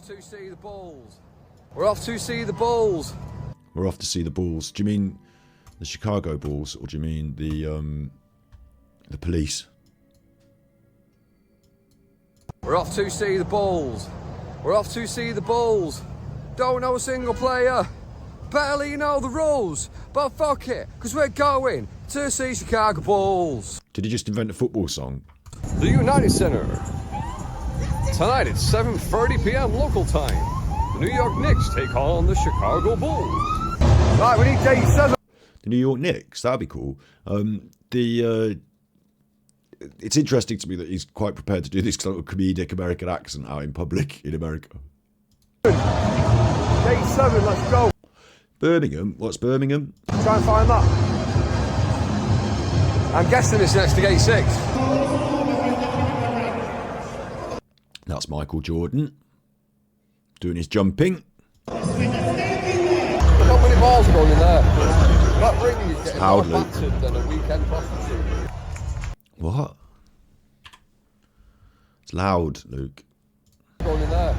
off to see the Bulls. We're off to see the Bulls. We're off to see the Bulls. Do you mean the Chicago Bulls, or do you mean the police? We're off to see the Bulls. We're off to see the Bulls. Don't know a single player. Barely know the rules. But fuck it, because we're going to see Chicago Bulls. Did he just invent a football song? The United Center. Tonight at 7:30 p.m. local time. The New York Knicks take on the Chicago Bulls. Right, we need day 7. The New York Knicks, that'd be cool. It's interesting to me that he's quite prepared to do this sort of comedic American accent out in public in America. Day 7, let's go. Birmingham? What's Birmingham? Try and find that. I'm guessing it's next to gate 6. That's Michael Jordan doing his jumping. Look how many balls are going in there. That ring is getting more battered than a weekend prostitute. What? It's loud, Luke. Going in there.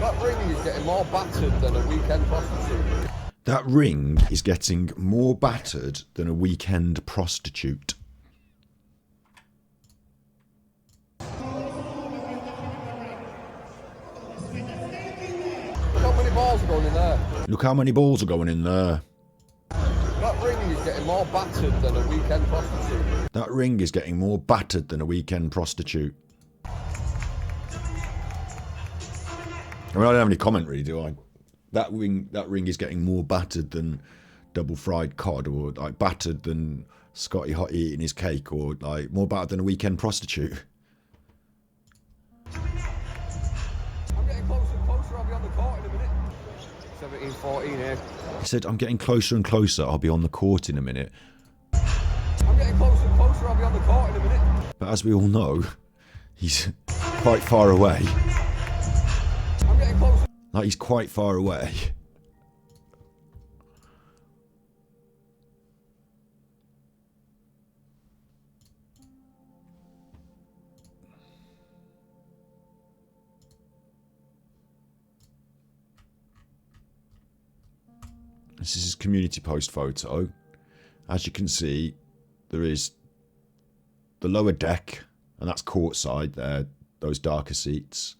That ring is getting more battered than a weekend prostitute. That ring is getting more battered than a weekend prostitute. Look how many balls are going in there. Look how many balls are going in there. That ring is getting more battered than a weekend prostitute. That ring is getting more battered than a weekend prostitute. I mean, I don't have any commentary, do I? That ring is getting more battered than double fried cod, or like battered than Scotty Hottie eating his cake, or like more battered than a weekend prostitute. I'm getting closer and closer, I'll be on the court in a minute. 17-14 here. He said, I'm getting closer and closer, I'll be on the court in a minute. I'm getting closer and closer, I'll be on the court in a minute. But as we all know, he's quite far away. I'm getting closer. Like, he's quite far away. This is his community post photo. As you can see, there is the lower deck, and that's courtside there, those darker seats.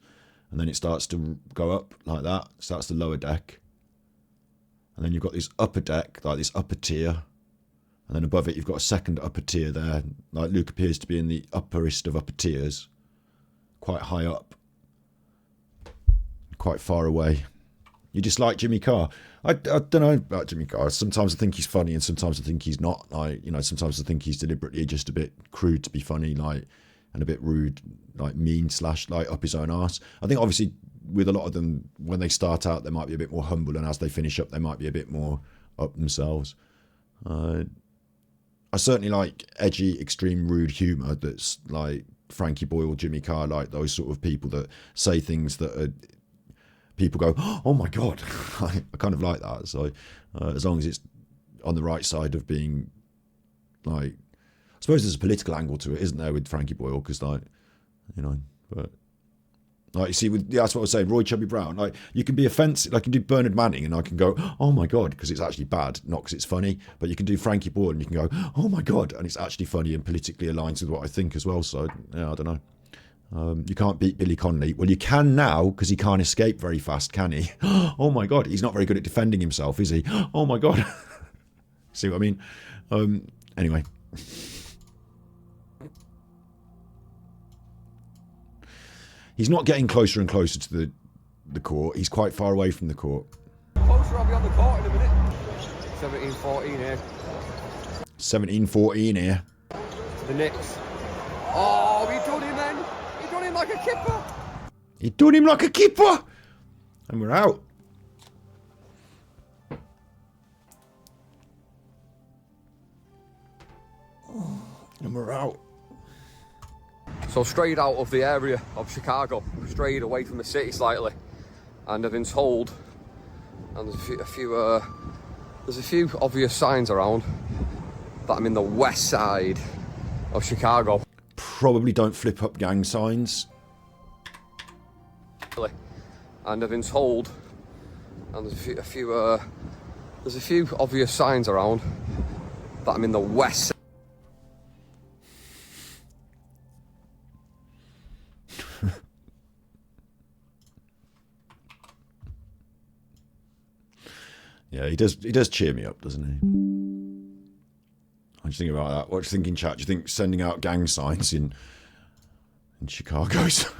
And then it starts to go up like that. So that's the lower deck. And then you've got this upper deck, like this upper tier. And then above it, you've got a second upper tier there. Like Luke appears to be in the upperest of upper tiers. Quite high up. Quite far away. You dislike Jimmy Carr? I don't know about Jimmy Carr. Sometimes I think he's funny and sometimes I think he's not. Like, you know, sometimes I think he's deliberately just a bit crude to be funny, like, and a bit rude, like mean / like up his own arse. I think obviously with a lot of them, when they start out, they might be a bit more humble, and as they finish up, they might be a bit more up themselves. I certainly like edgy, extreme, rude humour that's like Frankie Boyle, Jimmy Carr, like those sort of people that say things that are, people go, oh my God. I kind of like that. So as long as it's on the right side of being like, I suppose there's a political angle to it, isn't there, with Frankie Boyle? Because, like, you know, but like you see, that's what I was saying. Roy Chubby Brown, like, you can be offensive. Like, you can do Bernard Manning, and I can go, oh my God, because it's actually bad, not because it's funny. But you can do Frankie Boyle, and you can go, oh my God, and it's actually funny and politically aligns with what I think as well. So yeah, I don't know. You can't beat Billy Connolly. Well, you can now, because he can't escape very fast, can he? Oh my God, he's not very good at defending himself, is he? Oh my God. See what I mean? Anyway. He's not getting closer and closer to the court. He's quite far away from the court. Closer, I'll be on the court in a minute. 17-14 here. 17-14 here. To the Knicks. Oh, he done him then. He done him like a kipper. He done him like a keeper. And we're out. And we're out. So strayed out of the area of Chicago, strayed away from the city slightly, and I've been told, and there's a few obvious signs around that I'm in the west side of Chicago. Probably don't flip up gang signs. and I've been told, and there's a few obvious signs around that I'm in the west. Yeah, he does cheer me up, doesn't he? What do you think about that? What do you think in chat? Do you think sending out gang signs in Chicago's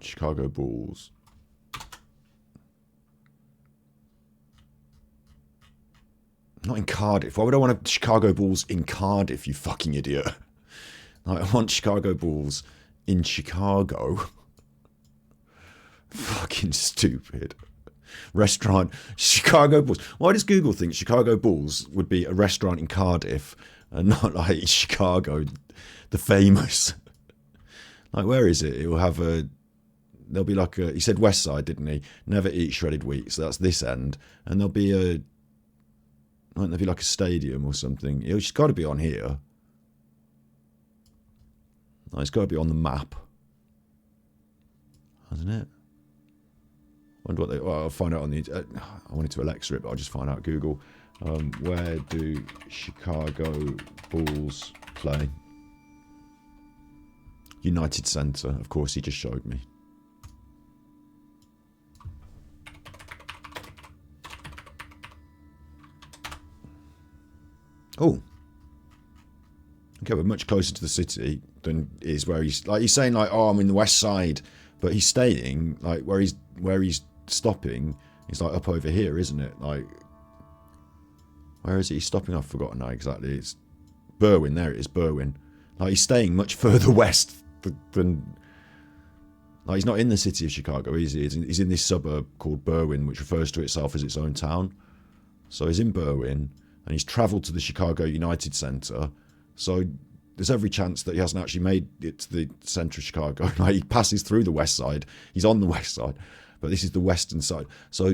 Chicago Bulls? Not in Cardiff. Why would I want Chicago Bulls in Cardiff, you fucking idiot? Like, I want Chicago Bulls in Chicago. Fucking stupid. Restaurant, Chicago Bulls. Why does Google think Chicago Bulls would be a restaurant in Cardiff and not like Chicago, the famous? Like, where is it? It will have there'll be like he said West Side, didn't he? Never eat shredded wheat, so that's this end. And there'll be might there be like a stadium or something? It's got to be on here. No, it's got to be on the map, hasn't it? Wonder what well, I'll find out on the. I wanted to Alexa it, but I'll just find out Google. Where do Chicago Bulls play? United Center, of course. He just showed me. Oh. Okay, we're much closer to the city than is where he's saying like, oh, I'm in the west side, but he's staying like where he's stopping is like up over here, isn't it? Like, where is he stopping? I've forgotten now exactly. It's Berwyn. There it is, Berwyn. Like, he's staying much further west than. Like, he's not in the city of Chicago, is he? He's in this suburb called Berwyn, which refers to itself as its own town. So he's in Berwyn. And he's travelled to the Chicago United Center. So there's every chance that he hasn't actually made it to the centre of Chicago. Like, he passes through the west side. He's on the west side. But this is the western side. So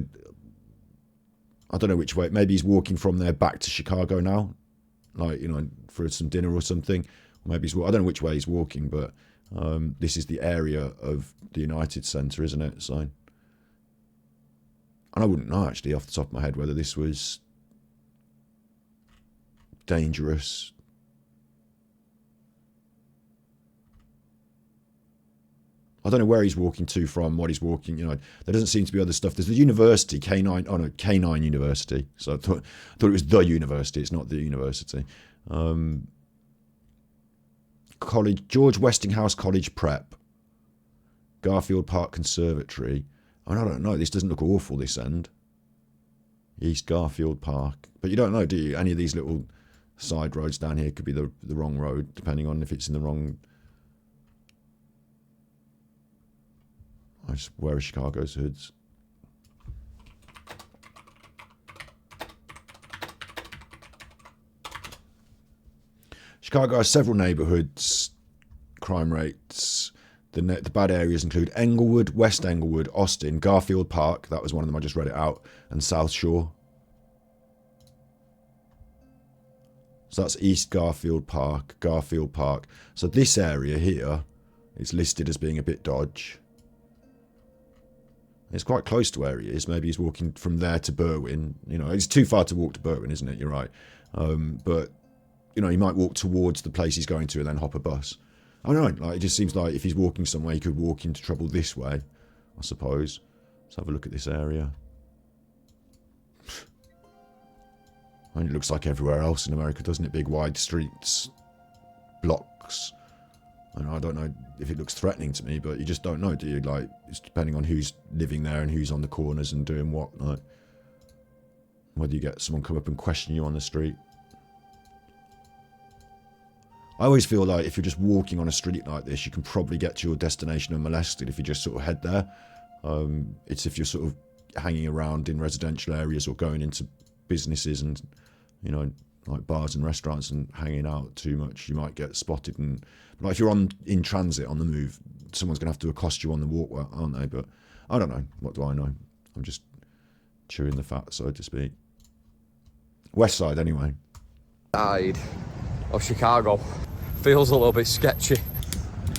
I don't know which way. Maybe he's walking from there back to Chicago now. Like, you know, for some dinner or something. Or maybe I don't know which way he's walking, but this is the area of the United Center, isn't it? So, and I wouldn't know actually off the top of my head whether this was dangerous. I don't know where he's walking to from, what he's walking, you know, there doesn't seem to be other stuff. There's the university, K9 University. So I thought it was the university, it's not the university. College, George Westinghouse College Prep, Garfield Park Conservatory. I don't know, this doesn't look awful, this end. East Garfield Park. But you don't know, do you? Any of these little side roads down here could be the wrong road, depending on if it's in the wrong. Where are Chicago's hoods? Chicago has several neighborhoods, crime rates. The bad areas include Englewood, West Englewood, Austin, Garfield Park. That was one of them, I just read it out. And South Shore. So that's East Garfield Park, Garfield Park. So this area here is listed as being a bit dodge. It's quite close to where he is. Maybe he's walking from there to Berwyn. You know, it's too far to walk to Berwyn, isn't it? You're right. But, you know, he might walk towards the place he's going to and then hop a bus. I don't know. Like, it just seems like if he's walking somewhere, he could walk into trouble this way, I suppose. Let's have a look at this area. I mean, it looks like everywhere else in America, doesn't it? Big wide streets, blocks. And I don't know if it looks threatening to me, but you just don't know, do you? Like, it's depending on who's living there and who's on the corners and doing what. Like, whether you get someone come up and question you on the street. I always feel like if you're just walking on a street like this, you can probably get to your destination unmolested if you just sort of head there. It's if you're sort of hanging around in residential areas or going into businesses and, you know, like bars and restaurants and hanging out too much, you might get spotted. And like if you're in transit on the move, someone's gonna have to accost you on the walkway, aren't they? But I don't know. What do I know? I'm just chewing the fat, so to speak. West side, anyway. Side of Chicago. Feels a little bit sketchy.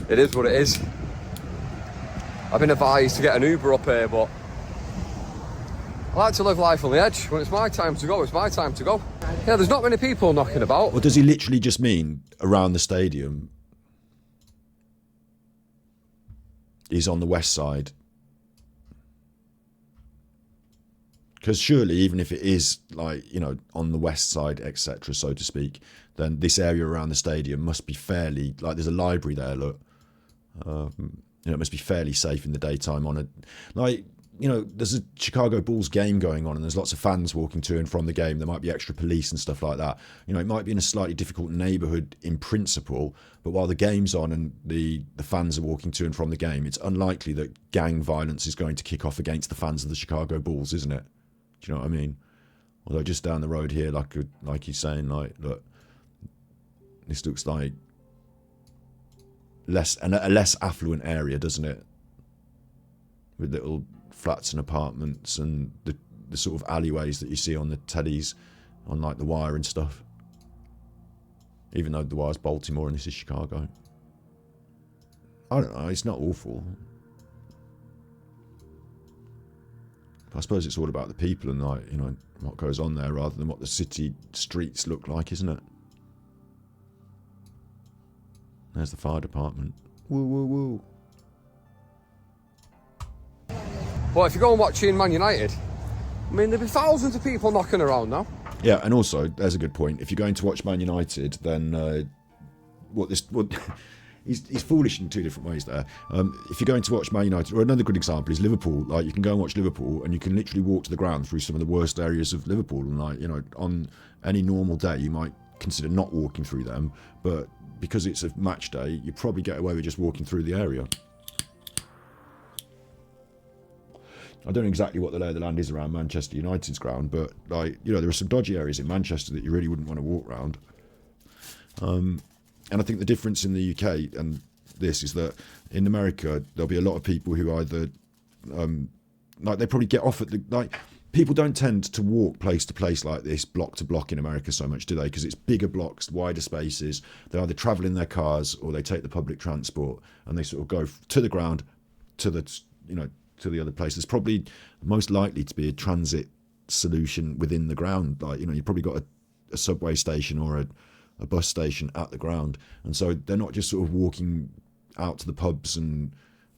It is what it is. I've been advised to get an Uber up here, but I like to live life on the edge. When it's my time to go, it's my time to go. Yeah, there's not many people knocking about. Or does he literally just mean around the stadium is on the west side? Because surely, even if it is, like, you know, on the west side, etc., so to speak, then this area around the stadium must be fairly, like, there's a library there, look. You know, it must be fairly safe in the daytime on a, like, you know, there's a Chicago Bulls game going on and there's lots of fans walking to and from the game. There might be extra police and stuff like that. You know, it might be in a slightly difficult neighbourhood in principle, but while the game's on and the fans are walking to and from the game, it's unlikely that gang violence is going to kick off against the fans of the Chicago Bulls, isn't it? Do you know what I mean? Although just down the road here, like he's saying, like, look, this looks like a less affluent area, doesn't it? With little flats and apartments and the sort of alleyways that you see on the tellies, on like The Wire and stuff. Even though The Wire's Baltimore and this is Chicago. I don't know, it's not awful. I suppose it's all about the people and, like, you know, what goes on there rather than what the city streets look like, isn't it? There's the fire department. Woo, woo, woo. Well, if you go and watching Man United, I mean, there'll be thousands of people knocking around now. Yeah, and also, there's a good point. If you're going to watch Man United, then he's foolish in two different ways there. If you're going to watch Man United, or another good example is Liverpool. Like, you can go and watch Liverpool, and you can literally walk to the ground through some of the worst areas of Liverpool. And, like, you know, on any normal day, you might consider not walking through them, but because it's a match day, you probably get away with just walking through the area. I don't know exactly what the lay of the land is around Manchester United's ground, but, like, you know, there are some dodgy areas in Manchester that you really wouldn't want to walk around. And I think the difference in the UK and this is that in America there'll be a lot of people who either like, they probably get off at the, like, people don't tend to walk place to place like this, block to block in America so much, do they? Because it's bigger blocks, wider spaces. They either travel in their cars or they take the public transport and they sort of go to the ground, to the, you know, to the other place. There's probably most likely to be a transit solution within the ground. Like, you know, you've probably got a subway station or a bus station at the ground. And so they're not just sort of walking out to the pubs and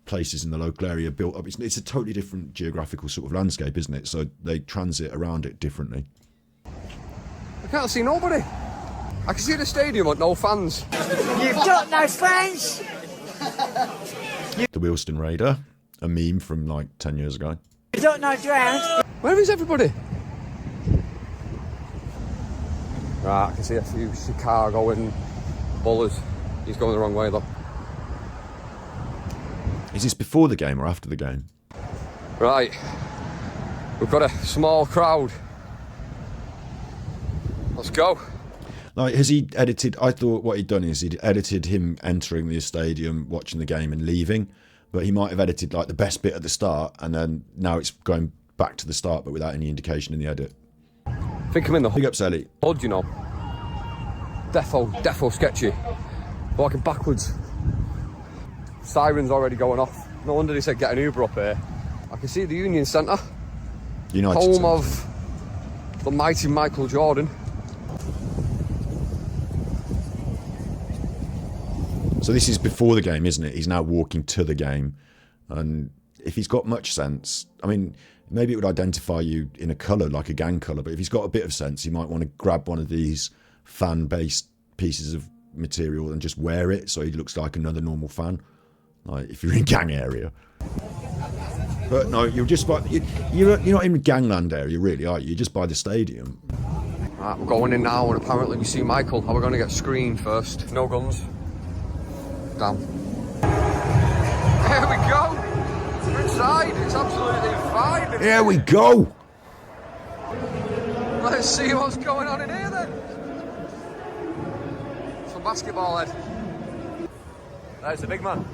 places in the local area built up. It's a totally different geographical sort of landscape, isn't it? So they transit around it differently. I can't see nobody. I can see the stadium but no fans. You've got no fans! The Wheelston Raider, a meme from like 10 years ago. You've got no ground! Where is everybody? Right, I can see a few Chicago and Bullers. He's going the wrong way though. Is this before the game or after the game? Right, we've got a small crowd. Let's go. Like, has he edited? I thought what he'd done is he'd edited him entering the stadium, watching the game and leaving, but he might have edited like the best bit at the start and then now it's going back to the start but without any indication in the edit. I think I'm in the Big up, Sally. hood, you know. Defo sketchy. Walking backwards. Siren's already going off. No wonder they said get an Uber up here. I can see the Union Centre, United home Centre. of the mighty Michael Jordan. So this is before the game, isn't it? He's now walking to the game. And if he's got much sense, I mean, maybe it would identify you in a colour, like a gang colour, but if he's got a bit of sense, he might want to grab one of these fan-based pieces of material and just wear it so he looks like another normal fan. Like, if you're in gang area. But no, you're just by, you're not in gangland area, really, are you? You're just by the stadium. Right, we're going in now and apparently we see Michael. How are we going to get screened first? No guns. Damn. Here we go. We're inside. It's absolutely fine. Here we go. Let's see what's going on in here then. Some basketball head. There's the big man.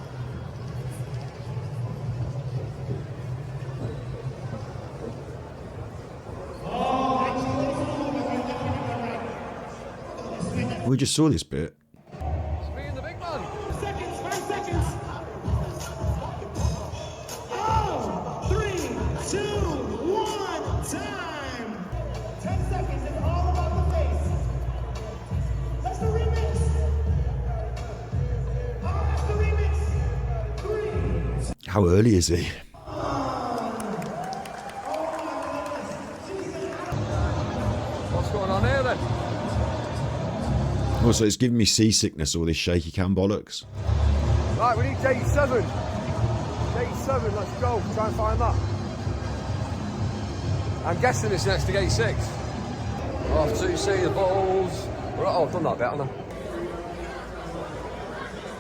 We just saw this bit. It's me and the big man. 5 seconds. Oh, 3, 2, 1, time. 10 seconds. It's all about the face. That's the remix. Oh, that's the remix. 3. How early is he? What's going on here then? Also, it's giving me seasickness, all this shaky cam bollocks. Right, we need gate 7. Gate 7, let's go. Try and find that. I'm guessing it's next to gate 6. Off to see the balls. Oh, I've done that bit, haven't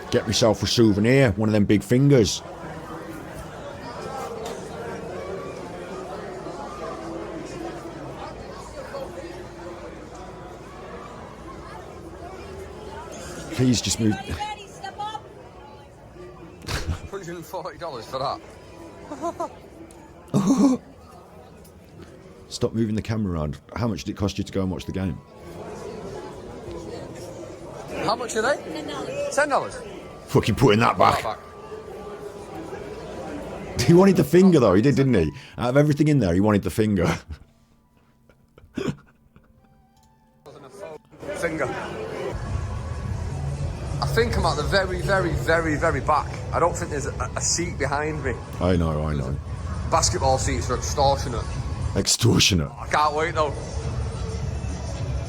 I? Get myself a souvenir, one of them big fingers. Please just move. $140 for that. Stop moving the camera around. How much did it cost you to go and watch the game? How much are they? $10. Fucking putting that Put that back. He wanted the finger though, he did, didn't he? Out of everything in there, he wanted the finger. Finger. I think I'm at the very, very, very, very back. I don't think there's a seat behind me. I know. Basketball seats are extortionate. Extortionate. I can't wait though.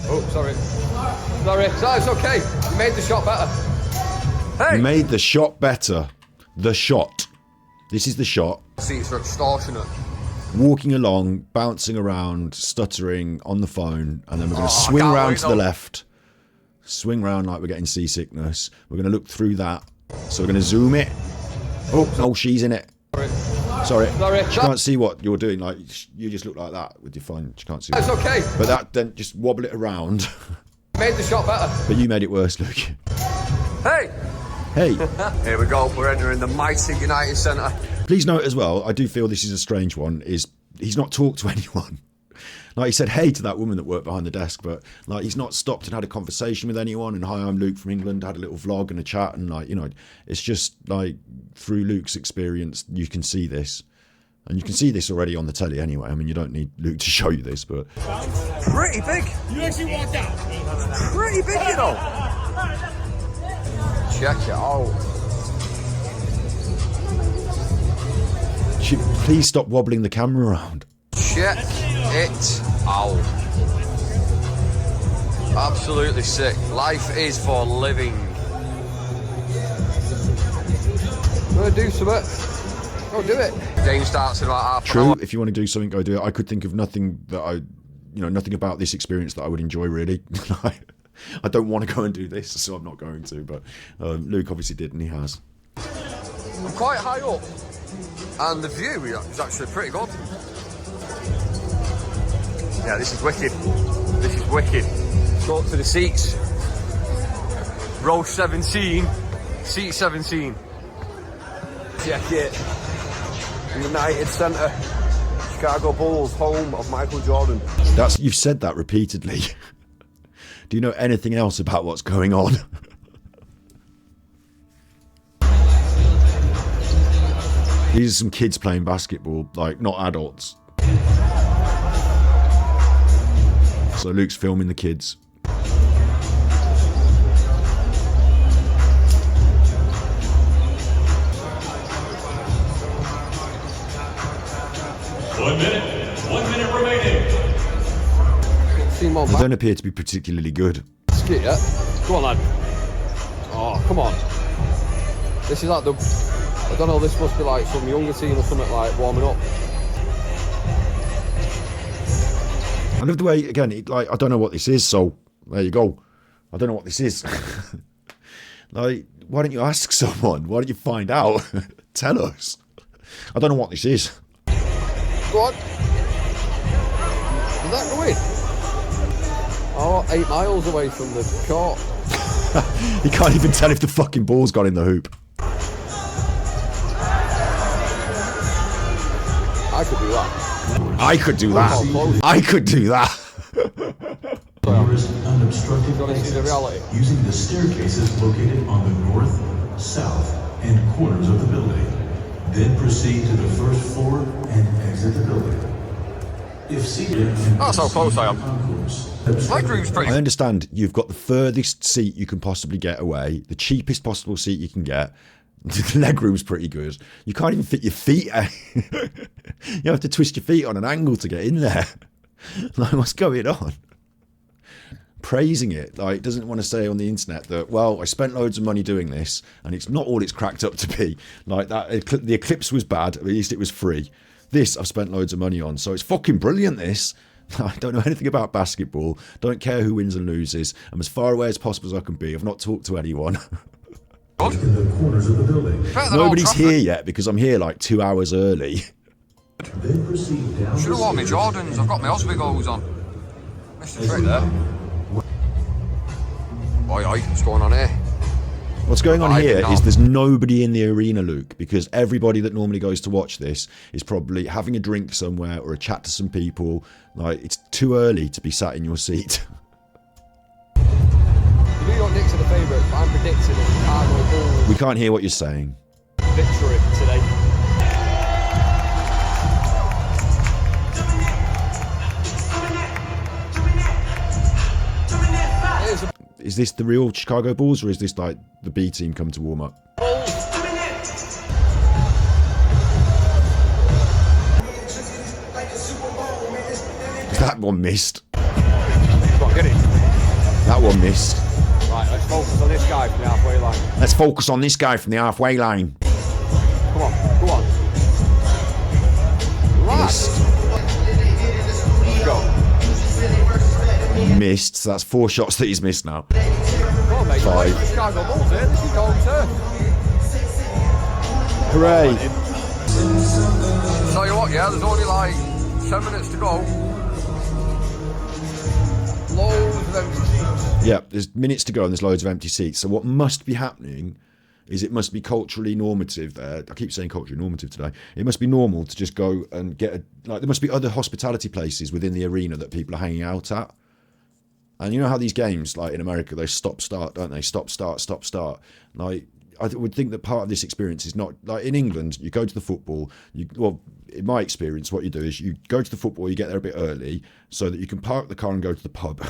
Oh, sorry. Sorry. No, it's okay. You made the shot better. Hey! He made the shot better. The shot. This is the shot. Seats are extortionate. Walking along, bouncing around, stuttering on the phone, and then we're going to Oh, I swing can't round wait, to the though. left. Swing round like we're getting seasickness. We're going to look through that. So we're going to zoom it. Oh, she's in it. Sorry. She can't see what you're doing. Like, you just look like that with your phone. She can't see It's that. okay. But that, then just wobble it around. Made the shot better. But you made it worse, Luke. Hey! Hey, Here we go. We're entering the mighty United Centre. please note as well, I do feel this is a strange one, is he's not talked to anyone. Like, he said hey to that woman that worked behind the desk, but like he's not stopped and had a conversation with anyone. And hi, I'm Luke from England. Had a little vlog and a chat, and like, you know, it's just like through Luke's experience, you can see this, and you can see this already on the telly anyway. I mean, you don't need Luke to show you this, but Pretty big. You actually walked out. Pretty big, you know. Check it out. please stop wobbling the camera around. Check it out. Absolutely sick. Life is for living. Gonna do something. Go do it. Game starts in about half an True. hour. If you want to do something, go do it. I could think of nothing that nothing about this experience that I would enjoy really. I don't want to go and do this, so I'm not going to. But Luke obviously did, and he has. I'm quite high up, and the view is actually pretty good. Yeah, this is wicked. This is wicked. Go up to the seats. Row 17, seat 17. Check it. United Centre, Chicago Bulls, home of Michael Jordan. You've said that repeatedly. Do you know anything else about what's going on? These are some kids playing basketball, like not adults. So Luke's filming the kids. One minute remaining. They don't appear to be particularly good. Skit, yeah? Come on, lad. Oh, come on. This is like the... I don't know, this must be like some younger team or something, like warming up. I love the way, again, I don't know what this is, so there you go. I don't know what this is. Like, why don't you ask someone? Why don't you find out? Tell us. I don't know what this is. Go on. Is that going? Oh, 8 miles away from the court. You can't even tell if the fucking ball's got in the hoop. I could do that. I could do that. I could do that. Viewers under unobstructed You wanna see the exits reality? using the staircases located on the north, south, and corners of the building. Then proceed to the first floor and exit the building. If seated, That's how close I am. My group's pretty. I understand you've got the furthest seat you can possibly get away, the cheapest possible seat you can get. The leg room's pretty good. You can't even fit your feet out. You have to twist your feet on an angle to get in there. Like, what's going on? Praising it, like, doesn't want to say on the internet that, well, I spent loads of money doing this and it's not all it's cracked up to be. Like that, the Eclipse was bad, at least it was free. This I've spent loads of money on, so it's fucking brilliant. This I don't know anything about basketball, don't care who wins and loses. I'm as far away as possible as I can be. I've not talked to anyone. in the corners of the building. Nobody's here yet because I'm here like 2 hours early. Then proceed down Should the have worn my stairs. Jordans. I've got my Oswegos on. Missed the trick there. Oi, oi, what's going on here? What's going on I here know. is there's nobody in the arena, Luke, because everybody that normally goes to watch this is probably having a drink somewhere or a chat to some people. Like, it's too early to be sat in your seat. The New York Knicks are the favourites, but I'm predicting a Chicago Bulls We can't hear what you're saying. victory today. Here's a Is this the real Chicago Bulls, or is this like the B team come to warm up? That one missed. Come on, get it. That one missed. Right, let's focus on this guy from the halfway line. Let's focus on this guy from the halfway line. Come on, go on. Right. Missed. Let's go. Missed. So that's 4 shots that he's missed now. Come on, mate. You're 5. playing for Chicago Bulls here. This is your home turf. Hooray! Tell you what, yeah, there's only like 10 minutes to go. Loads of empty seats. Yeah, there's minutes to go and there's loads of empty seats. So what must be happening is it must be culturally normative there. I keep saying culturally normative today. It must be normal to just go and get a, like, there must be other hospitality places within the arena that people are hanging out at. And you know how these games, like in America, they stop start, don't they? Stop start, stop start. Like, I would think that part of this experience is not like in England. You go to the football. Well, in my experience, what you do is you go to the football. You get there a bit early so that you can park the car and go to the pub.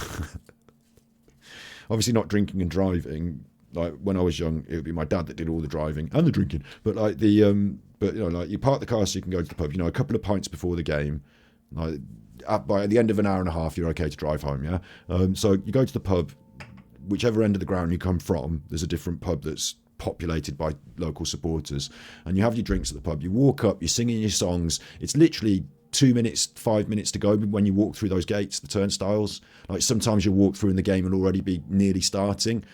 Obviously, not drinking and driving. Like when I was young, it would be my dad that did all the driving and the drinking. But like but you know, like you park the car so you can go to the pub. You know, a couple of pints before the game. Like by the end of an hour and a half, you're okay to drive home. Yeah. So you go to the pub, whichever end of the ground you come from. There's a different pub that's populated by local supporters, and you have your drinks at the pub. You walk up, you're singing your songs. It's literally 2 minutes, 5 minutes to go when you walk through those gates, the turnstiles. Like sometimes you'll walk through and the game will already be nearly starting.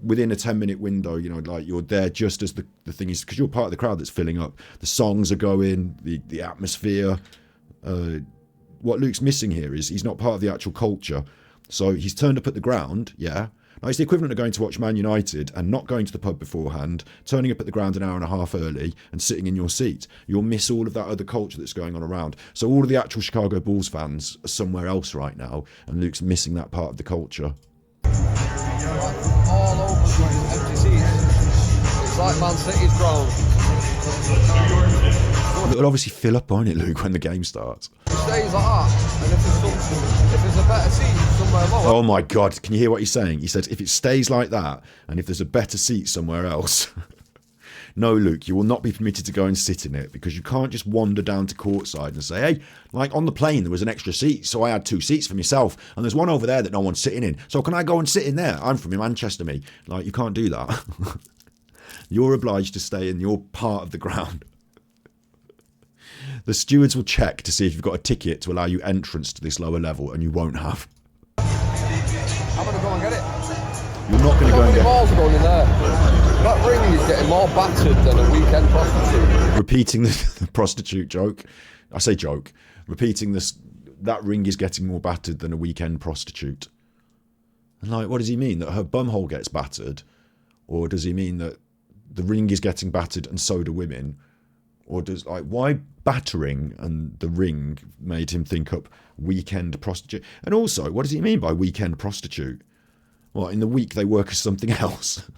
Within a 10-minute window, you know, like you're there just as the thing is, because you're part of the crowd that's filling up. The songs are going, the atmosphere. What Luke's missing here is he's not part of the actual culture. So he's turned up at the ground, yeah. Now, it's the equivalent of going to watch Man United and not going to the pub beforehand, turning up at the ground an hour and a half early and sitting in your seat. You'll miss all of that other culture that's going on around. So all of the actual Chicago Bulls fans are somewhere else right now, and Luke's missing that part of the culture. All over the place, empty seats. It's like Man City's ground. It'll obviously fill up, won't it, Luke, when the game starts? It stays like that, and if there's a better seat somewhere lower. Oh my God, can you hear what he's saying? He said, if it stays like that, and if there's a better seat somewhere else... No, Luke, you will not be permitted to go and sit in it, because you can't just wander down to courtside and say, hey, like on the plane there was an extra seat, so I had 2 seats for myself, and there's one over there that no one's sitting in, so can I go and sit in there? I'm from Manchester, me. Like, you can't do that. You're obliged to stay in your part of the ground. The stewards will check to see if you've got a ticket to allow you entrance to this lower level, and you won't have. I'm going to go and get it. You're not going to go and How many get... balls are going in there? That ring is getting more battered than a weekend prostitute. Repeating the prostitute joke. I say joke. Repeating this, that ring is getting more battered than a weekend prostitute. And like, what does he mean? That her bumhole gets battered? Or does he mean that the ring is getting battered and so do women? Or does, like, why battering and the ring made him think up weekend prostitute. And also, what does he mean by weekend prostitute? What, in the week they work as something else?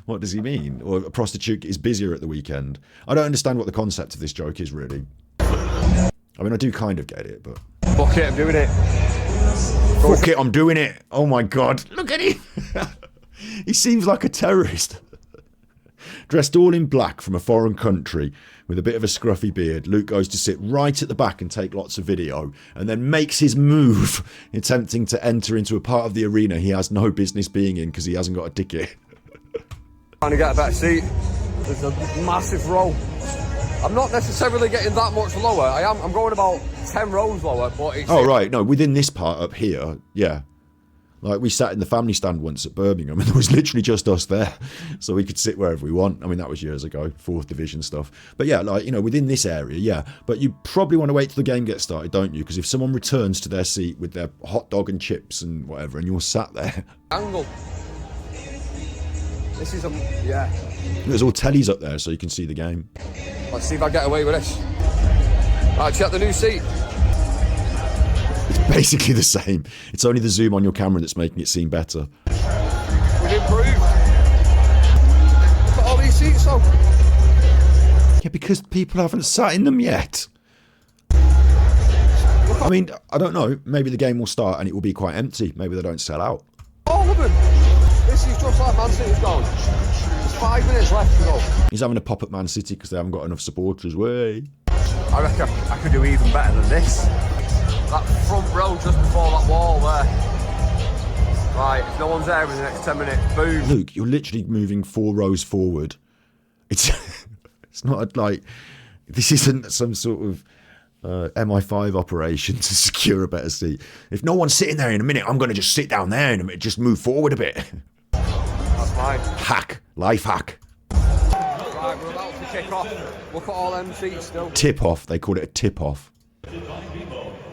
What does he mean? Or a prostitute is busier at the weekend? I don't understand what the concept of this joke is, really. I mean, I do kind of get it, but... Fuck it, I'm doing it. Fuck it, I'm doing it. Oh my God, look at him. He seems like a terrorist. Dressed all in black from a foreign country with a bit of a scruffy beard, Luke goes to sit right at the back and take lots of video, and then makes his move, attempting to enter into a part of the arena he has no business being in because he hasn't got a ticket. Trying to get a better seat. There's a massive row. I'm not necessarily getting that much lower. I'm going about 10 rows lower, but it's... Oh, right. No, within this part up here, yeah. Like, we sat in the family stand once at Birmingham, and there was literally just us there. So we could sit wherever we want. I mean, that was years ago, 4th Division stuff. But yeah, like, you know, within this area, yeah. But you probably want to wait till the game gets started, don't you? Because if someone returns to their seat with their hot dog and chips and whatever, and you're sat there... Angle. This is a... yeah. There's all tellies up there so you can see the game. Let's see if I get away with this. Right, check the new seat. It's basically the same. It's only the zoom on your camera that's making it seem better. We've improved. Look at all these seats though. Yeah, because people haven't sat in them yet. I mean, I don't know. Maybe the game will start and it will be quite empty. Maybe they don't sell out. All of them. This is just like Man City's gone. There's 5 minutes left to go. He's having a pop at Man City because they haven't got enough supporters. Way. I reckon I could do even better than this. That front row just before that wall there. Right, if no one's there in the next 10 minutes, boom. Luke, you're literally moving 4 rows forward. It's not like... This isn't some sort of MI5 operation to secure a better seat. If no one's sitting there in a minute, I'm going to just sit down there in a minute. Just move forward a bit. That's fine. Hack. Life hack. Right, we're about to kick off. Look at all them seats still. Tip off. They call it a tip off.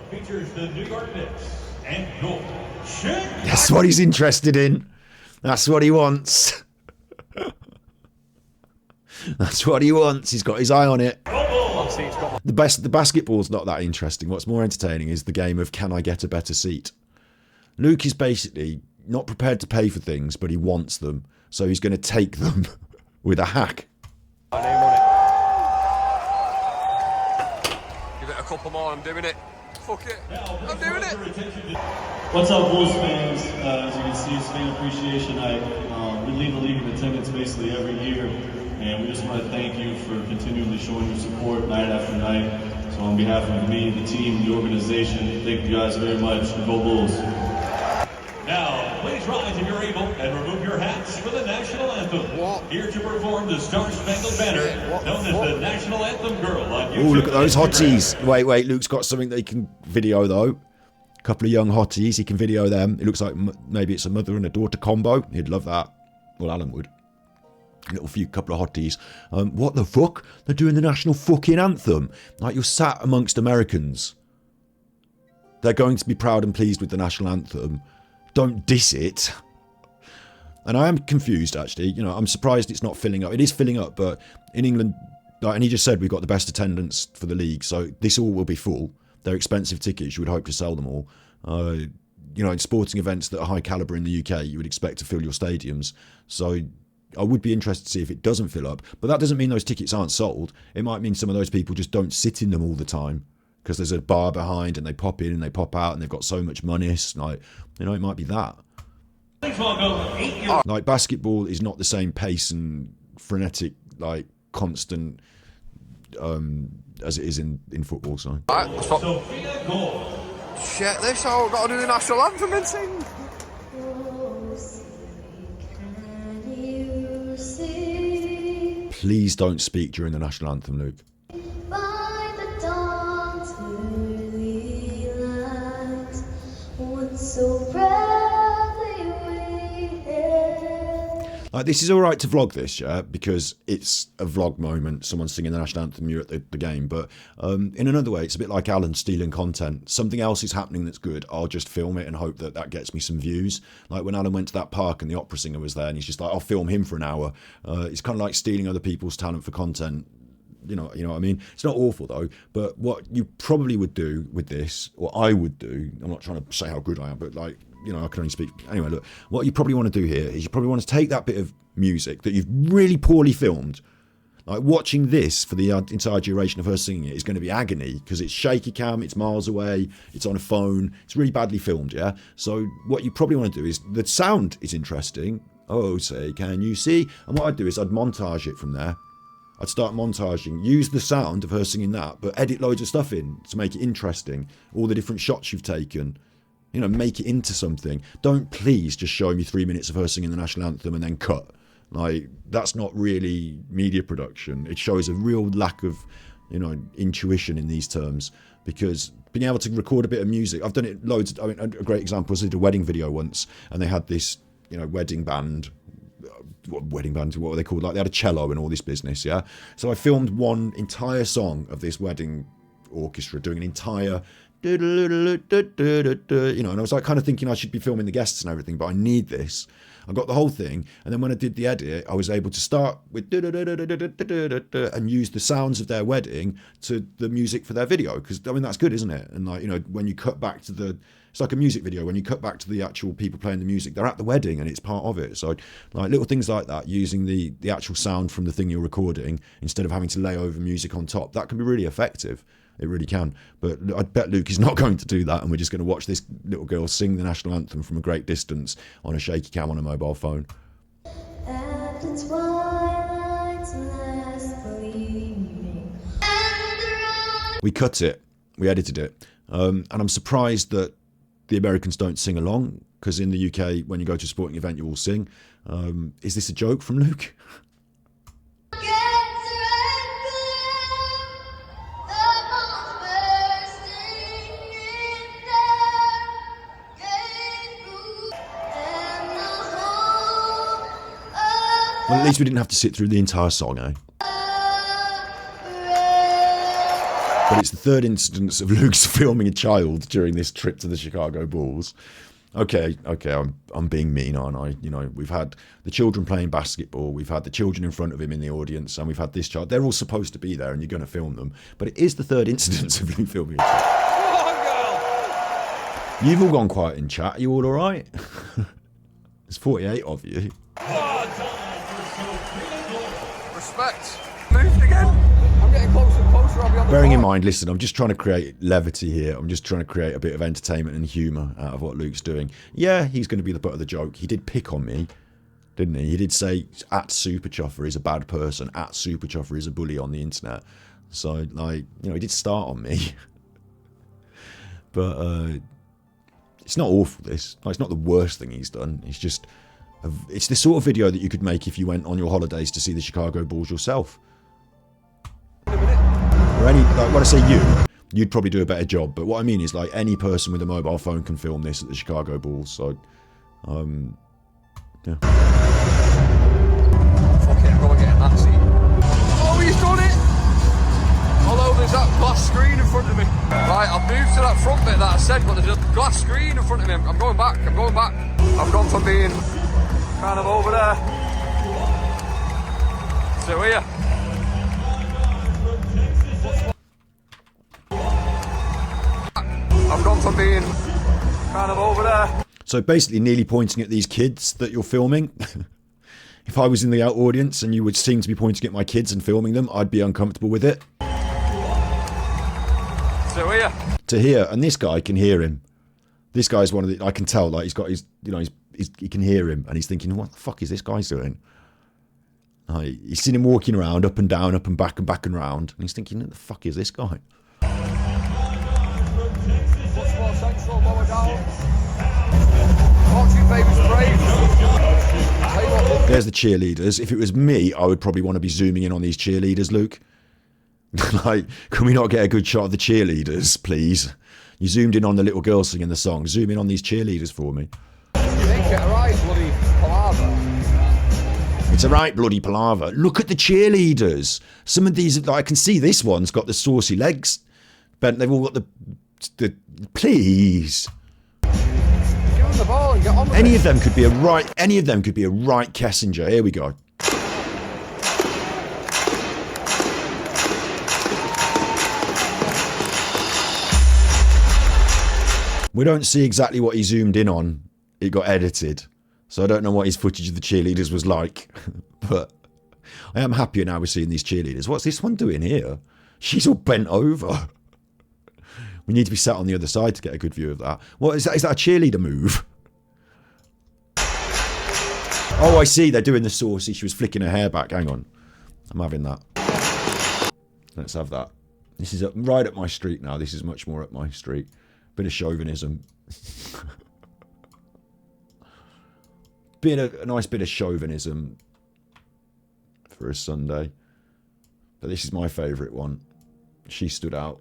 Features the New York Knicks and your Chicago. That's what he's interested in. That's what he wants. That's what he wants. He's got his eye on it. The basketball's not that interesting. What's more entertaining is the game of can I get a better seat? Luke is basically not prepared to pay for things, but he wants them. So he's going to take them with a hack. My name on it. Give it a couple more, I'm doing it. Fuck it. I'm doing it. What's up, Wolves fans? As you can see, it's fan appreciation night. We lead the league in attendance basically every year, and we just want to thank you for continually showing your support night after night. So on behalf of me, the team, the organization, thank you guys very much. Go Bulls. Now, please rise if you're able and remove your hats for the national anthem. What? Here to perform the Star Spangled Banner, What? known as the National Anthem Girl on YouTube. Oh, look at those and Instagram. hotties. Wait, Luke's got something that he can video, though. A couple of young hotties, he can video them. It looks like maybe it's a mother and a daughter combo. He'd love that. Well, Alan would. A little few couple of hotties. What the fuck? They're doing the national fucking anthem. Like, you're sat amongst Americans. They're going to be proud and pleased with the national anthem. Don't diss it. And I am confused, actually. You know, I'm surprised it's not filling up. It is filling up, but in England, and he just said we've got the best attendance for the league, so this all will be full. They're expensive tickets. You would hope to sell them all. You know, in sporting events that are high caliber in the UK, you would expect to fill your stadiums. So I would be interested to see if it doesn't fill up. But that doesn't mean those tickets aren't sold. It might mean some of those people just don't sit in them all the time because there's a bar behind and they pop in and they pop out and they've got so much money. It's like, you know, it might be that. Please welcome 8-year-old. Like, basketball is not the same pace and frenetic, like, constant as it is in football. So Right, stop. Sophia Gold. Shit, this all got to do the national anthem and sing. please don't speak during the national anthem, Luke. By the dawn's early light, once so proudly waited. Like, this is all right to vlog this, yeah, because it's a vlog moment. Someone's singing the national anthem, you're at the game. But in another way, it's a bit like Alan stealing content. Something else is happening that's good. I'll just film it and hope that that gets me some views. Like when Alan went to that park and the opera singer was there, and he's just like, I'll film him for an hour. It's kind of like stealing other people's talent for content. you know what I mean. It's not awful though. But what you probably would do with this, or I would do, I'm not trying to say how good I am, but like, you know, I can only speak. Anyway, look, what you probably want to do here is you probably want to take that bit of music that you've really poorly filmed. Like watching this for the entire duration of her singing it is going to be agony because it's shaky cam, it's miles away, it's on a phone, it's really badly filmed, yeah? So what you probably want to do is, the sound is interesting. Oh, say, can you see? And what I'd do is I'd montage it from there. I'd start montaging, use the sound of her singing that, but edit loads of stuff in to make it interesting. All the different shots you've taken. You know, make it into something. Don't please just show me 3 minutes of her singing the national anthem and then cut. Like, that's not really media production. It shows a real lack of, you know, intuition in these terms, because being able to record a bit of music, I've done it loads. I mean, a great example is I did a wedding video once, and they had this, you know, wedding band, what were they called? Like, they had a cello and all this business, yeah? So I filmed one entire song of this wedding orchestra doing an entire, you know, and I was like kind of thinking I should be filming the guests and everything, but I need this. I got the whole thing, and then when I did the edit, I was able to start with and use the sounds of their wedding to the music for their video, because I mean that's good, isn't it? And like, you know, when you cut back to the, it's like a music video, when you cut back to the actual people playing the music, they're at the wedding and it's part of it. So like little things like that, using the actual sound from the thing you're recording instead of having to lay over music on top, that can be really effective. It really can. But I bet Luke is not going to do that, and we're just going to watch this little girl sing the national anthem from a great distance on a shaky cam on a mobile phone. At the twilight's last gleaming, We cut it. We edited it. And I'm surprised that the Americans don't sing along, because in the UK, when you go to a sporting event, you all sing. Is this a joke from Luke? Well, at least we didn't have to sit through the entire song, eh? But it's the third instance of Luke's filming a child during this trip to the Chicago Bulls. Okay, I'm being mean, aren't I? You know, we've had the children playing basketball, we've had the children in front of him in the audience, and we've had this child. They're all supposed to be there, and you're going to film them. But it is the third instance of Luke filming a child. You've all gone quiet in chat. Are you all right? There's 48 of you. Respect. Moved again. I'm getting closer and closer. I'll be on the Bearing in floor. mind, listen, I'm just trying to create levity here. I'm just trying to create a bit of entertainment and humour out of what Luke's doing. Yeah, he's going to be the butt of the joke. He did pick on me, didn't he? He did say at Super Chuffer is a bad person. At Super Chuffer is a bully on the internet. So, like, you know, he did start on me. But it's not awful, this. Like, it's not the worst thing he's done. It's just... it's the sort of video that you could make if you went on your holidays to see the Chicago Bulls yourself. Or any, like when I say you'd probably do a better job. But what I mean is, like, any person with a mobile phone can film this at the Chicago Bulls. So, yeah. Fucking go and get in that seat. Oh, he's done it! Although there's that glass screen in front of me. Right, I've moved to that front bit that I said, but there's a glass screen in front of me. I'm going back. I've gone from being kind of over there to here. I've gone from being kind of over there. So basically nearly pointing at these kids that you're filming. If I was in the audience and you would seem to be pointing at my kids and filming them, I'd be uncomfortable with it. To here. To here. And this guy can hear him. This guy's one of the... I can tell, like, he's got his... You know, he can hear him, and he's thinking, what the fuck is this guy doing? Like, he's seen him walking around, up and down, up and back and round, and he's thinking, what the fuck is this guy? Football Central, lower down. Watching babies brave. There's the cheerleaders. If it was me, I would probably want to be zooming in on these cheerleaders, Luke. Like, can we not get a good shot of the cheerleaders, please? You zoomed in on the little girl singing the song. Zoom in on these cheerleaders for me. Make it right, bloody palaver. It's a right bloody palaver. Look at the cheerleaders. Some of these, like, I can see this one's got the saucy legs. But they've all got the please. Give them the ball and get on with Any it. of them could be a right Kessinger. Here we go. We don't see exactly what he zoomed in on. It got edited. So I don't know what his footage of the cheerleaders was like. But I am happier now we're seeing these cheerleaders. What's this one doing here? She's all bent over. We need to be sat on the other side to get a good view of that. What is that? Is that a cheerleader move? Oh, I see. They're doing the saucy. She was flicking her hair back. Hang on. I'm having that. Let's have that. This is right up my street now. This is much more up my street. Bit of chauvinism. A nice bit of chauvinism for a Sunday. But this is my favourite one. She stood out.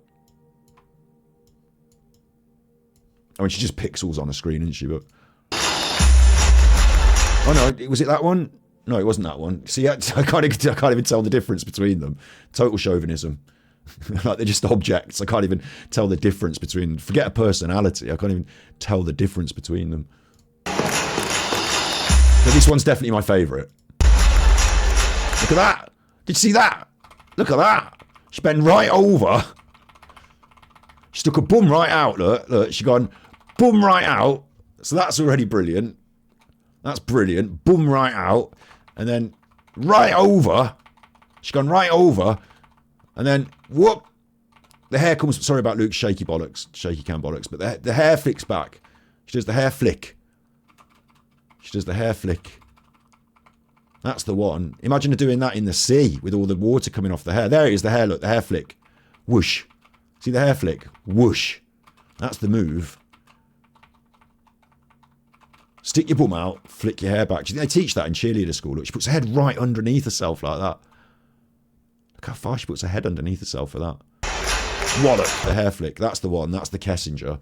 I mean, she just pixels on a screen, isn't she? But oh no, was it that one? No, it wasn't that one. See, I can't even tell the difference between them. Total chauvinism. Like they're just objects. I can't even tell the difference between. Forget a personality. I can't even tell the difference between them. But this one's definitely my favourite. Look at that. Did you see that? Look at that. She bent right over. She took a bum right out. Look. She gone bum right out. So that's already brilliant. That's brilliant. Bum right out. And then right over. She's gone right over. And then whoop. The hair comes. Sorry about Luke's shaky bollocks. Shaky cam bollocks. But the hair flicks back. She does the hair flick. She does the hair flick. That's the one. Imagine her doing that in the sea with all the water coming off the hair. There it is, the hair, look, the hair flick. Whoosh. See the hair flick? Whoosh. That's the move. Stick your bum out, flick your hair back. Do you think they teach that in cheerleader school? Look, she puts her head right underneath herself like that. Look how far she puts her head underneath herself for that. Wallop. The hair flick. That's the one. That's the Kessinger.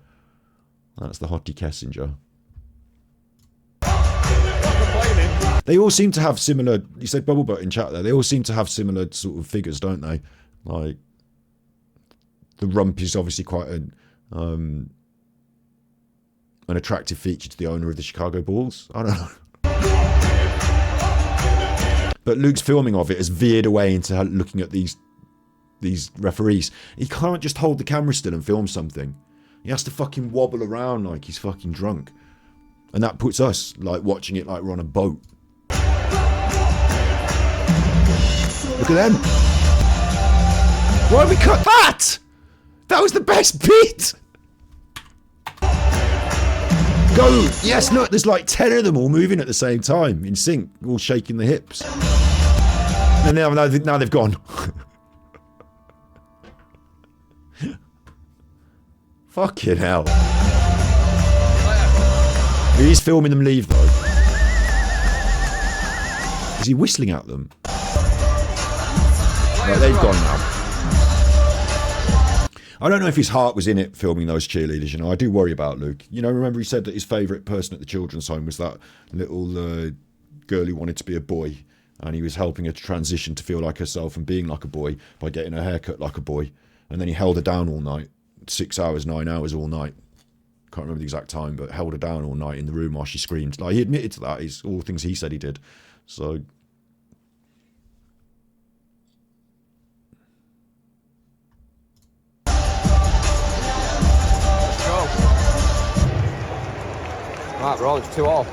That's the Hottie Kessinger. They all seem to have similar. You said bubble butt in chat there. They all seem to have similar sort of figures, don't they? Like the rump is obviously quite an attractive feature to the owner of the Chicago Bulls. I don't know. But Luke's filming of it has veered away into looking at these referees. He can't just hold the camera still and film something. He has to fucking wobble around like he's fucking drunk. And that puts us like watching it like we're on a boat. Look at them. Why have we cut that? That was the best bit. Go. Yes, look, there's like 10 of them all moving at the same time in sync, all shaking the hips. And now they've gone. Fucking hell. He's filming them leave though. Is he whistling at them? Right, they've gone now. I don't know if his heart was in it filming those cheerleaders, you know. I do worry about Luke. You know, remember he said that his favourite person at the children's home was that little girl who wanted to be a boy, and he was helping her to transition to feel like herself and being like a boy by getting her hair cut like a boy. And then he held her down all night. 6 hours, 9 hours all night. Can't remember the exact time, but held her down all night in the room while she screamed. Like, he admitted to that. It's all things he said he did. So... Right, we're on, it's 2-all.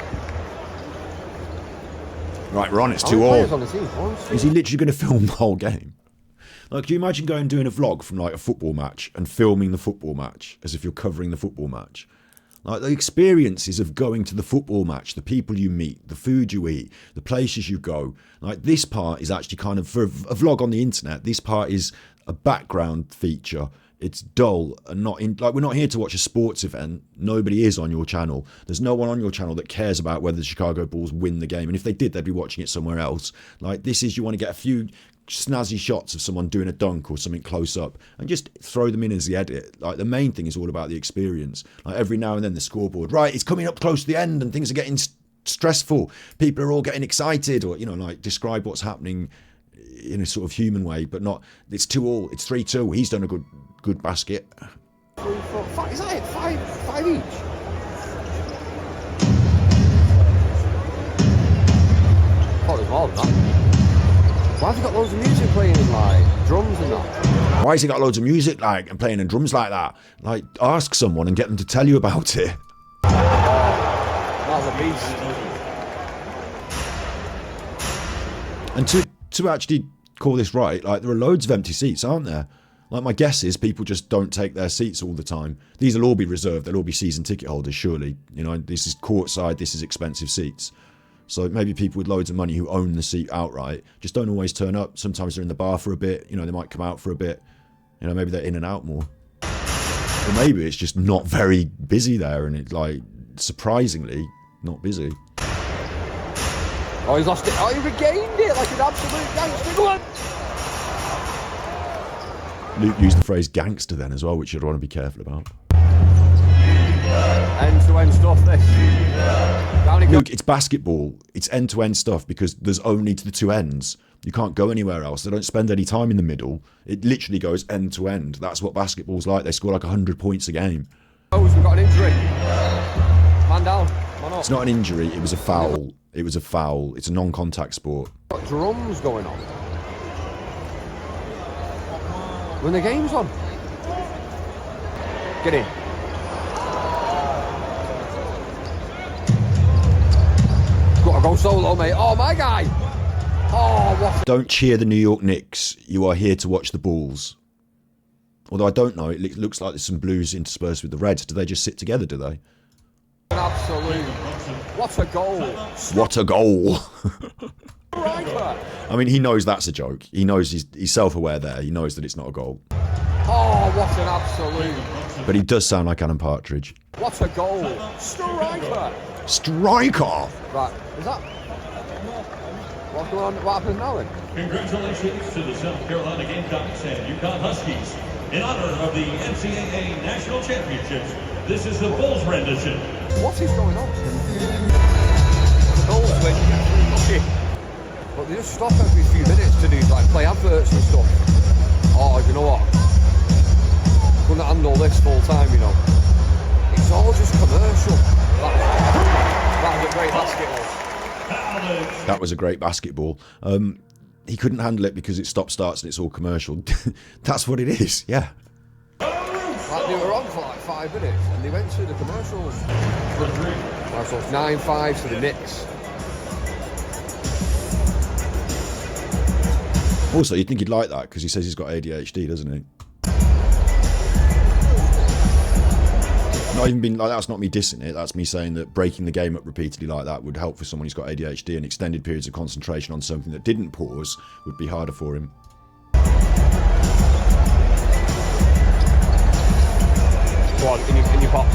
Right, we're on, it's 2-all. Is he literally going to film the whole game? Like, can you imagine going and doing a vlog from like a football match and filming the football match as if you're covering the football match? Like the experiences of going to the football match, the people you meet, the food you eat, the places you go. Like this part is actually kind of, for a vlog on the internet, this part is a background feature. It's dull and not in, like, we're not here to watch a sports event. Nobody is on your channel. There's no one on your channel that cares about whether the Chicago Bulls win the game. And if they did, they'd be watching it somewhere else. Like this is, you want to get a few snazzy shots of someone doing a dunk or something close up and just throw them in as the edit. Like the main thing is all about the experience. Like every now and then the scoreboard, right, it's coming up close to the end and things are getting stressful. People are all getting excited, or, you know, like describe what's happening in a sort of human way, but not, it's 2-all, it's 3-2. He's done a good basket. 3, 4, 5, is that it? 5 each? Thought it was more than that. Why have you got loads of music playing and like drums and that? Why has he got loads of music like and playing and drums like that? Like, ask someone and get them to tell you about it. That's a beast. And to actually call this right, like there are loads of empty seats, aren't there? Like my guess is people just don't take their seats all the time. These will all be reserved. They'll all be season ticket holders, surely. You know, this is courtside. This is expensive seats. So maybe people with loads of money who own the seat outright just don't always turn up. Sometimes they're in the bar for a bit. You know, they might come out for a bit. You know, maybe they're in and out more. Or maybe it's just not very busy there and it's like surprisingly not busy. Oh, he's lost it. Oh, he regained it like an absolute gangster. Go on. Luke used the phrase gangster then as well, which you'd want to be careful about. End-to-end stuff, this. Luke, it's basketball. It's end-to-end stuff because there's only to the two ends. You can't go anywhere else. They don't spend any time in the middle. It literally goes end-to-end. That's what basketball's like. They score like 100 points a game. Oh, we've got an injury. Man down. Man up. It's not an injury. It was a foul. It was a foul. It's a non-contact sport. Got drums going on. When the game's on. Get in. Gotta go solo, mate. Oh, my guy. Oh, what? Don't cheer the New York Knicks. You are here to watch the Bulls. Although I don't know. It looks like there's some Blues interspersed with the Reds. Do they just sit together, do they? An absolute. What a goal. What a goal. Striker. I mean, he knows that's a joke. He knows he's self-aware there. He knows that it's not a goal. Oh, what an absolute. But he does sound like Alan Partridge. What a goal. Striker. Striker! Right, is that... What's going on? What happened now then? Congratulations to the South Carolina Gamecocks and UConn Huskies. In honor of the NCAA National Championships, this is the Bulls rendition. What is going on? The goal switch. But they just stop every few minutes to do, like, play adverts and stuff. Oh, you know what? Couldn't handle this full time, you know. It's all just commercial. That was a great basketball. That was a great basketball. He couldn't handle it because it stop-starts and it's all commercial. That's what it is, yeah. Like they were on for like 5 minutes and they went through the commercials. Right, so it's 9-5 to the Knicks. Also, you'd think he'd like that because he says he's got ADHD, doesn't he? Not even been like that's not me dissing it. That's me saying that breaking the game up repeatedly like that would help for someone who's got ADHD, and extended periods of concentration on something that didn't pause would be harder for him. Go on, in your pop.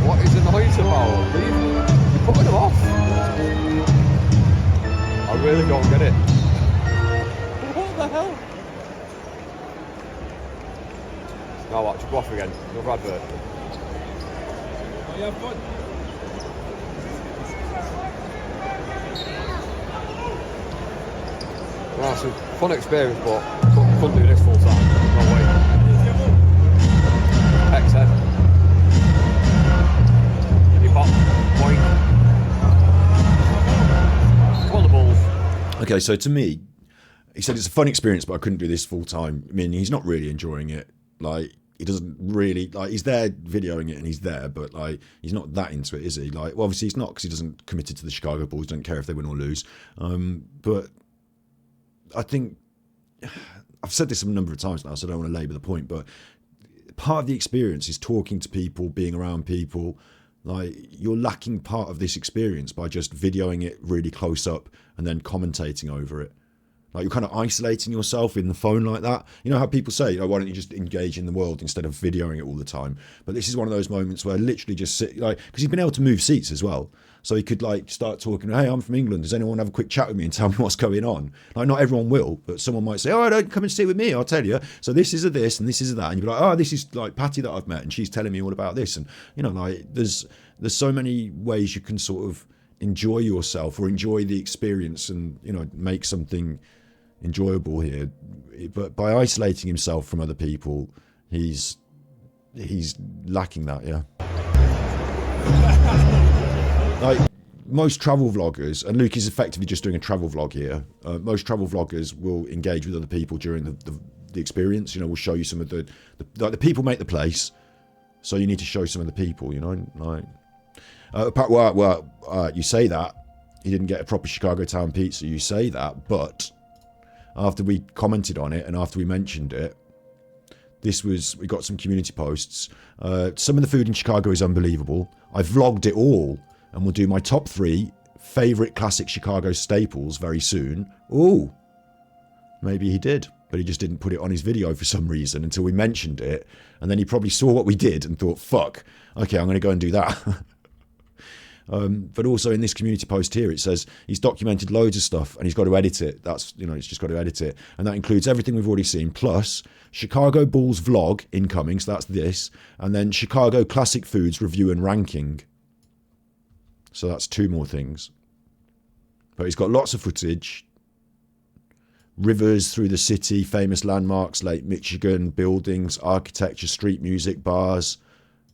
What is the noise about? You're putting them off. I really don't get it. What the hell? Now watch, go off again. Another advert. Oh, you have fun. Well, it's a fun experience, but couldn't do this full time. No way. X-Head. Give pop. Point. Come on, the Bulls. Okay, so to me, he said it's a fun experience, but I couldn't do this full time. I mean, he's not really enjoying it. Like, he doesn't really, like, he's there videoing it and he's there, but, like, he's not that into it, is he? Like, well, obviously he's not because he doesn't committed to the Chicago Bulls, doesn't care if they win or lose. But I think, I've said this a number of times now, so I don't want to labour the point, but part of the experience is talking to people, being around people. Like, you're lacking part of this experience by just videoing it really close up and then commentating over it. Like, you're kind of isolating yourself in the phone like that. You know how people say, why don't you just engage in the world instead of videoing it all the time? But this is one of those moments where I literally just sit, like, because he's been able to move seats as well. So he could, like, start talking, hey, I'm from England. Does anyone have a quick chat with me and tell me what's going on? Like, not everyone will, but someone might say, oh, don't come and sit with me, I'll tell you. So this is a this and this is a that. And you'd be like, oh, this is, like, Patty that I've met and she's telling me all about this. And, you know, like, there's so many ways you can sort of enjoy yourself or enjoy the experience and, you know, make something enjoyable here. But by isolating himself from other people, he's lacking that, yeah. Like, most travel vloggers, and Luke is effectively just doing a travel vlog here, most travel vloggers will engage with other people during the experience. You know, we'll show you some of the people make the place, so you need to show some of the people, you know, like, you say that, he didn't get a proper Chicago Town pizza, you say that, but after we commented on it and after we mentioned it, we got some community posts. Some of the food in Chicago is unbelievable. I vlogged it all, and we'll do my top 3 favourite classic Chicago staples very soon. Ooh, maybe he did, but he just didn't put it on his video for some reason until we mentioned it, and then he probably saw what we did and thought, fuck, okay, I'm going to go and do that. But also in this community post here, it says he's documented loads of stuff and he's got to edit it. That's, you know, it's just got to edit it. And that includes everything we've already seen, plus Chicago Bulls vlog incoming, so that's this, and then Chicago classic foods review and ranking. So that's 2 more things. But he's got lots of footage. Rivers through the city, famous landmarks, Lake Michigan, buildings, architecture, street music, bars,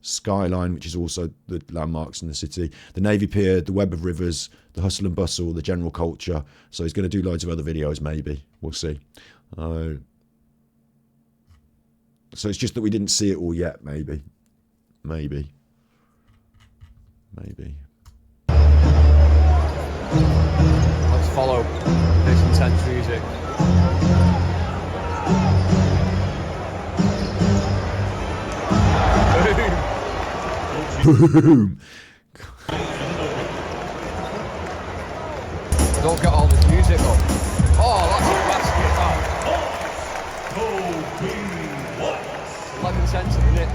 skyline, which is also the landmarks in the city, the Navy Pier, the web of rivers, the hustle and bustle, the general culture. So he's going to do loads of other videos, maybe. We'll see. So it's just that we didn't see it all yet, maybe. Maybe. Let's follow this intense music. Boom! Don't get all this music up. Oh, that's a basket. 11 cents a minute.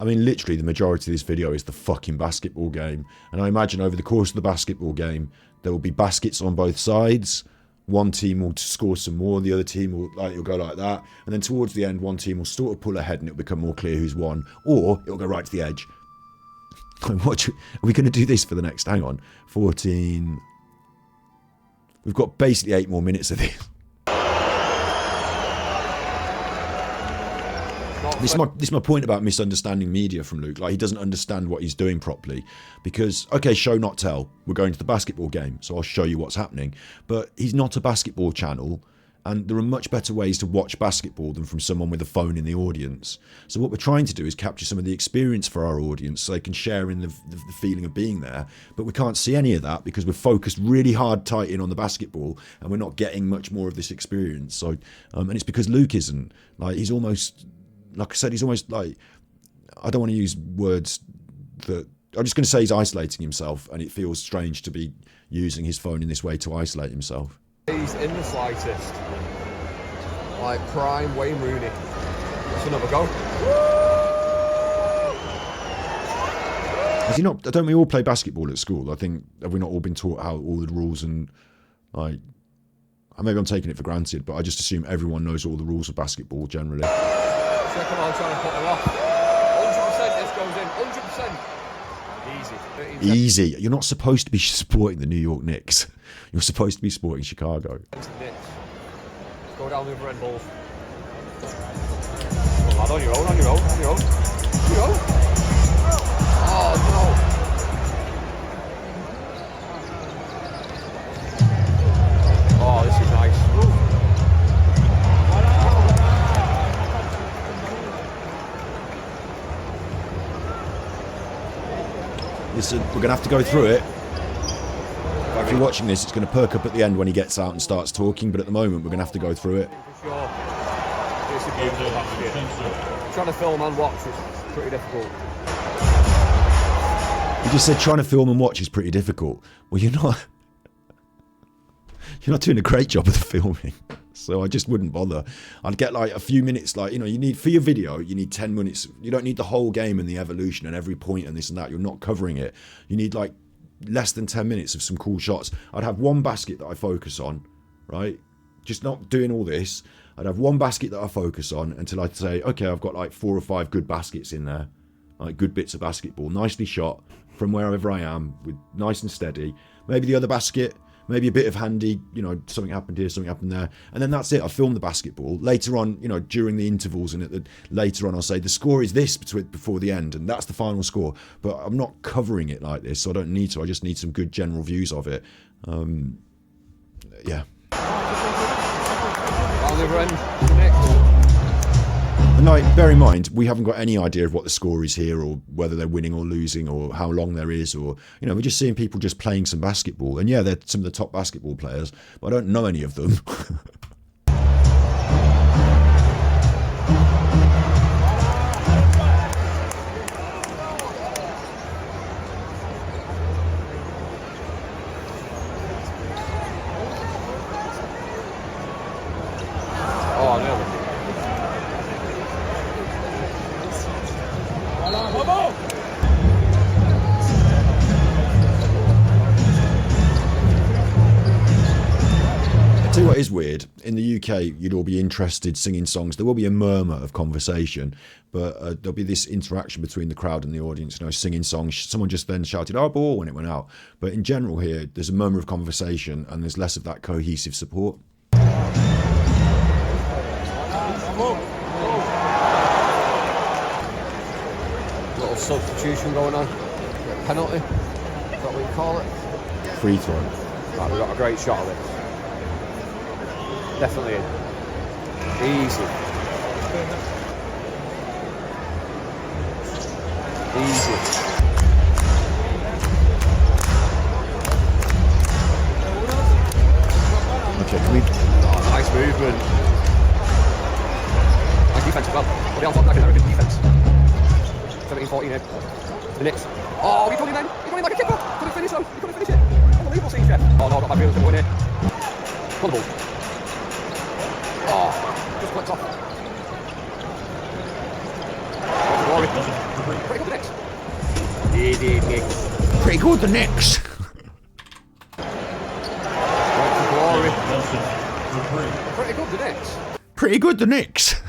I mean, literally, the majority of this video is the fucking basketball game. And I imagine over the course of the basketball game, there will be baskets on both sides. One team will score some more, the other team will, like, it'll go like that. And then towards the end, one team will sort of pull ahead and it'll become more clear who's won. Or it'll go right to the edge. Are we going to do this for the next, hang on, 14... We've got basically 8 more minutes of this. This is my point about misunderstanding media from Luke. Like, he doesn't understand what he's doing properly. Because, okay, show not tell. We're going to the basketball game, so I'll show you what's happening. But he's not a basketball channel, and there are much better ways to watch basketball than from someone with a phone in the audience. So what we're trying to do is capture some of the experience for our audience so they can share in the feeling of being there. But we can't see any of that because we're focused really hard, tight in on the basketball, and we're not getting much more of this experience. So, and it's because Luke isn't. Like, he's almost... Like I said, he's almost like, I don't want to use words that, I'm just going to say he's isolating himself, and it feels strange to be using his phone in this way to isolate himself. He's in the slightest. Like prime Wayne Rooney. That's another go. Has he not, don't we all play basketball at school? I think, have we not all been taught how all the rules and, like, maybe I'm taking it for granted, but I just assume everyone knows all the rules of basketball generally. Second one trying to put him off. 100% this goes in. 100%. Easy. Easy. You're not supposed to be supporting the New York Knicks. You're supposed to be supporting Chicago. Let's go down the other end, Bulls. Come on, lad, on your own. Oh, no. Oh, this is nice. Listen, we're going to have to go through it. If you're watching this, it's going to perk up at the end when he gets out and starts talking, but at the moment, we're going to have to go through it. For sure. It's a beautiful basket. Trying to film and watch is pretty difficult. You just said trying to film and watch is pretty difficult. Well, you're not doing a great job of the filming. So I just wouldn't bother. I'd get like a few minutes, like, you know, you need, for your video, you need 10 minutes. You don't need the whole game and the evolution and every point and this and that. You're not covering it. You need like less than 10 minutes of some cool shots. I'd have one basket that I focus on, right? Just not doing all this. I'd have one basket that I focus on until I'd say, okay, I've got like 4 or 5 good baskets in there. Like good bits of basketball, nicely shot from wherever I am, with nice and steady. Maybe the other basket, maybe a bit of handy, you know, something happened here, something happened there, and then that's it. I film the basketball. Later on, you know, during the intervals and later on, I'll say the score is this before the end, and that's the final score. But I'm not covering it like this, so I don't need to. I just need some good general views of it. Yeah. On the other end, the next. And like, bear in mind, we haven't got any idea of what the score is here, or whether they're winning or losing, or how long there is, or, you know, we're just seeing people just playing some basketball. And yeah, they're some of the top basketball players, but I don't know any of them. Oh, no. I tell you what is weird, in the UK you'd all be interested singing songs. There will be a murmur of conversation, but there'll be this interaction between the crowd and the audience, you know, singing songs. Someone just then shouted, "Oh, ball," when it went out. But in general here, there's a murmur of conversation and there's less of that cohesive support. Little substitution going on. Penalty. Is that what you call it? Free throw. Right, we've got a great shot of it. Definitely in. Easy. Easy. Okay, can we... Oh, nice movement. Nice defense as well. But they also very good defense. 17-14 here. The Knicks. Oh, he put him in. He put him like a kicker. Couldn't finish though. He couldn't finish it. Unbelievable scene, Chef. Oh no, I've got my feelings going here. On the ball. Oh, just clipped off. Pretty good the Knicks. Knicks. Pretty good, the Knicks. Pretty good the Knicks. Pretty good, the Knicks.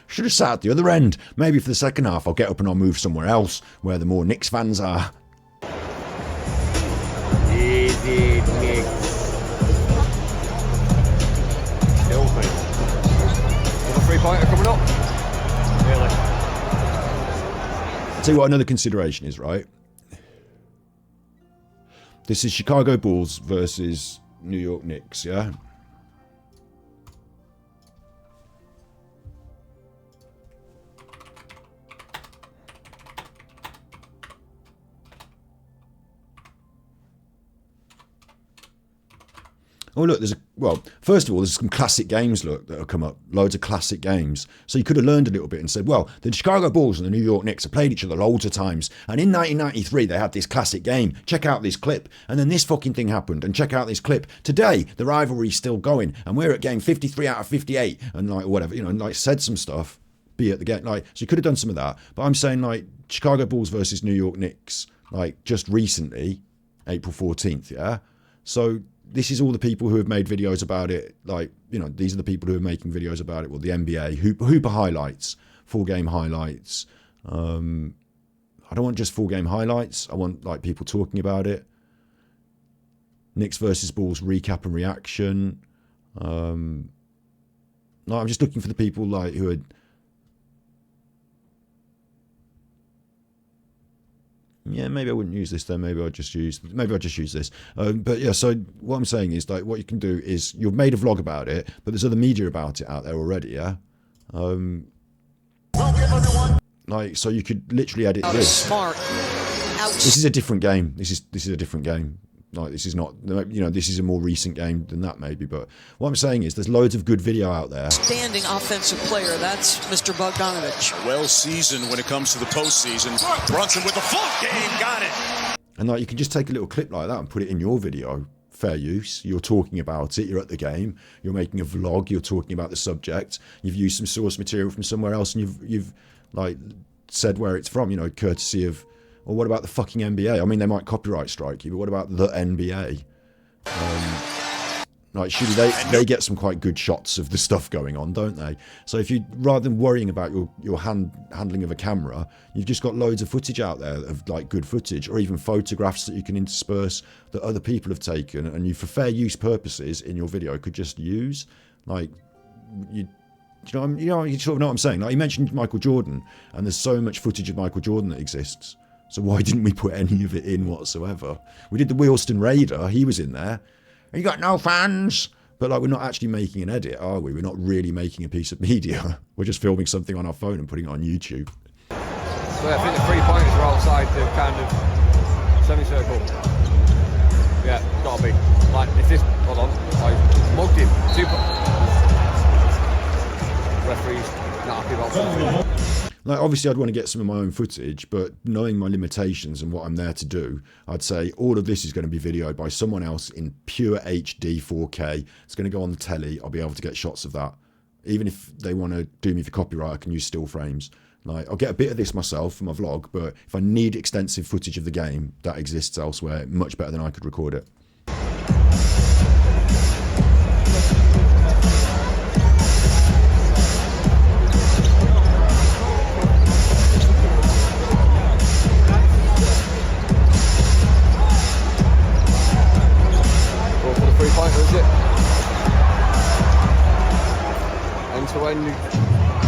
Should have sat at the other end. Maybe for the second half I'll get up and I'll move somewhere else where the more Knicks fans are. Easy Knicks. Still pretty. Another three-pointer coming up. Really? I'll tell you what another consideration is, right? This is Chicago Bulls versus New York Knicks, yeah? Oh look, first of all, there's some classic games, look, that have come up. Loads of classic games. So you could have learned a little bit and said, well, the Chicago Bulls and the New York Knicks have played each other loads of times. And in 1993, they had this classic game. Check out this clip. And then this fucking thing happened. And check out this clip. Today, the rivalry's still going. And we're at game 53 out of 58. And like, whatever, you know, and like said some stuff. Be at the game. Like, so you could have done some of that. But I'm saying like Chicago Bulls versus New York Knicks, like just recently, April 14th, yeah? So this is all the people who have made videos about it. Like, you know, these are the people who are making videos about it. Well, the NBA, Hooper highlights, full game highlights. I don't want just full game highlights. I want like people talking about it. Knicks versus Bulls recap and reaction. No, I'm just looking for the people like who are. Yeah, maybe I wouldn't use this then. Maybe I'll just use this. But yeah, so what I'm saying is like what you can do is you've made a vlog about it, but there's other media about it out there already. Yeah. Like so you could literally edit this. Smart. This is a different game. This is a different game. Like this is not, you know, this is a more recent game than that maybe. But what I'm saying is there's loads of good video out there. Standing offensive player. That's Mr. Bogdanovich. Well seasoned when it comes to the postseason. Brunson with the full game. Got it. And like you can just take a little clip like that and put it in your video. Fair use. You're talking about it. You're at the game. You're making a vlog. You're talking about the subject. You've used some source material from somewhere else, and you've like said where it's from. You know, courtesy of. Or what about the fucking NBA? I mean, they might copyright strike you, but what about the NBA? Like, surely they get some quite good shots of the stuff going on, don't they? So if you, rather than worrying about your handling of a camera, you've just got loads of footage out there of like good footage, or even photographs that you can intersperse that other people have taken, and you, for fair use purposes in your video, could just use. Like, you sort of know what I'm saying. Like, you mentioned Michael Jordan, and there's so much footage of Michael Jordan that exists. So why didn't we put any of it in whatsoever? We did the Wheelston Raider. He was in there. You got no fans. But like, we're not actually making an edit, are we? We're not really making a piece of media. We're just filming something on our phone and putting it on YouTube. So I think the 3 pointers are outside the kind of semicircle. Yeah, gotta be. Like, if this, hold on, I mugged him. Referees not happy about something. Like, obviously I'd want to get some of my own footage, but knowing my limitations and what I'm there to do, I'd say all of this is going to be videoed by someone else in pure HD 4K. It's going to go on the telly. I'll be able to get shots of that. Even if they want to do me for copyright, I can use still frames. Like, I'll get a bit of this myself for my vlog, but if I need extensive footage of the game, that exists elsewhere, much better than I could record it.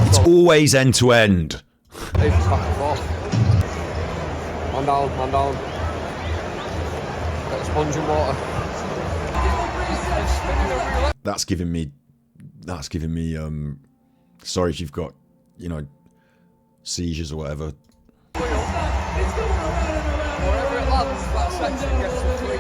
It's always end to end. Back and forth. Man down. Got a sponge and water. That's giving me sorry if you've got, you know, seizures or whatever. Wherever it lands, that section gets a clean.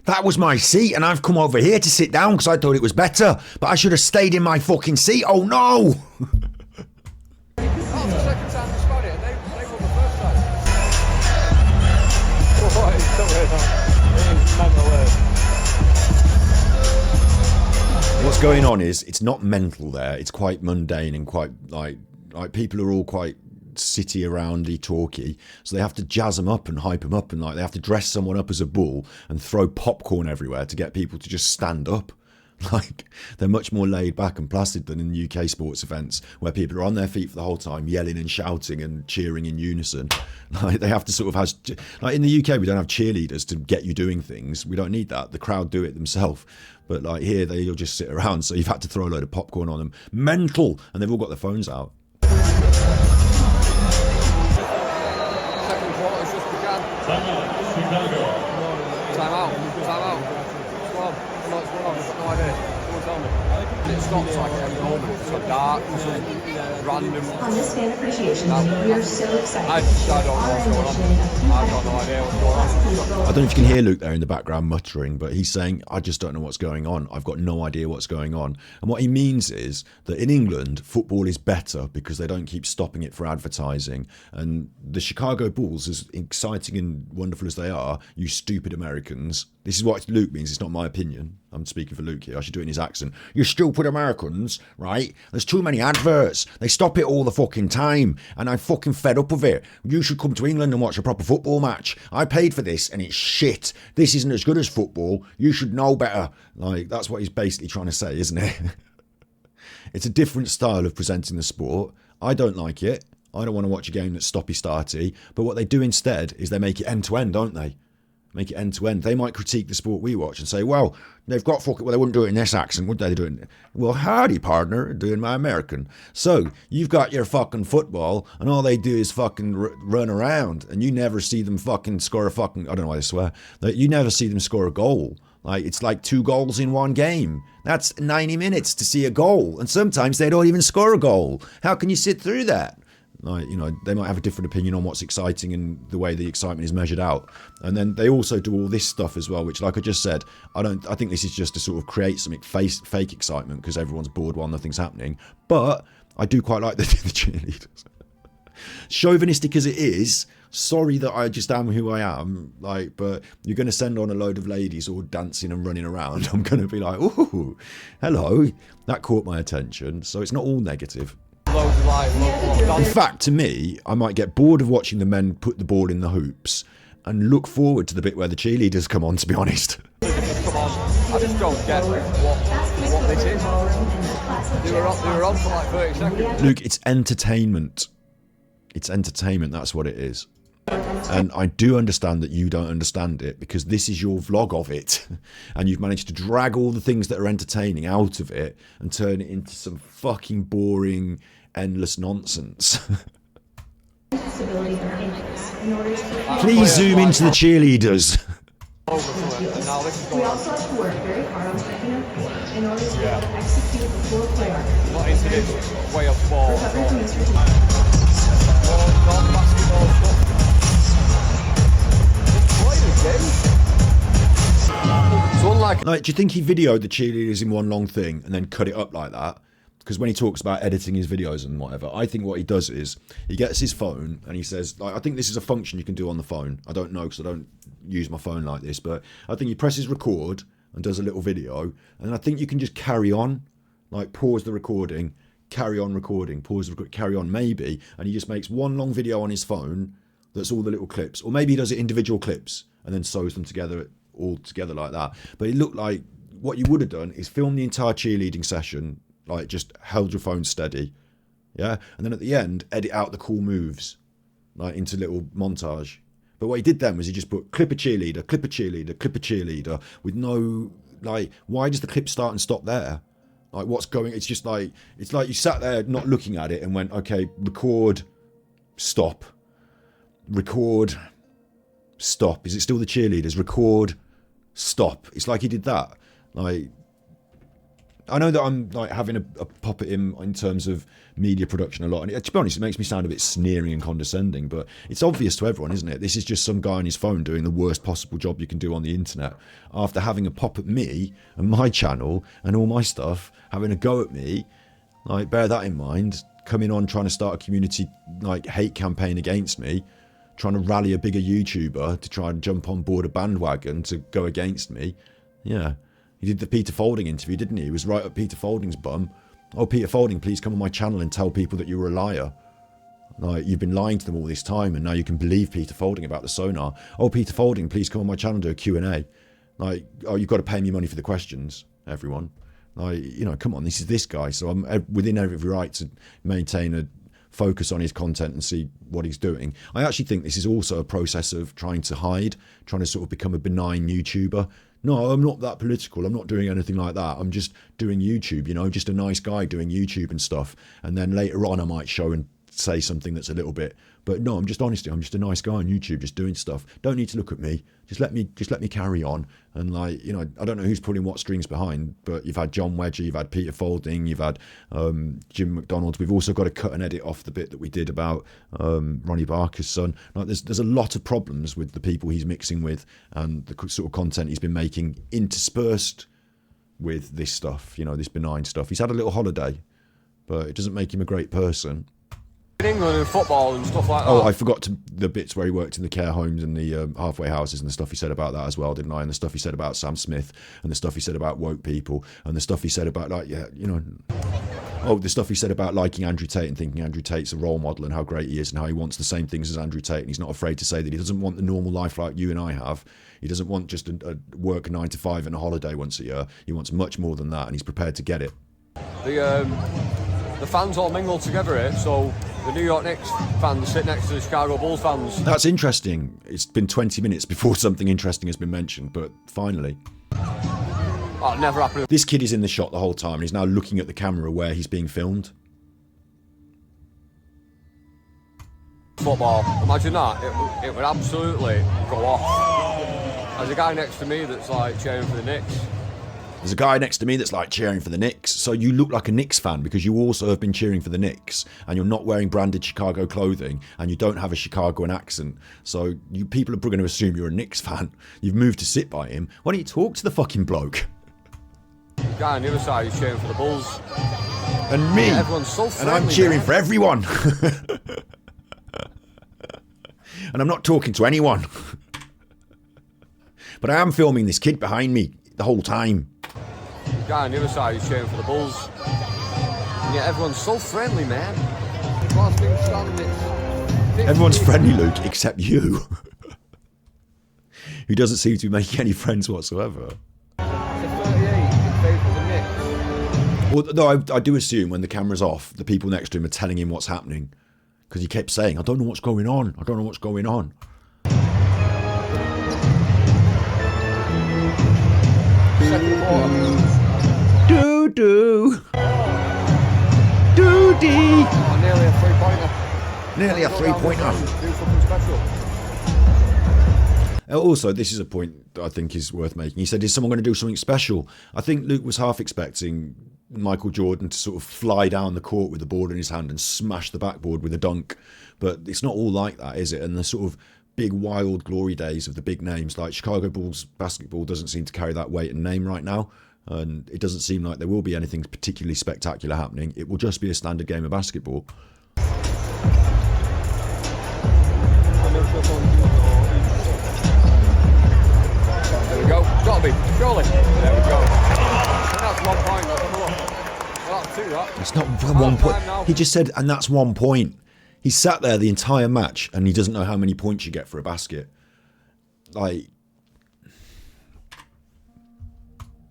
That was my seat, and I've come over here to sit down because I thought it was better, but I should have stayed in my fucking seat. Oh no! That was the second time we spotted it, and they won the first time. What's going on is, it's not mental there, it's quite mundane and quite like people are all quite city aroundy talky, so they have to jazz them up and hype them up, and like they have to dress someone up as a bull and throw popcorn everywhere to get people to just stand up. Like, they're much more laid back and placid than in UK sports events where people are on their feet for the whole time, yelling and shouting and cheering in unison. Like, they have to sort of have, like in the UK we don't have cheerleaders to get you doing things. We don't need that. The crowd do it themselves. But like here, they'll just sit around, so you've had to throw a load of popcorn on them. Mental! And they've all got their phones out. Second quarter's just begun. Time out, Chicago. Time out. Come on, I've got no idea. What's on me? It stops like every moment. It's so dark, random. On this fan appreciation day, we are so excited. I don't know what's going on. I've got no idea what's going on. I don't know if you can hear Luke there in the background muttering, but he's saying, I just don't know what's going on. I've got no idea what's going on. And what he means is that in England, football is better because they don't keep stopping it for advertising. And the Chicago Bulls, as exciting and wonderful as they are, you stupid Americans. This is what Luke means. It's not my opinion. I'm speaking for Luke here. I should do it in his accent. You stupid Americans, right? There's too many adverts. They stop it all the fucking time. And I'm fucking fed up with it. You should come to England and watch a proper football match. I paid for this and it's shit. This isn't as good as football. You should know better. Like, that's what he's basically trying to say, isn't it? It's a different style of presenting the sport. I don't like it. I don't want to watch a game that's stoppy-starty. But what they do instead is they make it end-to-end, don't they? Make it end-to-end. They might critique the sport we watch and say, well, they've got fucking... Well, they wouldn't do it in this accent, would they? They're doing... Well, howdy, partner. Doing my American. So, you've got your fucking football, and all they do is fucking run around, and you never see them fucking score a fucking... I don't know why I swear. You never see them score a goal. Like, it's like 2 goals in one game. That's 90 minutes to see a goal, and sometimes they don't even score a goal. How can you sit through that? Like, you know, they might have a different opinion on what's exciting and the way the excitement is measured out. And then they also do all this stuff as well, which, like I just said, I think this is just to sort of create some fake excitement because everyone's bored while nothing's happening. But I do quite like the cheerleaders. Chauvinistic as it is, sorry that I just am who I am, like, but you're going to send on a load of ladies all dancing and running around. I'm going to be like, ooh, hello. That caught my attention. So it's not all negative. Loads of like, look, In fact, to me, I might get bored of watching the men put the ball in the hoops and look forward to the bit where the cheerleaders come on, to be honest. come on. I just don't get what this is. They were on for like 30 seconds. Luke, it's entertainment. It's entertainment, that's what it is. And I do understand that you don't understand it because this is your vlog of it. And you've managed to drag all the things that are entertaining out of it and turn it into some fucking boring, endless nonsense. Please zoom into the cheerleaders. We also have to work very hard on checking our core in order to be able to execute the full playoff. Not into this way of ball. Recover from this routine. So unlike Like, do you think he videoed the cheerleaders in one long thing and then cut it up like that? Because when he talks about editing his videos and whatever, I think what he does is he gets his phone and he says, like, I think this is a function you can do on the phone. I don't know because I don't use my phone like this, but I think he presses record and does a little video, and I think you can just carry on, like pause the recording, carry on recording, pause the record, carry on maybe, and he just makes one long video on his phone that's all the little clips, or maybe he does it individual clips and then sews them together all together like that. But it looked like what you would have done is film the entire cheerleading session, like just held your phone steady, yeah, and then at the end edit out the cool moves, like into little montage. But what he did then was he just put clip a cheerleader, clip a cheerleader, clip a cheerleader with no, like, why does the clip start and stop there? Like, what's going? It's just like, it's like you sat there not looking at it and went, okay, record, stop, record, stop. Is it still the cheerleaders? Record, stop. It's like he did that. Like, I know that I'm like having a pop at him in terms of media production a lot, and to be honest, it makes me sound a bit sneering and condescending, but it's obvious to everyone, isn't it? This is just some guy on his phone doing the worst possible job you can do on the internet after having a pop at me and my channel and all my stuff, having a go at me. Like, bear that in mind, coming on trying to start a community like hate campaign against me, trying to rally a bigger YouTuber to try and jump on board a bandwagon to go against me. Yeah. He did the Peter Folding interview, didn't he? He was right up Peter Folding's bum. Oh, Peter Folding, please come on my channel and tell people that you were a liar. Like, you've been lying to them all this time and now you can believe Peter Folding about the sonar. Oh, Peter Folding, please come on my channel and do a Q&A. Like, oh, you've got to pay me money for the questions, everyone. Like, you know, come on, this is this guy. So I'm within every right to maintain a focus on his content and see what he's doing. I actually think this is also a process of trying to hide, trying to sort of become a benign YouTuber. No, I'm not that political. I'm not doing anything like that. I'm just doing YouTube, you know, just a nice guy doing YouTube and stuff. And then later on I might show and say something that's a little bit, but no, I'm just honestly, I'm just a nice guy on YouTube, just doing stuff. Don't need to look at me. Just let me carry on. And like, you know, I don't know who's pulling what strings behind, but you've had John Wedger, you've had Peter Folding, you've had Jim McDonald. We've also got to cut and edit off the bit that we did about Ronnie Barker's son. Like, there's a lot of problems with the people he's mixing with and the sort of content he's been making interspersed with this stuff, you know, this benign stuff. He's had a little holiday, but it doesn't make him a great person. in England and football and stuff like that. Oh, I forgot the bits where he worked in the care homes and the halfway houses and the stuff he said about that as well, didn't I? And the stuff he said about Sam Smith and the stuff he said about woke people and the stuff he said about, like, yeah, you know, oh, the stuff he said about liking Andrew Tate and thinking Andrew Tate's a role model and how great he is and how he wants the same things as Andrew Tate and he's not afraid to say that he doesn't want the normal life like you and I have. He doesn't want just a work 9 to 5 and a holiday once a year. He wants much more than that and he's prepared to get it. The fans all mingle together here, so the New York Knicks fans sit next to the Chicago Bulls fans. That's interesting. It's been 20 minutes before something interesting has been mentioned, but finally. Oh, never happened. This kid is in the shot the whole time and he's now looking at the camera where he's being filmed. Football, imagine that. It would absolutely go off. There's a guy next to me that's like cheering for the Knicks. There's a guy next to me that's like cheering for the Knicks. So you look like a Knicks fan because you also have been cheering for the Knicks and you're not wearing branded Chicago clothing and you don't have a Chicagoan accent. So you people are going to assume you're a Knicks fan. You've moved to sit by him. Why don't you talk to the fucking bloke? The guy on the other side is cheering for the Bulls. And me. Yeah, everyone's so friendly, and I'm cheering man. for everyone. And I'm not talking to anyone. But I am filming this kid behind me the whole time. The guy on the other side is cheering for the Bulls. Yeah, everyone's so friendly, man. Whilst being standing, Everyone's friendly, Luke, except you. Who doesn't seem to be making any friends whatsoever. It's a 38 in favour of the Knicks. Although I do assume when the camera's off, the people next to him are telling him what's happening. Because he kept saying, I don't know what's going on. I don't know what's going on. Second quarter. Doo-doo. Doo-dee. Oh, nearly a three-pointer. Nearly a three-pointer. Do something special. Also, this is a point that I think is worth making. He said, is someone going to do something special? I think Luke was half expecting Michael Jordan to sort of fly down the court with the board in his hand and smash the backboard with a dunk. But it's not all like that, is it? And the sort of big, wild glory days of the big names, like Chicago Bulls basketball doesn't seem to carry that weight and name right now. And it doesn't seem like there will be anything particularly spectacular happening. It will just be a standard game of basketball. There we go. Gotta be. Surely. There we go. And that's 1 point. Let's have a look. Well, that's two, that. It's not 1 point. He just said, and that's 1 point. He sat there the entire match and he doesn't know how many points you get for a basket. Like...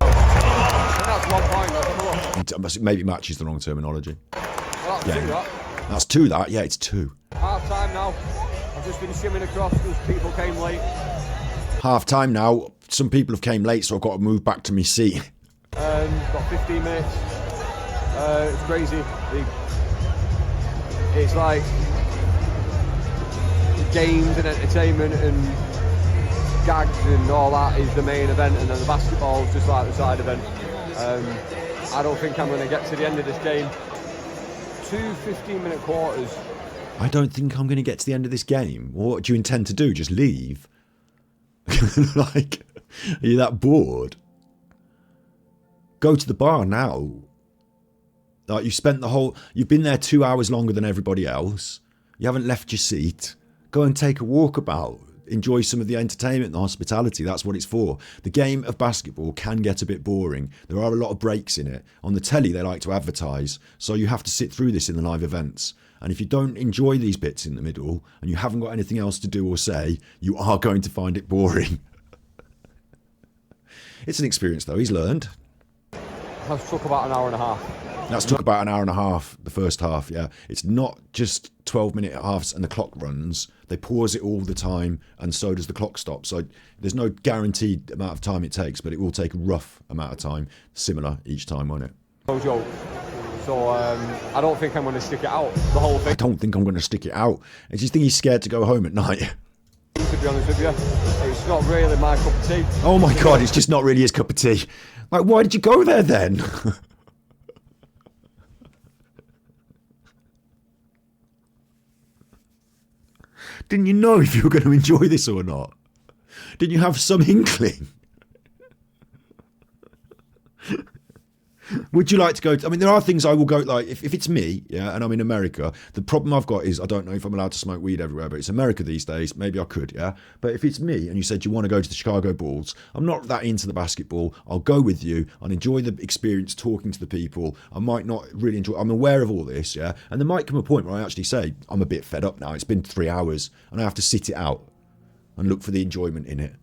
And that's 1 point. Let's have a look. Maybe match is the wrong terminology. Well, that's two, that. That's two, that. Yeah, it's two. Half time now. I've just been shimming across because people came late. Half time now. Some people have came late, so I've got to move back to my seat. Got 15 minutes. It's crazy. It's like games and entertainment and gags and all that is the main event, and then the basketball is just like the side event. I don't think I'm going to get to the end of this game. 2 15-minute quarters. I don't think I'm going to get to the end of this game. What do you intend to do? Just leave? Like, are you that bored? Go to the bar now. Like, you've been there 2 hours longer than everybody else. You haven't left your seat. Go and take a walk about. Enjoy some of the entertainment and the hospitality. That's what it's for. The game of basketball can get a bit boring. There are a lot of breaks in it. On the telly, they like to advertise. So you have to sit through this in the live events. And if you don't enjoy these bits in the middle and you haven't got anything else to do or say, you are going to find it boring. It's an experience, though. He's learned. That's took about an hour and a half. That's took about an hour and a half, the first half, yeah. It's not just 12-minute halves and the clock runs. They pause it all the time, and so does the clock stop. So there's no guaranteed amount of time it takes, but it will take a rough amount of time, similar each time, won't it? No joke. So I don't think I'm going to stick it out, the whole thing. I don't think I'm going to stick it out. I just think he's scared to go home at night. To be honest with you, it's not really my cup of tea. Oh my God, it's just not really his cup of tea. Like, why did you go there then? Didn't you know if you were going to enjoy this or not? Didn't you have some inkling? Would you like to go? I mean, there are things I will go, like, if it's me, yeah, and I'm in America, the problem I've got is I don't know if I'm allowed to smoke weed everywhere, but it's America these days. Maybe I could, yeah. But if it's me and you said you want to go to the Chicago Bulls, I'm not that into the basketball. I'll go with you. I'll enjoy the experience talking to the people. I might not really enjoy, I'm aware of all this, yeah. And there might come a point where I actually say, I'm a bit fed up now. It's been 3 hours and I have to sit it out and look for the enjoyment in it,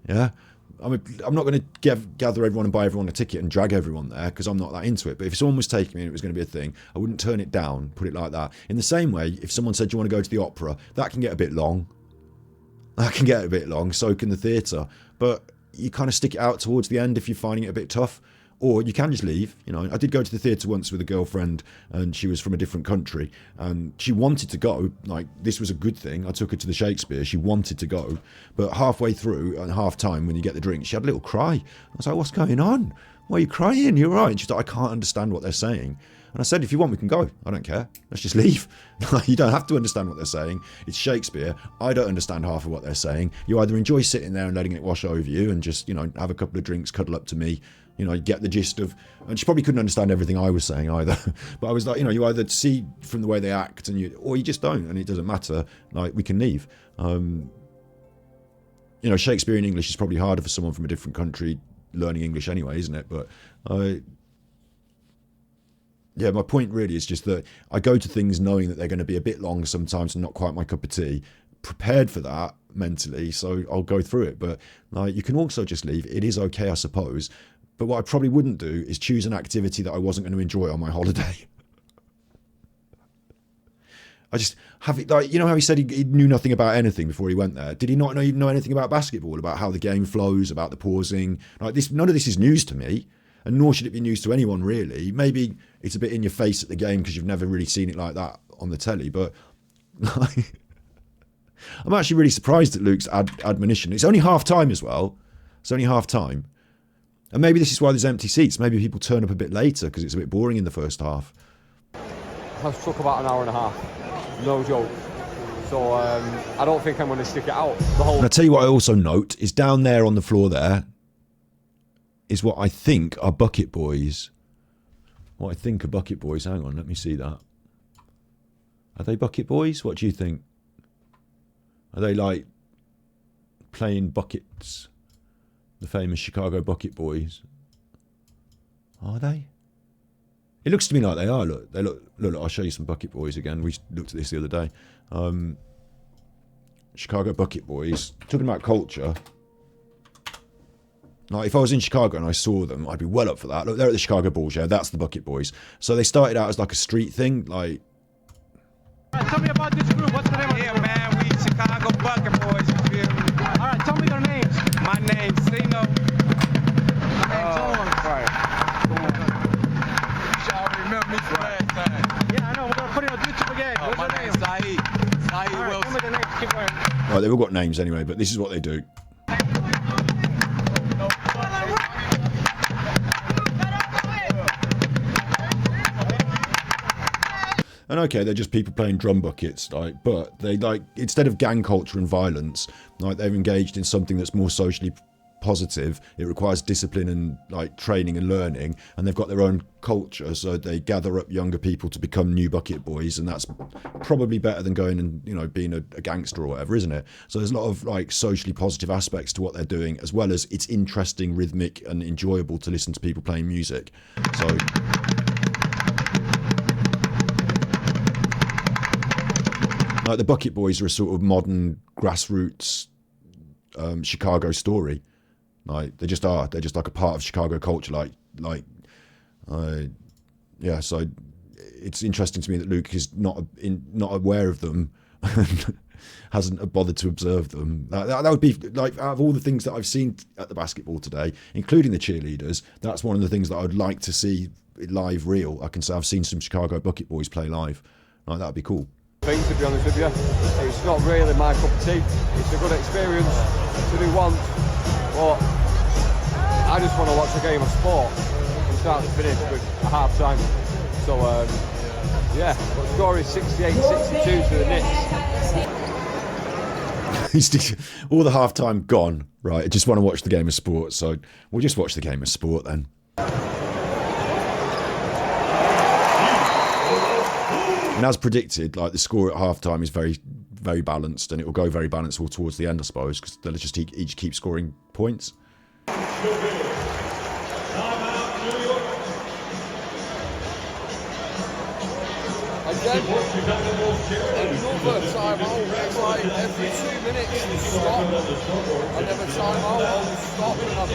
yeah. I'm not going to gather everyone and buy everyone a ticket and drag everyone there because I'm not that into it. But if someone was taking me and it was going to be a thing, I wouldn't turn it down, put it like that. In the same way, if someone said, do you want to go to the opera? That can get a bit long. So can the theatre. But you kind of stick it out towards the end if you're finding it a bit tough. Or you can just leave. You know, I did go to the theatre once with a girlfriend and she was from a different country and she wanted to go. Like, this was a good thing. I took her to the Shakespeare. She wanted to go. But halfway through, at half time, when you get the drink, she had a little cry. I was like, what's going on? Why are you crying? You're right. And she's like, I can't understand what they're saying. And I said, if you want, we can go. I don't care. Let's just leave. You don't have to understand what they're saying. It's Shakespeare. I don't understand half of what they're saying. You either enjoy sitting there and letting it wash over you and just, you know, have a couple of drinks, cuddle up to me, you know, get the gist of, and she probably couldn't understand everything I was saying either. But I was like, you know, you either see from the way they act or you just don't, and it doesn't matter. Like, we can leave. You know, Shakespeare in English is probably harder for someone from a different country learning English anyway, isn't it? But yeah, my point really is just that I go to things knowing that they're going to be a bit long sometimes and not quite my cup of tea, prepared for that mentally, so I'll go through it. But like, you can also just leave. It is okay, I suppose. But what I probably wouldn't do is choose an activity that I wasn't going to enjoy on my holiday. I just have it, like, you know how he said he knew nothing about anything before he went there? Did he not know anything about basketball, about how the game flows, about the pausing? Like this, none of this is news to me, and nor should it be news to anyone really. Maybe it's a bit in your face at the game because you've never really seen it like that on the telly, but like, I'm actually really surprised at Luke's admonition. It's only half time as well. It's only half time. And maybe this is why there's empty seats. Maybe people turn up a bit later because it's a bit boring in the first half. Has took about an hour and a half, no joke. So I don't think I'm going to stick it out the whole. And I tell you what I also note is down there on the floor there is what I think are Bucket Boys. What I think are Bucket Boys. Hang on, let me see that. Are they Bucket Boys? What do you think? Are they like playing buckets? The famous Chicago Bucket Boys. Are they? It looks to me like they are. Look, they look. I'll show you some Bucket Boys again. We looked at this the other day. Chicago Bucket Boys. Talking about culture. Like, if I was in Chicago and I saw them, I'd be well up for that. Look, they're at the Chicago Bulls. Yeah, that's the Bucket Boys. So they started out as like a street thing. Like, Tell me about this group. What's the name of it? Man, we Chicago Bucket Boys. You feel me? All right, tell me your names. My name's Sino. My name's Owen. Right. Y'all remember me from last time? Yeah, I know. We're gonna put it on YouTube again. What's your name? Saeed. Saeed Wilson. Tell me the names. Keep going. right, they've all got names anyway, but this is what they do. And okay, they're just people playing drum buckets, like, but they like, instead of gang culture and violence, like, they're engaged in something that's more socially positive. It requires discipline and like training and learning, and they've got their own culture, so they gather up younger people to become new Bucket Boys, and that's probably better than going and, you know, being a gangster or whatever, isn't it? So there's a lot of like socially positive aspects to what they're doing, as well as it's interesting, rhythmic, and enjoyable to listen to people playing music. So like, the Bucket Boys are a sort of modern grassroots Chicago story. Like, they just are. They're just like a part of Chicago culture. Yeah. So it's interesting to me that Luke is not aware of them, and hasn't bothered to observe them. That would be like, out of all the things that I've seen at the basketball today, including the cheerleaders, that's one of the things that I'd like to see live, real. I can say I've seen some Chicago Bucket Boys play live. Like, that'd be cool. To be honest with you, it's not really my cup of tea. It's a good experience to do once, but I just want to watch a game of sport from start to finish with a half time. So yeah, the score is 68-62 to the Knicks. All the half time gone. Right, I just want to watch the game of sport, so we'll just watch the game of sport then. And as predicted, like, the score at halftime is very, very balanced, and it will go very balanced all towards the end, I suppose, because they'll just each keep scoring points. Again, another time out. It's like every 2 minutes you stop, and every time out, you stop and have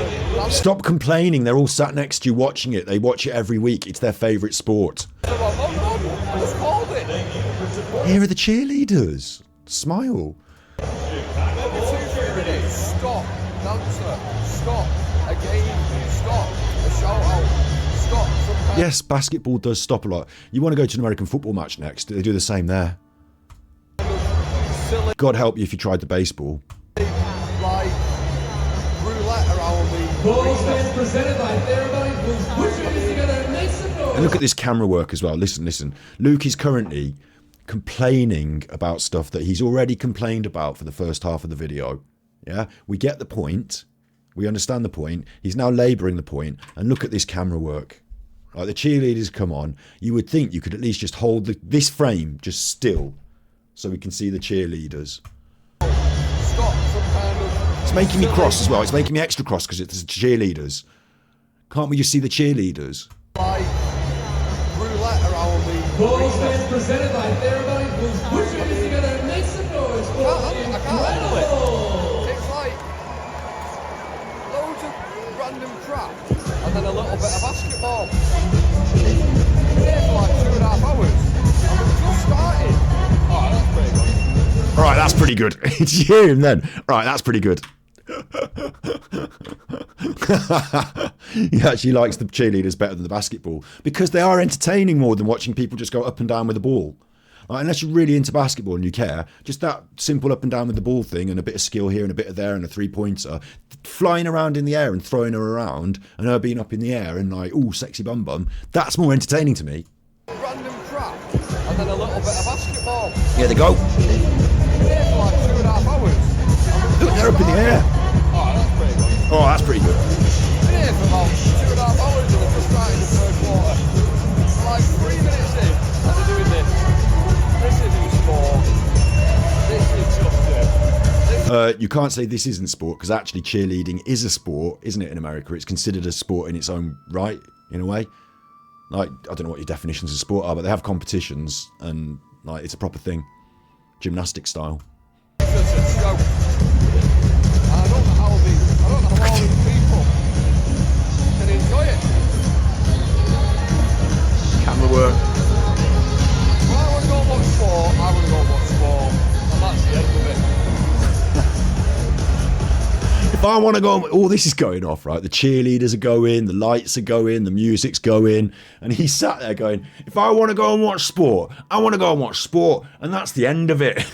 a... Stop complaining. They're all sat next to you watching it. They watch it every week. It's their favourite sport. Here are the cheerleaders. Smile. Every 2-3 minutes, stop, dancer, stop, a game, stop, a shout out, stop. Yes, basketball does stop a lot. You want to go to an American football match next, they do the same there. God help you if you tried the baseball. Like roulette around the... presented by Therabody, who's pushing this together and makes it go. And look at this camera work as well. Listen. Luke is currently complaining about stuff that he's already complained about for the first half of the video. Yeah, we get the point. We understand the point. He's now labouring the point. And look at this camera work. Like, the cheerleaders come on. You would think you could at least just hold this frame just still, so we can see the cheerleaders. It's making me cross as well. It's making me extra cross because it's the cheerleaders. Can't we just see the cheerleaders? Like roulette Bulls fans presented by Therabody Bulls. Put your hands together and make some noise for I can't handle it. It's like loads of random crap and then a little bit of basketball. We're here for like 2.5 hours and we've just started. Oh, that's pretty good. All right, that's pretty good. Did you hear him then? Right, that's pretty good. He actually likes the cheerleaders better than the basketball because they are entertaining more than watching people just go up and down with the ball. Like, unless you're really into basketball and you care, just that simple up and down with the ball thing and a bit of skill here and a bit of there and a three-pointer, flying around in the air and throwing her around and her being up in the air and like, ooh, sexy bum bum, that's more entertaining to me. Random crap and then a little bit of basketball. Here they go. We're here for like 2.5 hours. Look, they're up in the air. Oh, that's pretty good. Oh, that's pretty good. Been here for about 2.5 hours and they've just started the third quarter. We're like 3 minutes in and they're doing this. This isn't sport. This is just it. You can't say this isn't sport because actually cheerleading is a sport, isn't it, in America? It's considered a sport in its own right, in a way. Like, I don't know what your definitions of sport are, but they have competitions and like it's a proper thing. Gymnastic style. It's just a joke. I don't know how all these people can enjoy it. Camera work. Well, I want to go watch sport, I want to go watch sport, and that's the end of it. If I want to go, all this is going off, right? The cheerleaders are going, the lights are going, the music's going, and he's sat there going, if I want to go and watch sport, I want to go and watch sport, and that's the end of it.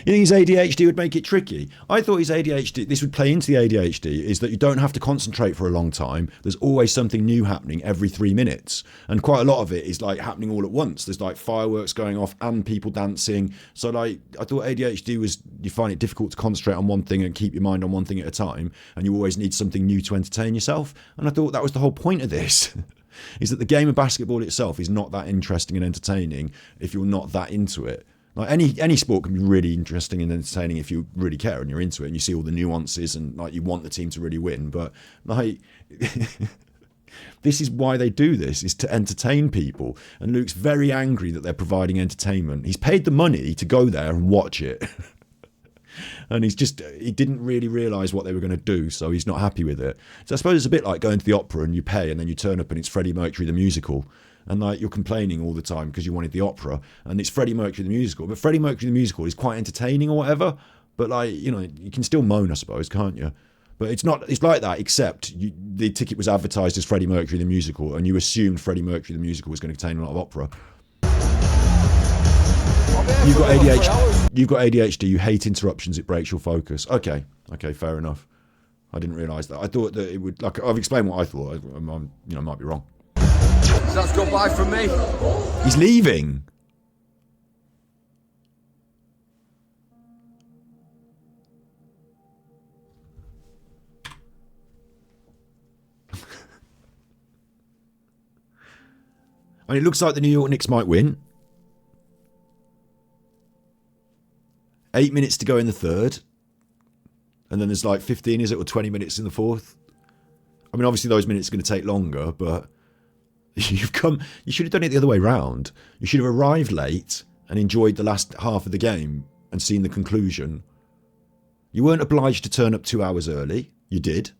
You think his ADHD would make it tricky? I thought his ADHD, this would play into the ADHD, is that you don't have to concentrate for a long time. There's always something new happening every 3 minutes. And quite a lot of it is like happening all at once. There's like fireworks going off and people dancing. So like, I thought ADHD was, you find it difficult to concentrate on one thing and keep your mind on one thing at a time. And you always need something new to entertain yourself. And I thought that was the whole point of this. Is that the game of basketball itself is not that interesting and entertaining if you're not that into it. Like any sport can be really interesting and entertaining if you really care and you're into it and you see all the nuances and like you want the team to really win. But like this is why they do this, is to entertain people. And Luke's very angry that they're providing entertainment. He's paid the money to go there and watch it. And he didn't really realise what they were going to do, so he's not happy with it. So I suppose it's a bit like going to the opera and you pay and then you turn up and it's Freddie Mercury the musical. And like you're complaining all the time because you wanted the opera and it's Freddie Mercury the musical. But Freddie Mercury the musical is quite entertaining or whatever. But like, you know, you can still moan, I suppose, can't you? But it's like that, except the ticket was advertised as Freddie Mercury the musical and you assumed Freddie Mercury the musical was going to contain a lot of opera. You've got ADHD, you hate interruptions, it breaks your focus. Okay, fair enough. I didn't realise that. I thought that it would, like, I've explained what I thought. I might be wrong. So that's goodbye from me. He's leaving. And it looks like the New York Knicks might win. 8 minutes to go in the third. And then there's like 15, is it, or 20 minutes in the fourth? I mean, obviously those minutes are going to take longer, but you should have done it the other way round. You should have arrived late and enjoyed the last half of the game and seen the conclusion. You weren't obliged to turn up 2 hours early. You did.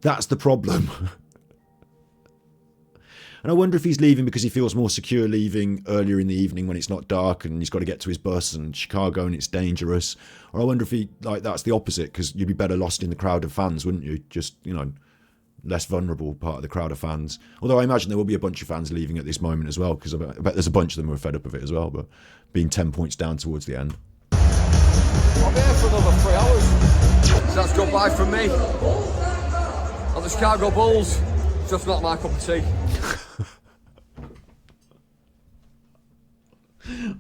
That's the problem. And I wonder if he's leaving because he feels more secure leaving earlier in the evening when it's not dark and he's got to get to his bus and Chicago and it's dangerous. Or I wonder if that's the opposite, because you'd be better lost in the crowd of fans, wouldn't you? Just, less vulnerable part of the crowd of fans. Although I imagine there will be a bunch of fans leaving at this moment as well, because I bet there's a bunch of them who are fed up of it as well, but being 10 points down towards the end. I'm here for another 3 hours. So that's goodbye from me. On the Chicago Bulls. Just not my cup of tea.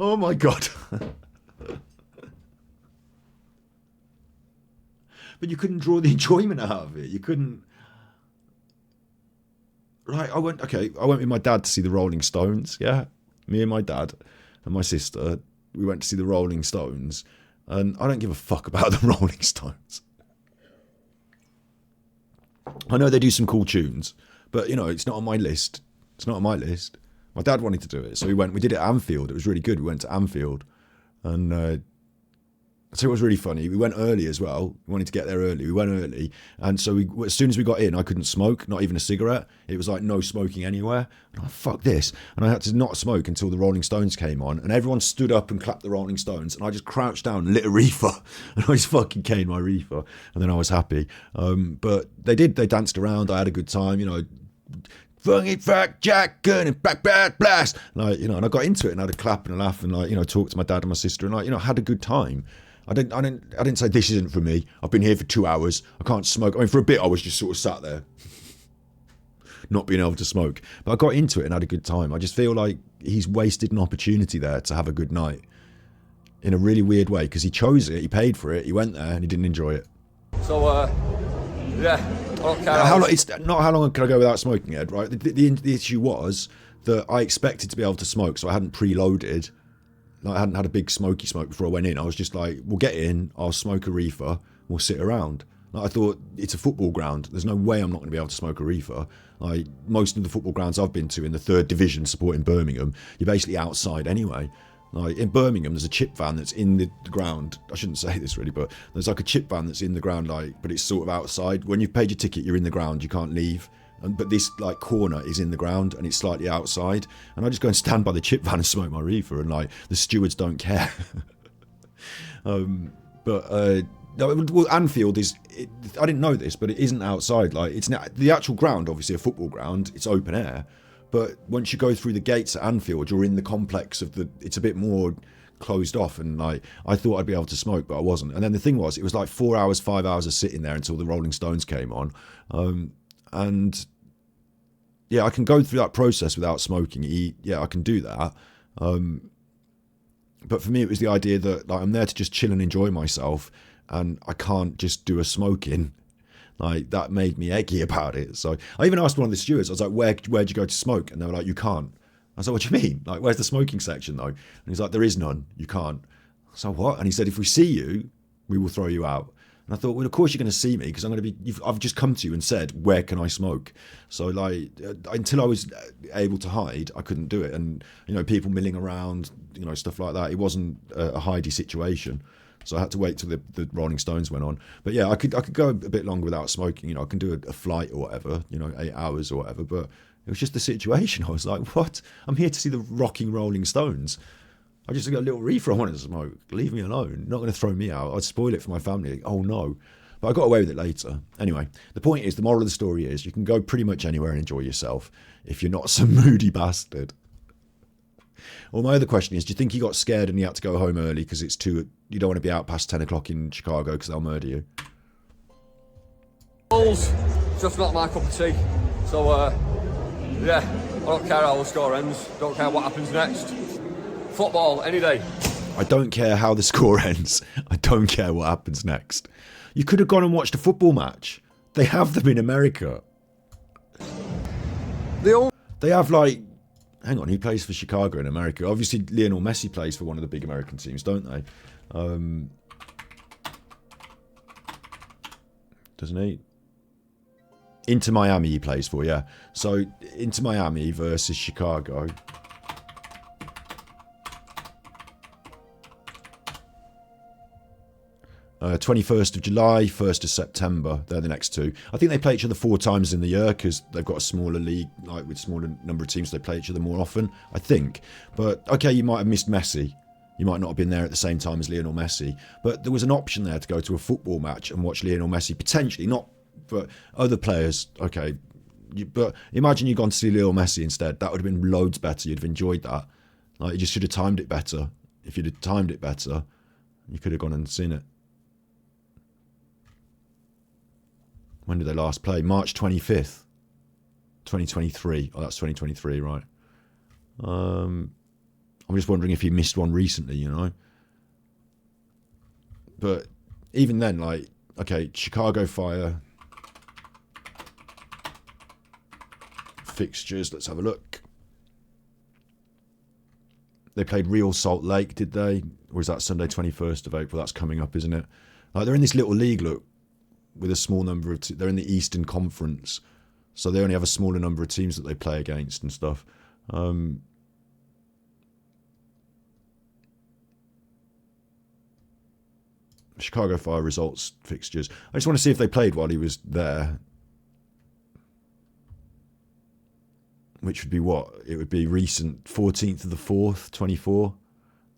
Oh my God. But you couldn't draw the enjoyment out of it. You couldn't. Right, I went with my dad to see the Rolling Stones, yeah? Me and my dad and my sister, we went to see the Rolling Stones, and I don't give a fuck about the Rolling Stones. I know they do some cool tunes, But, you know, it's not on my list. It's not on my list. My dad wanted to do it, so we did it at Anfield. It was really good. We went to Anfield, and so it was really funny. We went early as well. We wanted to get there early. We went early, and so as soon as we got in, I couldn't smoke, not even a cigarette. It was like no smoking anywhere. And I fuck this, and I had to not smoke until the Rolling Stones came on, and everyone stood up and clapped the Rolling Stones, and I just crouched down and lit a reefer, and I just fucking caned my reefer, and then I was happy. But they danced around. I had a good time, you know. Funky Fact Jack Gun and Black Bad Blast, like, you know, and I got into it and I had a clap and a laugh and, like, you know, talked to my dad and my sister and, like, you know, had a good time. I didn't say this isn't for me. I've been here for 2 hours. I can't smoke. I mean, for a bit I was just sort of sat there, not being able to smoke. But I got into it and had a good time. I just feel like he's wasted an opportunity there to have a good night in a really weird way, because he chose it, he paid for it, he went there and he didn't enjoy it. So, yeah. It's not how long can I go without smoking, Ed, right? The issue was that I expected to be able to smoke, so I hadn't preloaded. Like, I hadn't had a big smoky smoke before I went in. I was just like, we'll get in, I'll smoke a reefer, we'll sit around. Like, I thought, it's a football ground. There's no way I'm not going to be able to smoke a reefer. Like, most of the football grounds I've been to in the 3rd division supporting Birmingham, you're basically outside anyway. Like, in Birmingham, there's a chip van that's in the ground. I shouldn't say this really, but there's like a chip van that's in the ground, like, but it's sort of outside. When you've paid your ticket, you're in the ground, you can't leave. But this, like, corner is in the ground and it's slightly outside. And I just go and stand by the chip van and smoke my reefer, and, like, the stewards don't care. Well, Anfield I didn't know this, but it isn't outside. Like, it's not, the actual ground, obviously a football ground, it's open air. But once you go through the gates at Anfield, you're in the complex of it's a bit more closed off, and, like, I thought I'd be able to smoke, but I wasn't. And then the thing was, it was like 4 hours, 5 hours of sitting there until the Rolling Stones came on. And yeah, I can go through that process without smoking. Yeah, I can do that. But for me, it was the idea that, like, I'm there to just chill and enjoy myself, and I can't just do a smoking. Like, that made me eggy about it. So I even asked one of the stewards, I was like, where'd you go to smoke? And they were like, you can't. I was like, what do you mean? Like, where's the smoking section though? And he's like, there is none, you can't. So what? And he said, if we see you, we will throw you out. And I thought, well, of course you're going to see me, because I've just come to you and said, where can I smoke? So, like, until I was able to hide, I couldn't do it. And, you know, people milling around, you know, stuff like that. It wasn't a hidey situation. So I had to wait till the Rolling Stones went on. But yeah, I could go a bit longer without smoking. You know, I can do a flight or whatever, you know, 8 hours or whatever. But it was just the situation. I was like, what? I'm here to see the rocking Rolling Stones. I just got a little reefer I wanted to smoke. Leave me alone. Not going to throw me out. I'd spoil it for my family. Oh no. But I got away with it later. Anyway, the point is, the moral of the story is, you can go pretty much anywhere and enjoy yourself if you're not some moody bastard. Well, my other question is, do you think he got scared and he had to go home early because you don't want to be out past 10 o'clock in Chicago because they'll murder you? Bulls, just not my cup of tea. So, yeah, I don't care how the score ends. Don't care what happens next. Football, any day. I don't care how the score ends. I don't care what happens next. You could have gone and watched a football match. They have them in America. They have, like... Hang on, he plays for Chicago in America. Obviously, Lionel Messi plays for one of the big American teams, don't they? Doesn't he? Inter Miami he plays for, yeah. So, Inter Miami versus Chicago. Uh, 21st of July, 1st of September. They're the next two. I think they play each other 4 times in the year because they've got a smaller league, like with smaller number of teams. So they play each other more often, I think. But okay, you might have missed Messi. You might not have been there at the same time as Lionel Messi. But there was an option there to go to a football match and watch Lionel Messi, potentially, not for other players. Okay, but imagine you'd gone to see Lionel Messi instead. That would have been loads better. You'd have enjoyed that. Like, you just should have timed it better. If you'd have timed it better, you could have gone and seen it. When did they last play? March 25th, 2023. Oh, that's 2023, right. I'm just wondering if he missed one recently, you know. But even then, like, okay, Chicago Fire. Fixtures, let's have a look. They played Real Salt Lake, did they? Or is that Sunday 21st of April? That's coming up, isn't it? Like, they're in this little league, look. With a small number of... they're in the Eastern Conference. So they only have a smaller number of teams that they play against and stuff. Chicago Fire results fixtures. I just want to see if they played while he was there. Which would be what? It would be recent 14th of the 4th, 24.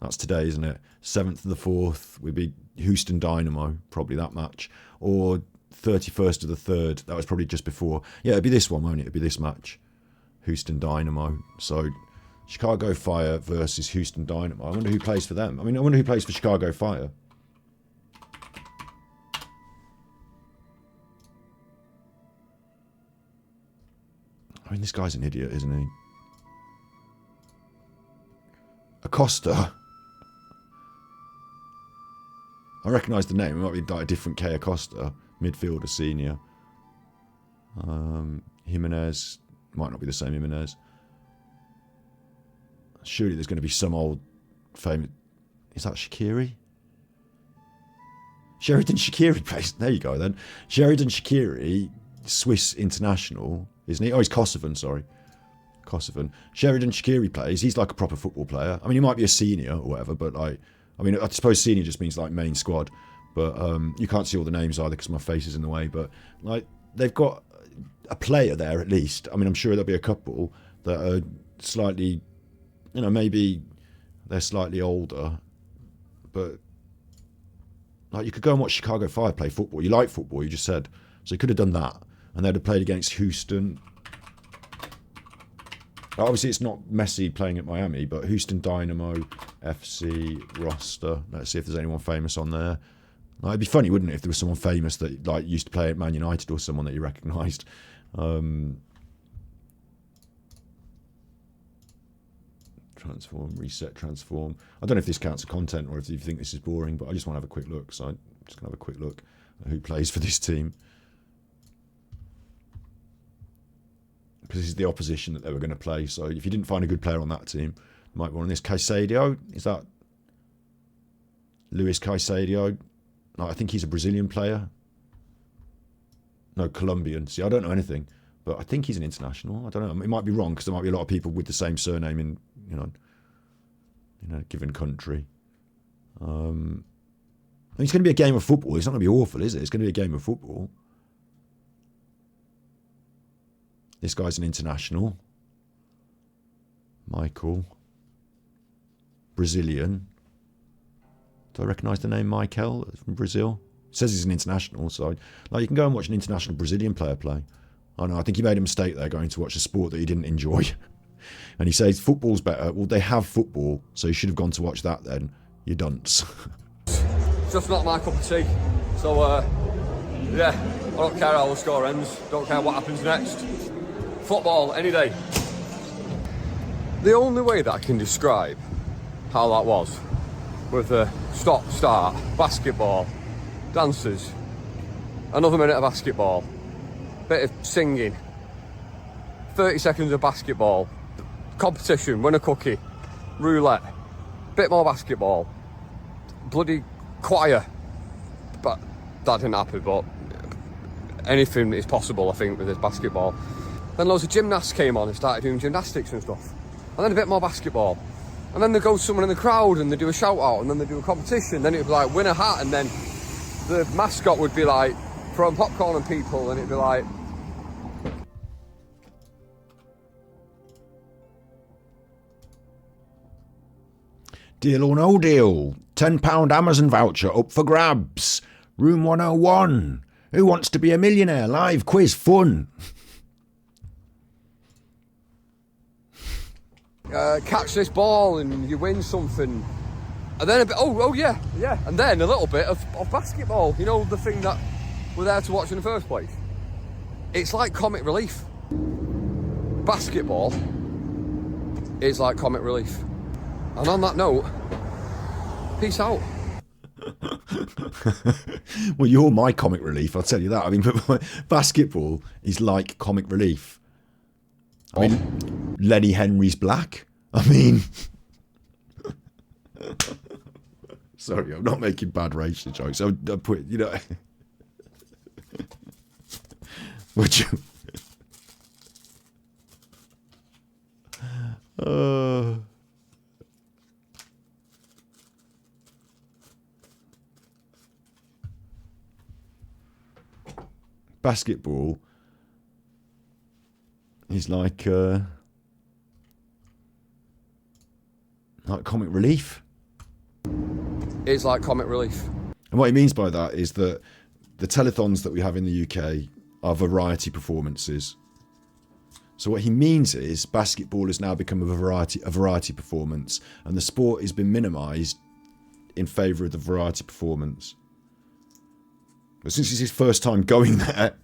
That's today, isn't it? 7th of the 4th would be Houston Dynamo, probably that match. Or 31st of the 3rd, that was probably just before. Yeah, it'd be this one, won't it? It'd be this match. Houston Dynamo. So Chicago Fire versus Houston Dynamo. I wonder who plays for them. I mean, I wonder who plays for Chicago Fire. I mean, this guy's an idiot, isn't he? Acosta. I recognise the name. It might be like a different K. Acosta. Midfielder, senior. Jimenez. Might not be the same Jimenez. Surely there's going to be some old famous... Is that Shaqiri? Sheridan Shaqiri plays... There you go, then. Sheridan Shaqiri, Swiss international... Isn't he? Oh, he's Kosovan, sorry. Kosovan. Sheridan Shaqiri plays. He's like a proper football player. I mean, he might be a senior or whatever, but like, I mean, I suppose senior just means like main squad. But you can't see all the names either because my face is in the way. But like, they've got a player there at least. I mean, I'm sure there'll be a couple that are slightly, you know, maybe they're slightly older. But like, you could go and watch Chicago Fire play football. You like football, you just said. So you could have done that. And they'd have played against Houston. Obviously, it's not Messi playing at Miami, but Houston Dynamo, FC, roster. Let's see if there's anyone famous on there. Like, it'd be funny, wouldn't it, if there was someone famous that like used to play at Man United or someone that you recognised. Transform, reset, transform. I don't know if this counts as content or if you think this is boring, but I just want to have a quick look. So I'm just going to have a quick look at who plays for this team. Because this is the opposition that they were going to play. So if you didn't find a good player on that team, you might want on this. Caicedo, is that Luis Caicedo? No, I think he's a Brazilian player. No, Colombian. See, I don't know anything, but I think he's an international. I don't know. It might be wrong because there might be a lot of people with the same surname in, you know, a given country. I mean, it's going to be a game of football. It's not going to be awful, is it? It's going to be a game of football. This guy's an international. Michael. Brazilian. Do I recognise the name Michael from Brazil? It says he's an international, so like you can go and watch an international Brazilian player play. I know, I think he made a mistake there going to watch a sport that he didn't enjoy. And he says football's better. Well, they have football, so you should have gone to watch that then, you dunce. It's just not my cup of tea. So, yeah, I don't care how the score ends. Don't care what happens next. Football, any day. The only way that I can describe how that was, with the stop, start, basketball, dancers, another minute of basketball, bit of singing, 30 seconds of basketball, competition, win a cookie, roulette, bit more basketball, bloody choir, but that didn't happen, but anything is possible, I think, with this basketball. Then loads of gymnasts came on and started doing gymnastics and stuff. And then a bit more basketball. And then there goes someone in the crowd and they do a shout out and then they do a competition. Then it'd be like, win a hat, and then the mascot would be like, throwing popcorn at people, and it'd be like... Deal or no deal. £10 Amazon voucher up for grabs. Room 101. Who wants to be a millionaire? Live quiz fun. Catch this ball and you win something. And then a bit, yeah. And then a little bit of basketball. You know, the thing that we're there to watch in the first place. It's like comic relief. Basketball is like comic relief. And on that note, peace out. Well, you're my comic relief, I'll tell you that. I mean, but basketball is like comic relief. I mean, Lenny Henry's black. I mean... Sorry, I'm not making bad racial jokes. I put, you know... Would you... Basketball is like comic relief. It's like comic relief. And what he means by that is that the telethons that we have in the UK are variety performances. So what he means is basketball has now become a variety performance, and the sport has been minimised in favour of the variety performance. But since it's his first time going there,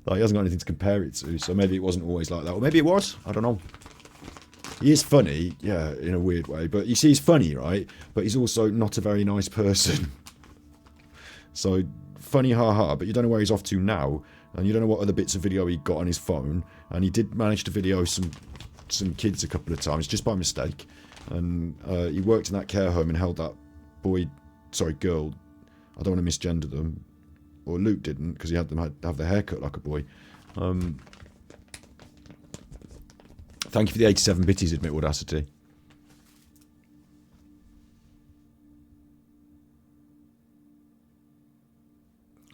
like, he hasn't got anything to compare it to, so maybe it wasn't always like that. Or maybe it was, I don't know. He is funny, yeah, in a weird way. But you see, he's funny, right? But he's also not a very nice person. So, funny, haha, but you don't know where he's off to now. And you don't know what other bits of video he got on his phone. And he did manage to video some kids a couple of times, just by mistake. And he worked in that care home and held that girl. I don't want to misgender them. Or Luke didn't, because he had them have their hair cut like a boy. Thank you for the 87 bitties, Admit Audacity.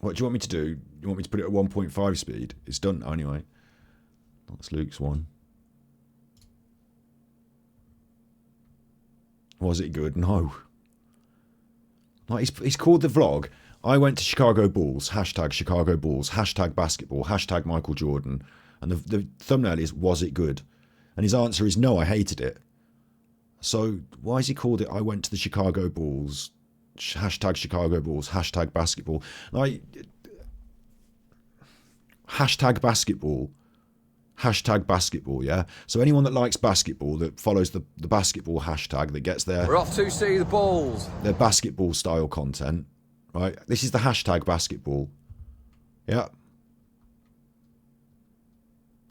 What do you want me to do? You want me to put it at 1.5 speed? It's done now anyway. That's Luke's one. Was it good? No. Like, he's called the vlog, I went to Chicago Bulls, hashtag Chicago Bulls, hashtag basketball, hashtag Michael Jordan. And the thumbnail is, was it good? And his answer is, no, I hated it. So why has he called it, I went to the Chicago Bulls, hashtag Chicago Bulls, hashtag basketball? Like, hashtag basketball, yeah? So anyone that likes basketball, that follows the basketball hashtag, that gets their... We're off to see the Bulls. Their basketball style content, right? This is the hashtag basketball. Yeah.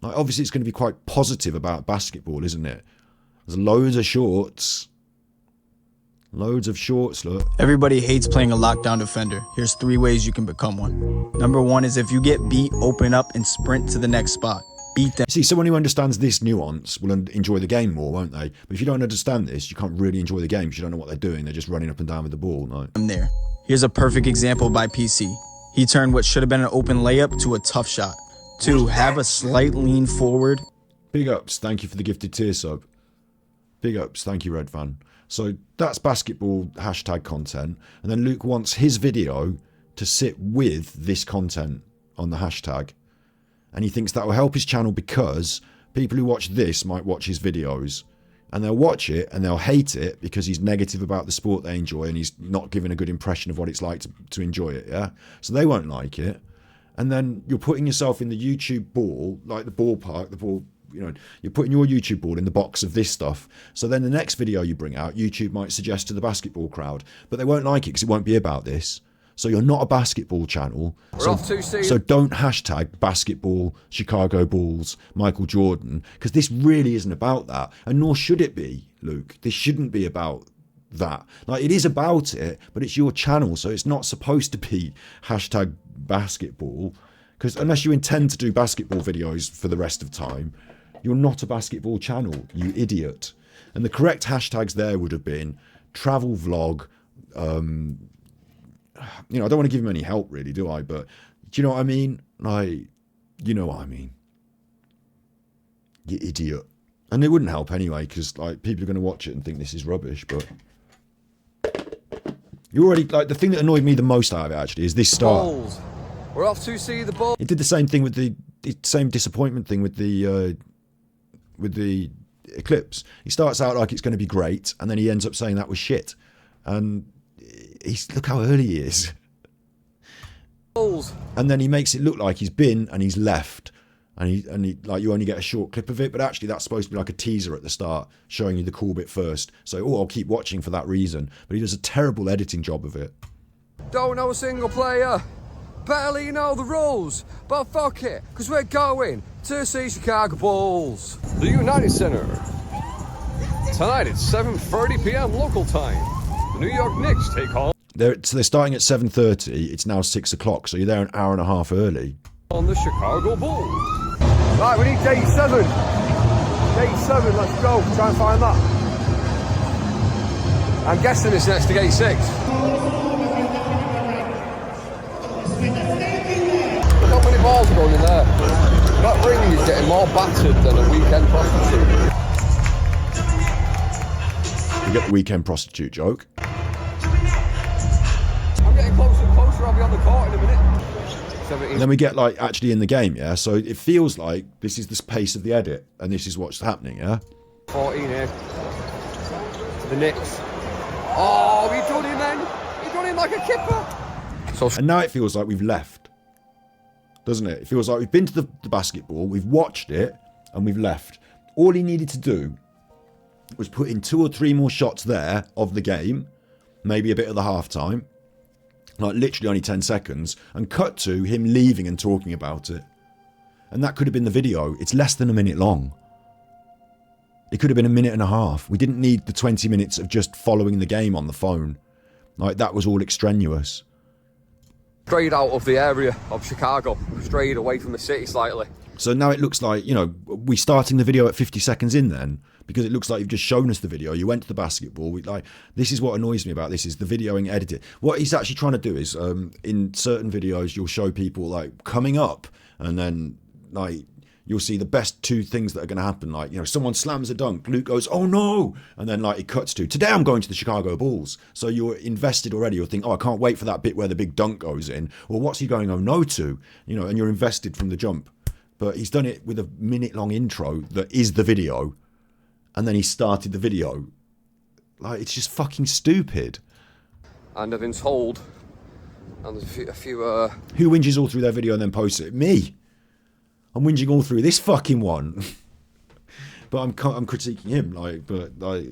Like, obviously it's going to be quite positive about basketball, isn't it? There's loads of shorts. Loads of shorts, look. Everybody hates playing a lockdown defender. Here's 3 ways you can become one. Number 1 is if you get beat, open up and sprint to the next spot. Beat them. See, someone who understands this nuance will enjoy the game more, won't they? But if you don't understand this, you can't really enjoy the game because you don't know what they're doing. They're just running up and down with the ball. No. I'm there. Here's a perfect example by PC. He turned what should have been an open layup to a tough shot. 2, have a slight lean forward. Big ups. Thank you for the gifted tier sub. Big ups. Thank you, Red Fan. So that's basketball hashtag content. And then Luke wants his video to sit with this content on the hashtag. And he thinks that will help his channel because people who watch this might watch his videos. And they'll watch it and they'll hate it because he's negative about the sport they enjoy and he's not giving a good impression of what it's like to enjoy it, yeah? So they won't like it. And then you're putting yourself in the YouTube ball, like the ballpark, the ball, you know, you're putting your YouTube ball in the box of this stuff. So then the next video you bring out, YouTube might suggest to the basketball crowd, but they won't like it because it won't be about this. So you're not a basketball channel. So don't hashtag basketball, Chicago Bulls, Michael Jordan, because this really isn't about that. And nor should it be, Luke. This shouldn't be about that. Like, it is about it, but it's your channel, so it's not supposed to be hashtag basketball, because unless you intend to do basketball videos for the rest of time, you're not a basketball channel, you idiot. And the correct hashtags there would have been travel vlog. You know, I don't want to give him any help really, do I? But do you know what I mean? Like, you know what I mean, you idiot. And it wouldn't help anyway, because like people are going to watch it and think this is rubbish. But you already, like, the thing that annoyed me the most out of it actually is this start. Bulls. We're off to see the Bulls. It did the same thing with the same disappointment thing with the Eclipse. He starts out like it's going to be great, and then he ends up saying that was shit. And look how early he is. Bulls. And then he makes it look like he's been and he's left. And he like, you only get a short clip of it, but actually that's supposed to be like a teaser at the start, showing you the cool bit first. So, I'll keep watching for that reason. But he does a terrible editing job of it. Don't know a single player. Barely know the rules. But fuck it, because we're going to see Chicago Bulls. The United Center. Tonight at 7:30 p.m. local time. The New York Knicks take on. They're starting at 7:30. It's now 6 o'clock, so you're there an hour and a half early. On the Chicago Bulls. Right, we need day 7. Gate 7, let's go. Try and find that. I'm guessing it's next to Gate 6. Look how many balls are going in there. That ring is getting more battered than a weekend prostitute. You get the weekend prostitute joke. I'm getting closer and closer, I'll be on the court in a minute. 17. And then we get like actually in the game, yeah? So it feels like this is the pace of the edit and this is what's happening, yeah? 14 here. To the Knicks. Oh, he done him then. He done him like a kipper. And now it feels like we've left. Doesn't it? It feels like we've been to the basketball, we've watched it, and we've left. All he needed to do was put in 2 or 3 more shots there of the game, maybe a bit of the halftime, like literally only 10 seconds, and cut to him leaving and talking about it. And that could have been the video. It's less than a minute long. It could have been a minute and a half. We didn't need the 20 minutes of just following the game on the phone. Like, that was all extraneous. Strayed out of the area of Chicago, strayed away from the city slightly. So now it looks like, you know, we starting the video at 50 seconds in then, because it looks like you've just shown us the video. You went to the basketball. This is what annoys me about this, is the videoing edited. What he's actually trying to do is, in certain videos, you'll show people like coming up, and then like you'll see the best 2 things that are going to happen. Like, you know, someone slams a dunk, Luke goes, oh no, and then like it cuts to, today I'm going to the Chicago Bulls. So you're invested already. You'll think, oh, I can't wait for that bit where the big dunk goes in, or what's he going oh no to, you know, and you're invested from the jump. But he's done it with a minute-long intro that is the video, and then he started the video. Like, it's just fucking stupid. And I've been told, and there's a few Who whinges all through their video and then posts it? Me. I'm whinging all through this fucking one. But I'm critiquing him, like, but like...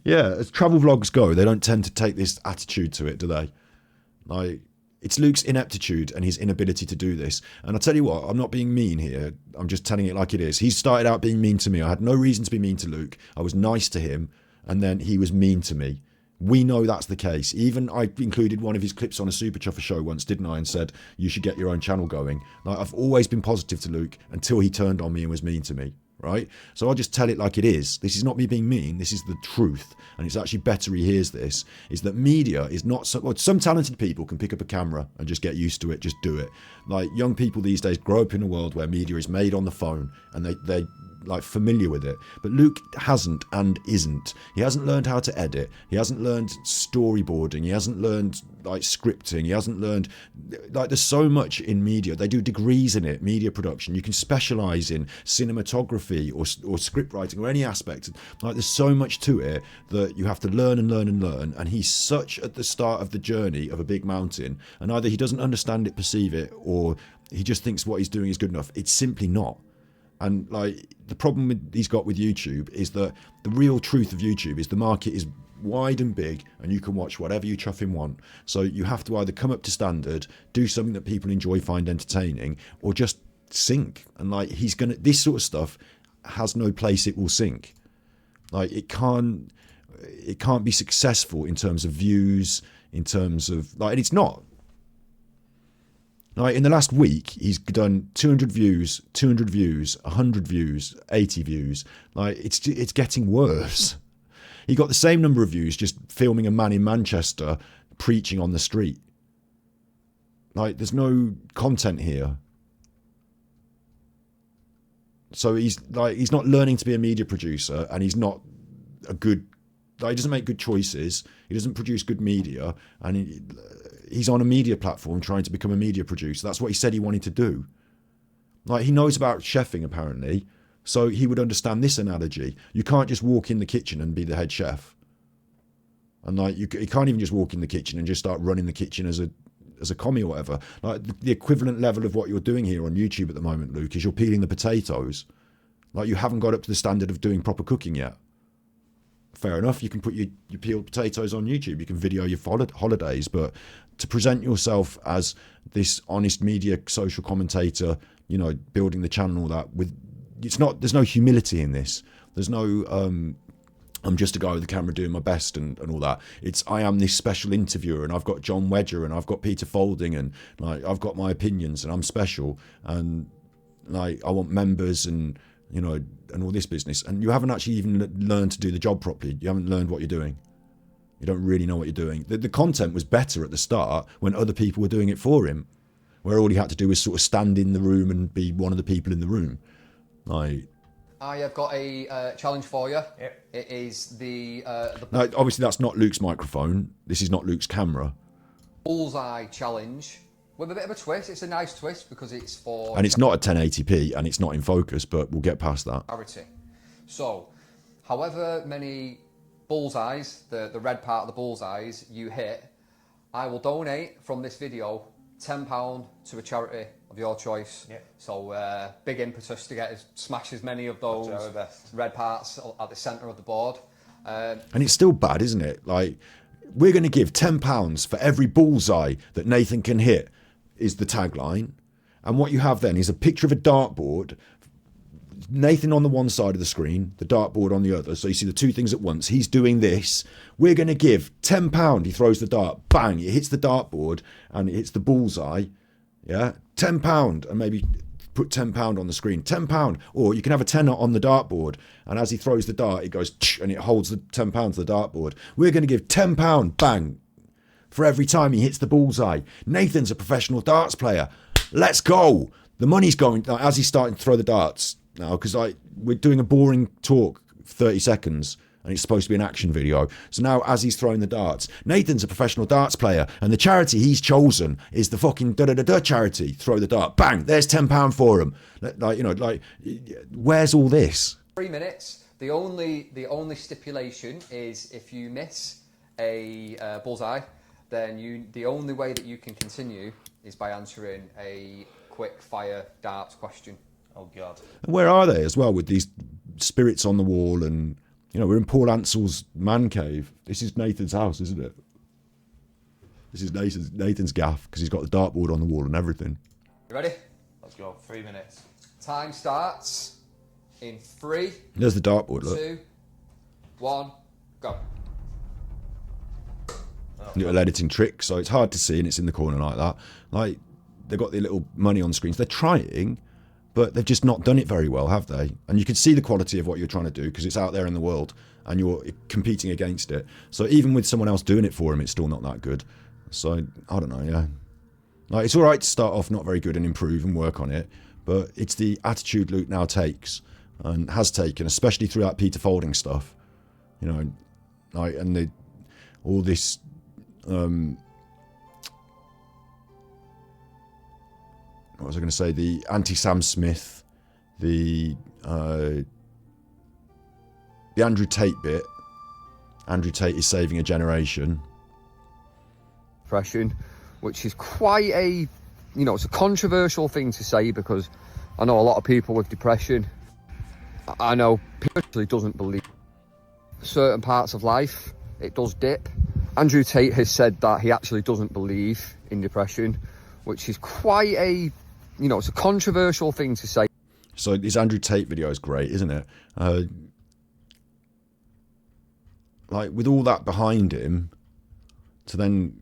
Yeah, as travel vlogs go, they don't tend to take this attitude to it, do they? Like... It's Luke's ineptitude and his inability to do this. And I'll tell you what, I'm not being mean here. I'm just telling it like it is. He started out being mean to me. I had no reason to be mean to Luke. I was nice to him, and then he was mean to me. We know that's the case. Even I included one of his clips on a Super Chuffer show once, didn't I? And said, you should get your own channel going. Like, I've always been positive to Luke until he turned on me and was mean to me. Right? So I'll just tell it like it is. This is not me being mean. This is the truth. And it's actually better he hears this, is that media is not so... Well, some talented people can pick up a camera and just get used to it, just do it. Like, young people these days grow up in a world where media is made on the phone and they're like familiar with it. But Luke hasn't and isn't. He hasn't learned how to edit. He hasn't learned storyboarding. He hasn't learned like scripting. He hasn't learned, like, there's so much in media. They do degrees in it, media production. You can specialize in cinematography or script writing or any aspect. Like, there's so much to it that you have to learn and learn and learn. And he's such at the start of the journey of a big mountain, and either he doesn't understand it, perceive it, or he just thinks what he's doing is good enough. It's simply not. And like, the problem he's got with YouTube is that the real truth of YouTube is the market is wide and big, and you can watch whatever you chuffing want. So you have to either come up to standard, do something that people enjoy, find entertaining, or just sink. And like, this sort of stuff has no place it will sink. Like, it can't be successful in terms of views, in terms of like, and it's not. Like, in the last week, he's done 200 views, 200 views, 100 views, 80 views. Like, it's getting worse. He got the same number of views just filming a man in Manchester preaching on the street. Like, there's no content here. So he's not learning to be a media producer, and he's not a good... Like, he doesn't make good choices. He doesn't produce good media, and he's on a media platform trying to become a media producer. That's what he said he wanted to do. Like, he knows about chefing, apparently, so he would understand this analogy. You can't just walk in the kitchen and be the head chef. And like, you can't even just walk in the kitchen and just start running the kitchen as a commie or whatever. Like, the equivalent level of what you're doing here on YouTube at the moment, Luke, is you're peeling the potatoes. Like, you haven't got up to the standard of doing proper cooking yet. Fair enough, you can put your peeled potatoes on YouTube, you can video your holidays, but to present yourself as this honest media social commentator, you know, building the channel and all that, there's no humility in this. There's no I'm just a guy with a camera doing my best and all that. It's, I am this special interviewer, and I've got John Wedger and I've got Peter Folding, and like, I've got my opinions and I'm special. And like I want members and you know and all this business, and you haven't actually even learned to do the job properly. You haven't learned what you're doing. You don't really know what you're doing. The content was better at the start when other people were doing it for him, where all he had to do was sort of stand in the room and be one of the people in the room. Like, I have got a challenge for you. Yep. It is the no, obviously that's not Luke's microphone. This is not Luke's camera. Bullseye challenge with a bit of a twist. It's a nice twist because it's for... And it's not a 1080p and it's not in focus, but we'll get past that. Charity. So, however many bullseyes, the red part of the bullseyes you hit, I will donate from this video £10 to a charity of your choice. Yep. So big impetus to smash as many of those red parts at the centre of the board. And it's still bad, isn't it? Like, we're going to give £10 for every bullseye that Nathan can hit, is the tagline. And what you have then is a picture of a dartboard, Nathan on the one side of the screen, the dartboard on the other. So you see the two things at once. He's doing this. We're going to give £10. He throws the dart. Bang. It hits the dartboard and it hits the bullseye. Yeah. £10. And maybe put £10 on the screen. £10. Or you can have a tenner on the dartboard. And as he throws the dart, it goes and it holds the £10 to the dartboard. We're going to give £10. Bang. For every time he hits the bullseye. Nathan's a professional darts player. Let's go. The money's going as he's starting to throw the darts now, because we're doing a boring talk, 30 seconds, and it's supposed to be an action video. So now, as he's throwing the darts, Nathan's a professional darts player, and the charity he's chosen is the fucking da-da-da-da charity. Throw the dart, bang, there's £10 for him. Where's all this? 3 minutes. The only stipulation is if you miss a bullseye, then the only way that you can continue is by answering a quick fire darts question. Oh God! And where are they as well with these spirits on the wall? And you know, we're in Paul Ansell's man cave. This is Nathan's house, isn't it? This is Nathan's gaff because he's got the dartboard on the wall and everything. You ready? Let's go. 3 minutes. Time starts in 3. There's the dartboard. Look. 2, 1, go. Little editing trick, so it's hard to see, and it's in the corner like that. Like they've got their little money on screens. They're trying. But they've just not done it very well, have they? And you can see the quality of what you're trying to do because it's out there in the world and you're competing against it. So even with someone else doing it for him, it's still not that good. So, I don't know, yeah. Like, it's all right to start off not very good and improve and work on it, but it's the attitude Luke now takes and has taken, especially through that Peter Folding stuff. You know, like, and all this... what was I going to say? The anti-Sam Smith, the Andrew Tate bit. Andrew Tate is saving a generation. Depression, which is quite a, it's a controversial thing to say because I know a lot of people with depression. I know people actually doesn't believe certain parts of life. It does dip. Andrew Tate has said that he actually doesn't believe in depression, which is quite a, it's a controversial thing to say. So this Andrew Tate video is great, isn't it? Like with all that behind him, so then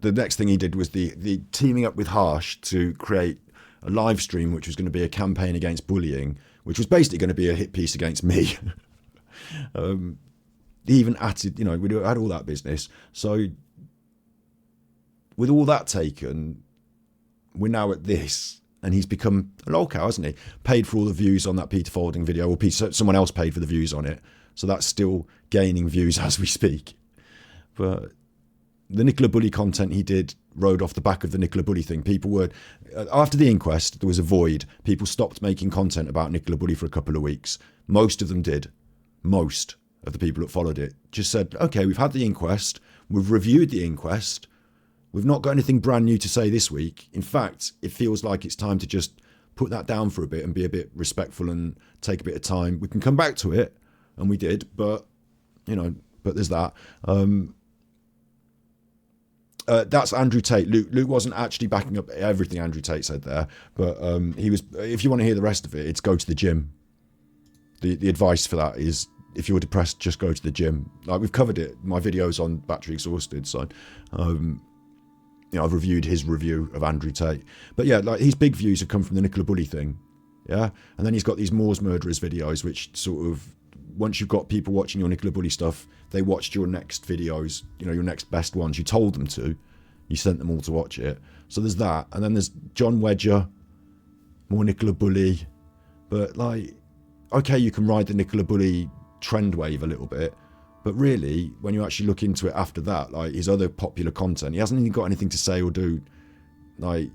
the next thing he did was the teaming up with Harsh to create a live stream, which was going to be a campaign against bullying, which was basically going to be a hit piece against me. He even added, we had all that business. So with all that taken, we're now at this, and he's become a lolcow, hasn't he? Paid for all the views on that Peter Folding video, or someone else paid for the views on it, so that's still gaining views as we speak. But the Nicola Bully content he did rode off the back of the Nicola Bully thing. People were, after the inquest, there was a void. People stopped making content about Nicola Bully for a couple of weeks. Most of them did. Most of the people that followed it just said, okay, we've had the inquest, we've reviewed the inquest, we've not got anything brand new to say this week. In fact, it feels like it's time to just put that down for a bit and be a bit respectful and take a bit of time. We can come back to it, and we did, but, but there's that. That's Andrew Tate. Luke wasn't actually backing up everything Andrew Tate said there, but he was. If you want to hear the rest of it, it's go to the gym. The advice for that is, if you're depressed, just go to the gym. Like, we've covered it. My video's on Battery Exhausted, so you know, I've reviewed his review of Andrew Tate. But yeah, like his big views have come from the Nicola Bulley thing. Yeah. And then he's got these Moors Murderers videos, which sort of, once you've got people watching your Nicola Bulley stuff, they watched your next videos, you know, your next best ones. You told them to. You sent them all to watch it. So there's that. And then there's John Wedger, more Nicola Bulley. But like, okay, you can ride the Nicola Bulley trend wave a little bit. But really, when you actually look into it after that, like his other popular content, he hasn't even got anything to say or do. Like,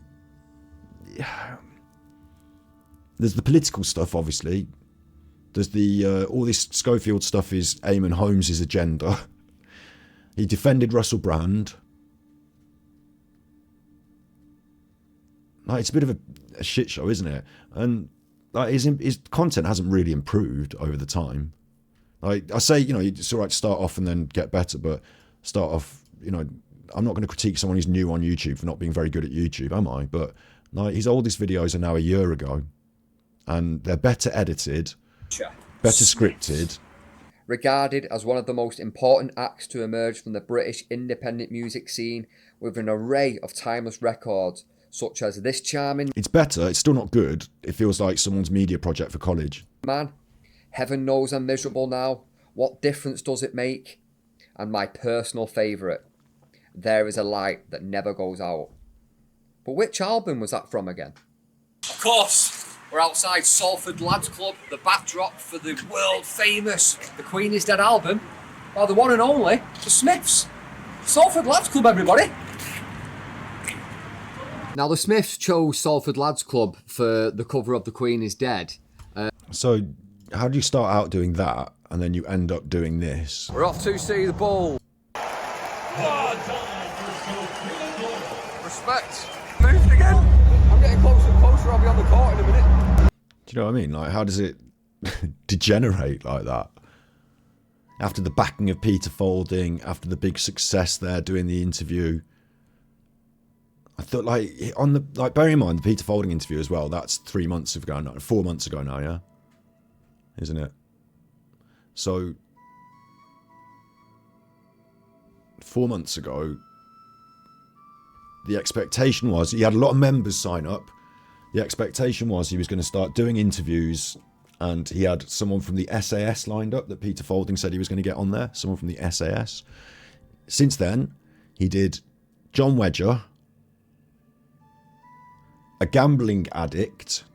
there's the political stuff, obviously. There's the all this Schofield stuff is Eamon Holmes' agenda. He defended Russell Brand. Like, it's a bit of a shit show, isn't it? And like his content hasn't really improved over the time. Like I say, you know, it's all right to start off and then get better, but start off, you know, I'm not going to critique someone who's new on YouTube for not being very good at YouTube, am I? But like his oldest videos are now a year ago, and they're better edited, better scripted. Regarded as one of the most important acts to emerge from the British independent music scene, with an array of timeless records, such as this charming... It's better, it's still not good. It feels like someone's media project for college. Man, Heaven Knows I'm Miserable Now, What Difference Does It Make? And my personal favourite, There Is a Light That Never Goes Out. But which album was that from again? Of course, we're outside Salford Lads Club, the backdrop for the world famous The Queen Is Dead album by the one and only The Smiths. Salford Lads Club, everybody. Now, the Smiths chose Salford Lads Club for the cover of The Queen Is Dead. So, how do you start out doing that, and then you end up doing this? We're off to see the ball. Respect. Moved again. I'm getting closer and closer. I'll be on the court in a minute. Do you know what I mean? Like, how does it degenerate like that? After the backing of Peter Folding, after the big success there doing the interview, I thought, like, on the, like, bear in mind the Peter Folding interview as well. That's 3 months ago now, 4 months ago now, yeah, isn't it? So 4 months ago, the expectation was he had a lot of members sign up. The expectation was he was going to start doing interviews, and he had someone from the SAS lined up that Peter Folding said he was going to get on there. Someone from the SAS. Since then, he did John Wedger, a gambling addict,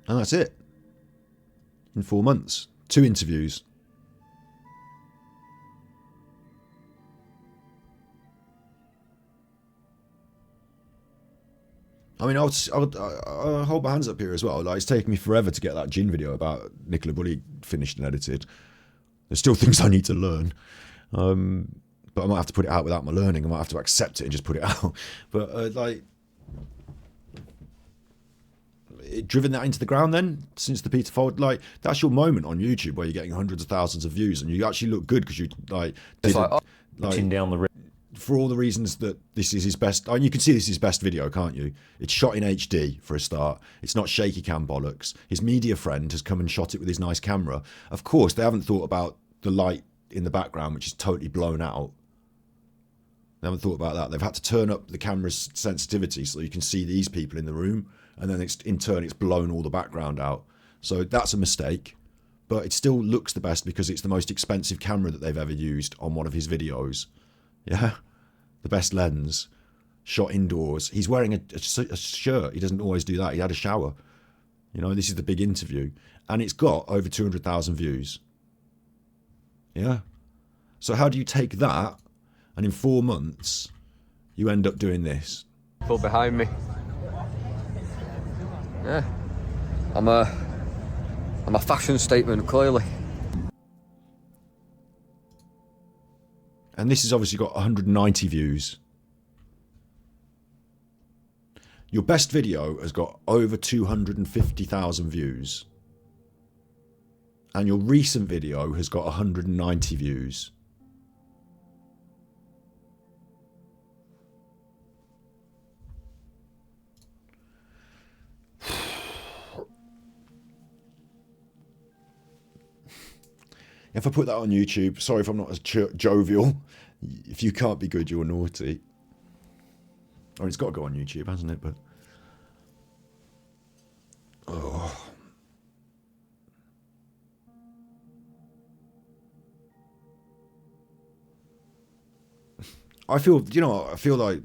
and that's it. In 4 months, 2 interviews. I mean, I'll hold my hands up here as well. Like, it's taken me forever to get that gin video about Nicola Bulley finished and edited. There's still things I need to learn, but I might have to put it out without my learning. I might have to accept it and just put it out. But like, driven that into the ground then since the Peter Fold, like, that's your moment on YouTube where you're getting hundreds of thousands of views and you actually look good because you like did like down the for all the reasons that this is his best. I mean, you can see this is his best video, can't you? It's shot in HD for a start. It's not shaky cam bollocks. His media friend has come and shot it with his nice camera. Of course, they haven't thought about the light in the background, which is totally blown out. They haven't thought about that. They've had to turn up the camera's sensitivity so you can see these people in the room, and then it's, in turn, it's blown all the background out. So that's a mistake, but it still looks the best because it's the most expensive camera that they've ever used on one of his videos. Yeah, the best lens, shot indoors. He's wearing a shirt. He doesn't always do that. He had a shower. You know, this is the big interview, and it's got over 200,000 views. Yeah. So how do you take that, and in 4 months, you end up doing this? Pull behind me. Yeah. I'm a fashion statement, clearly. And this has obviously got 190 views. Your best video has got over 250,000 views. And your recent video has got 190 views. If I put that on YouTube, sorry if I'm not as jovial. If you can't be good, you're naughty. Or it's got to go on YouTube, hasn't it? But oh. I feel, you know, I feel like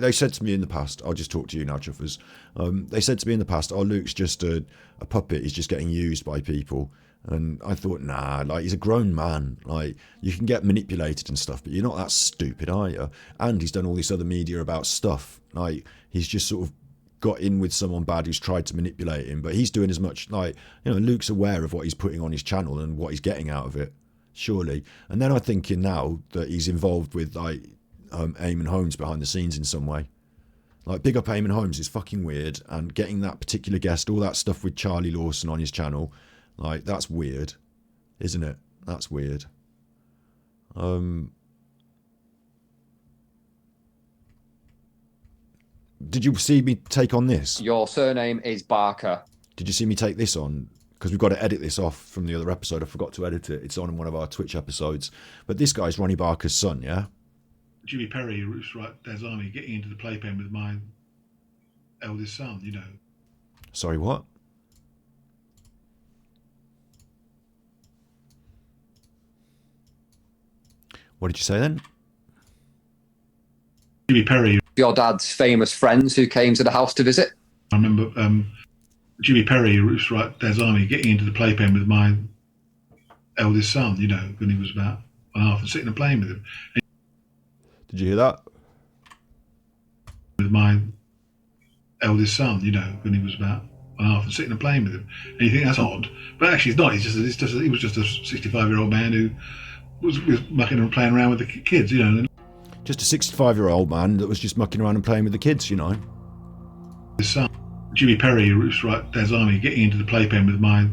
they said to me in the past, I'll just talk to you now, Chuffers. They said to me in the past, oh, Luke's just a puppet, he's just getting used by people. And I thought, nah, like, he's a grown man. Like, you can get manipulated and stuff, but you're not that stupid, are you? And he's done all this other media about stuff. Like, he's just sort of got in with someone bad who's tried to manipulate him, but he's doing as much, like, you know, Luke's aware of what he's putting on his channel and what he's getting out of it, surely. And then I'm thinking now that he's involved with, like, Eamon Holmes behind the scenes in some way. Like, big up Eamon Holmes is fucking weird, and getting that particular guest, all that stuff with Charlie Lawson on his channel, like, that's weird, isn't it? That's weird. Did you see me take on this? Your surname is Barker. Did you see me take this on? Because we've got to edit this off from the other episode. I forgot to edit it. It's on one of our Twitch episodes. But this guy's Ronnie Barker's son, yeah? Jimmy Perry, Roots Right Dad's Army, getting into the playpen with my eldest son, you know. Sorry, what? What did you say then? Jimmy Perry. Your dad's famous friends who came to the house to visit. I remember Jimmy Perry, Roots Right Dad's Army, getting into the playpen with my eldest son, you know, when he was about 1.5 and sitting and playing with him. Did you hear that? With my eldest son, you know, when he was about 1.5 and sitting and playing with him. And you think that's odd, but actually it's not. He was just a 65-year-old man who was mucking and playing around with the kids, you know. Just a 65-year-old man that was just mucking around and playing with the kids, you know. His son, Jimmy Perry, Roots Right Dad's Army, getting into the playpen with my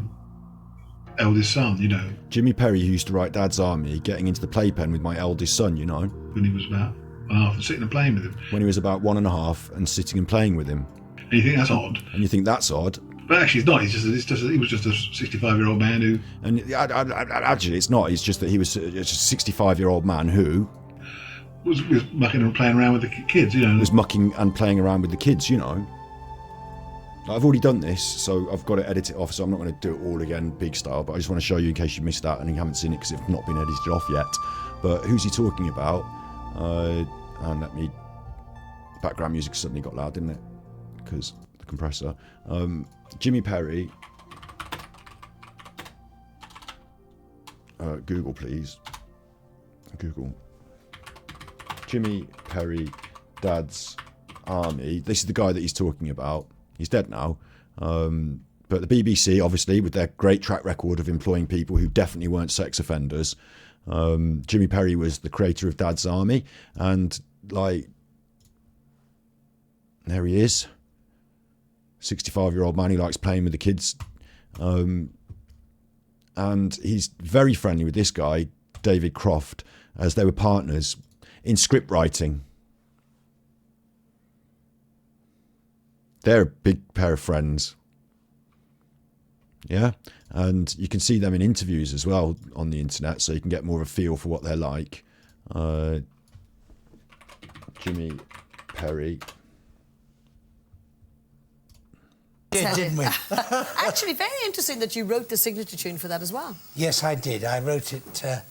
eldest son, you know. Jimmy Perry, who used to write Dad's Army, getting into the playpen with my eldest son, you know. When he was about 1.5 and sitting and playing with him. When he was about 1.5 and sitting and playing with him. And you think that's odd. And you think that's odd. But actually it's not. He was just a 65-year-old man who... And actually it's not. It's just that he was a 65-year-old man who... was mucking and playing around with the kids, you know. Was mucking and playing around with the kids, you know. I've already done this, so I've got to edit it off, so I'm not going to do it all again, big style, but I just want to show you in case you missed that and you haven't seen it because it's not been edited off yet. But who's he talking about? And let me... Background music suddenly got loud, didn't it? Because the compressor. Jimmy Perry. Google, please. Google. Jimmy Perry, Dad's Army. This is the guy that he's talking about. He's dead now. But the BBC, obviously, with their great track record of employing people who definitely weren't sex offenders, Jimmy Perry was the creator of Dad's Army. And, like, there he is. 65-year-old man who likes playing with the kids. And he's very friendly with this guy, David Croft, as they were partners in script writing. They're a big pair of friends. Yeah. And you can see them in interviews as well on the internet, so you can get more of a feel for what they're like. Jimmy Perry. Yeah, didn't we? Actually, very interesting that you wrote the signature tune for that as well. Yes, I did. I wrote it a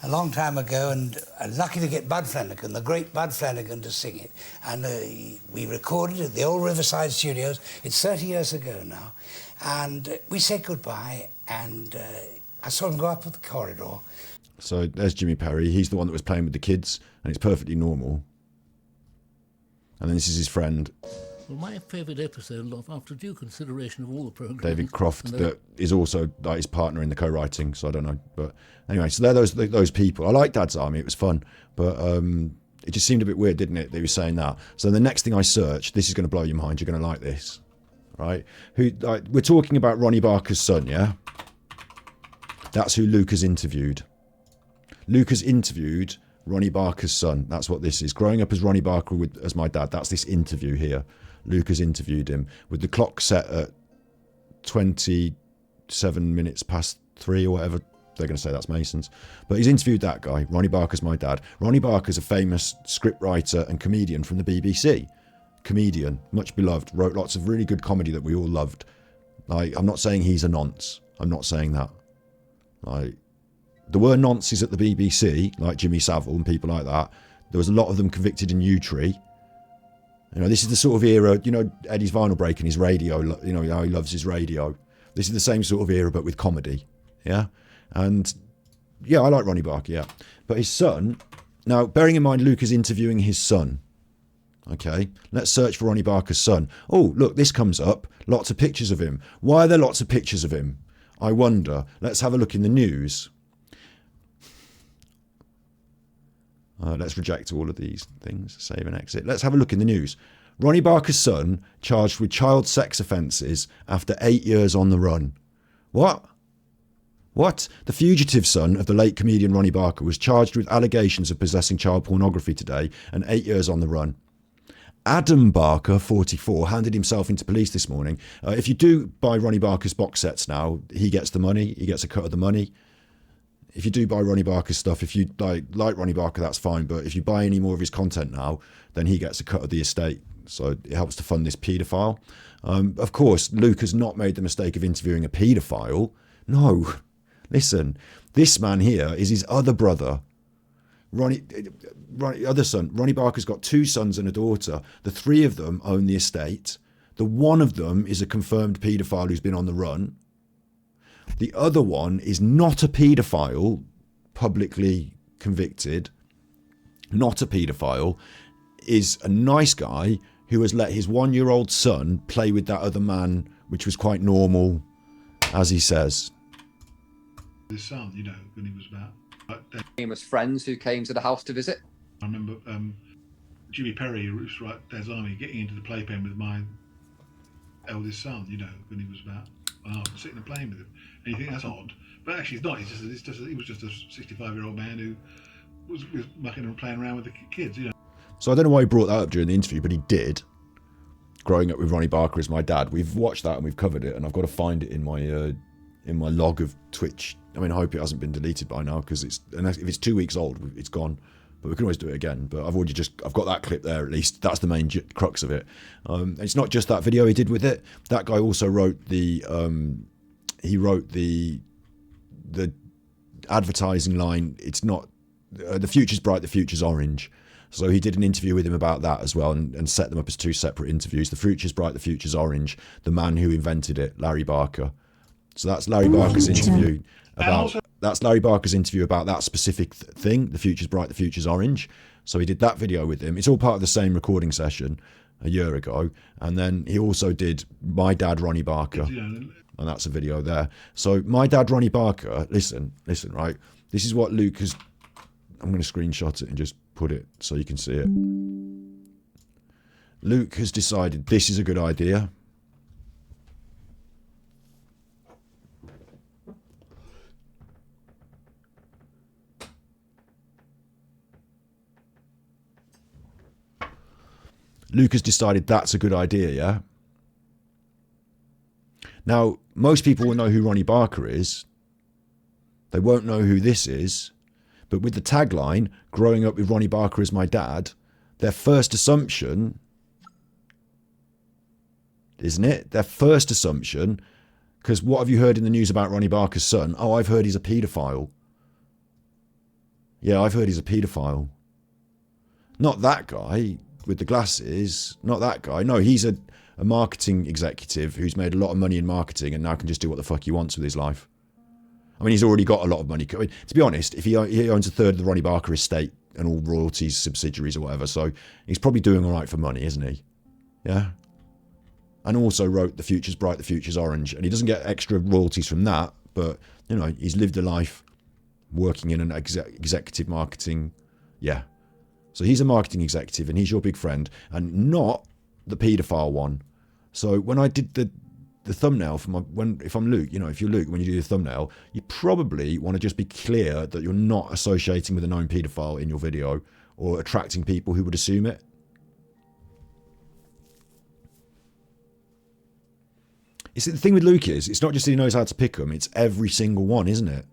long time ago, and lucky to get Bud Flanagan, the great Bud Flanagan, to sing it. And we recorded it at the old Riverside Studios. It's 30 years ago now. And we said goodbye, and I saw him go up the corridor. So there's Jimmy Perry. He's the one that was playing with the kids, and it's perfectly normal. And then this is his friend, Well, my favourite episode, after due consideration of all the programmes... David Croft, that is also like his partner in the co-writing, so I don't know. But anyway, so they're those people. I like Dad's Army, it was fun, but it just seemed a bit weird, didn't it, that he was saying that. So the next thing I searched, this is going to blow your mind, you're going to like this, right? We're talking about Ronnie Barker's son, yeah? That's who Luke has interviewed. Luke has interviewed Ronnie Barker's son. That's what this is. Growing up as Ronnie Barker as my dad, that's this interview here. Luke has interviewed him with the clock set at 27 minutes past 3 or whatever they're going to say that's Mason's. But he's interviewed that guy. Ronnie Barker's my dad. Ronnie Barker's a famous scriptwriter and comedian from the BBC. Comedian, much beloved, wrote lots of really good comedy that we all loved. Like, I'm not saying he's a nonce. I'm not saying that. Like, there were nonces at the BBC, like Jimmy Savile and people like that. There was a lot of them convicted in Yewtree. You know, this is the sort of era, you know, Eddie's vinyl breaking his radio, you know, how he loves his radio. This is the same sort of era, but with comedy. Yeah. And yeah, I like Ronnie Barker, yeah. But his son, now bearing in mind Luke is interviewing his son. Okay, let's search for Ronnie Barker's son. Oh, look, this comes up. Lots of pictures of him. Why are there lots of pictures of him? I wonder. Let's have a look in the news. Let's reject all of these things. Save and exit. Let's have a look in the news. Ronnie Barker's son charged with child sex offences after 8 years on the run. What? What? The fugitive son of the late comedian Ronnie Barker was charged with allegations of possessing child pornography today and 8 years on the run. Adam Barker, 44, handed himself into police this morning. If you do buy Ronnie Barker's box sets now, he gets the money. He gets a cut of the money. If you do buy Ronnie Barker's stuff, if you like Ronnie Barker, that's fine. But if you buy any more of his content now, then he gets a cut of the estate. So it helps to fund this paedophile. Of course, Luke has not made the mistake of interviewing a paedophile. No. Listen, this man here is his other brother. Ronnie Barker's got 2 sons and a daughter. The 3 of them own the estate. The one of them is a confirmed paedophile who's been on the run. The other one is not a paedophile, publicly convicted, not a paedophile, is a nice guy who has let his 1-year-old son play with that other man, which was quite normal, as he says. His son, you know, when he was about... famous friends who came to the house to visit. I remember Jimmy Perry, who was right, Dad's Army, getting into the playpen with my eldest son, you know, when he was about sitting and playing with him. And you think that's odd, but actually it's not. He was just a 65-year-old man who was mucking and playing around with the kids, you know. So I don't know why he brought that up during the interview, but he did. Growing up with Ronnie Barker as my dad, we've watched that and we've covered it, and I've got to find it in my log of Twitch. I mean, I hope it hasn't been deleted by now, because if it's 2 weeks old, it's gone. But we can always do it again. But I've got that clip there at least. That's the main crux of it. It's not just that video he did with it. That guy also wrote the advertising line. It's not the future's bright, the future's orange. So he did an interview with him about that as well, and set them up as 2 separate interviews. The future's bright, the future's orange. The man who invented it, Larry Barker. So that's Larry Barker's interview about that specific thing. The future's bright, the future's orange. So he did that video with him. It's all part of the same recording session a year ago. And then he also did My Dad Ronnie Barker, and that's a video there. So My Dad Ronnie Barker. Listen, right? This is what Luke has. I'm going to screenshot it and just put it so you can see it. Luke has decided this is a good idea. Luke has decided that's a good idea, yeah? Now, most people will know who Ronnie Barker is. They won't know who this is. But with the tagline, growing up with Ronnie Barker as my dad, their first assumption, isn't it? Their first assumption, because what have you heard in the news about Ronnie Barker's son? Oh, I've heard he's a paedophile. Yeah, I've heard he's a paedophile. Not that guy with the glasses, not that guy. No, he's a marketing executive who's made a lot of money in marketing and now can just do what the fuck he wants with his life. I mean, he's already got a lot of money. I mean, to be honest, if he owns a third of the Ronnie Barker estate and all royalties, subsidiaries or whatever, so he's probably doing all right for money, isn't he? Yeah. And also wrote The Future's Bright, the Future's Orange. And he doesn't get extra royalties from that, but, you know, he's lived a life working in an executive marketing. Yeah. So he's a marketing executive and he's your big friend and not the paedophile one. So when I did the thumbnail for if I'm Luke, you know, if you're Luke, when you do the thumbnail, you probably want to just be clear that you're not associating with a known paedophile in your video or attracting people who would assume it. You see, the thing with Luke is, it's not just that he knows how to pick them, it's every single one, isn't it?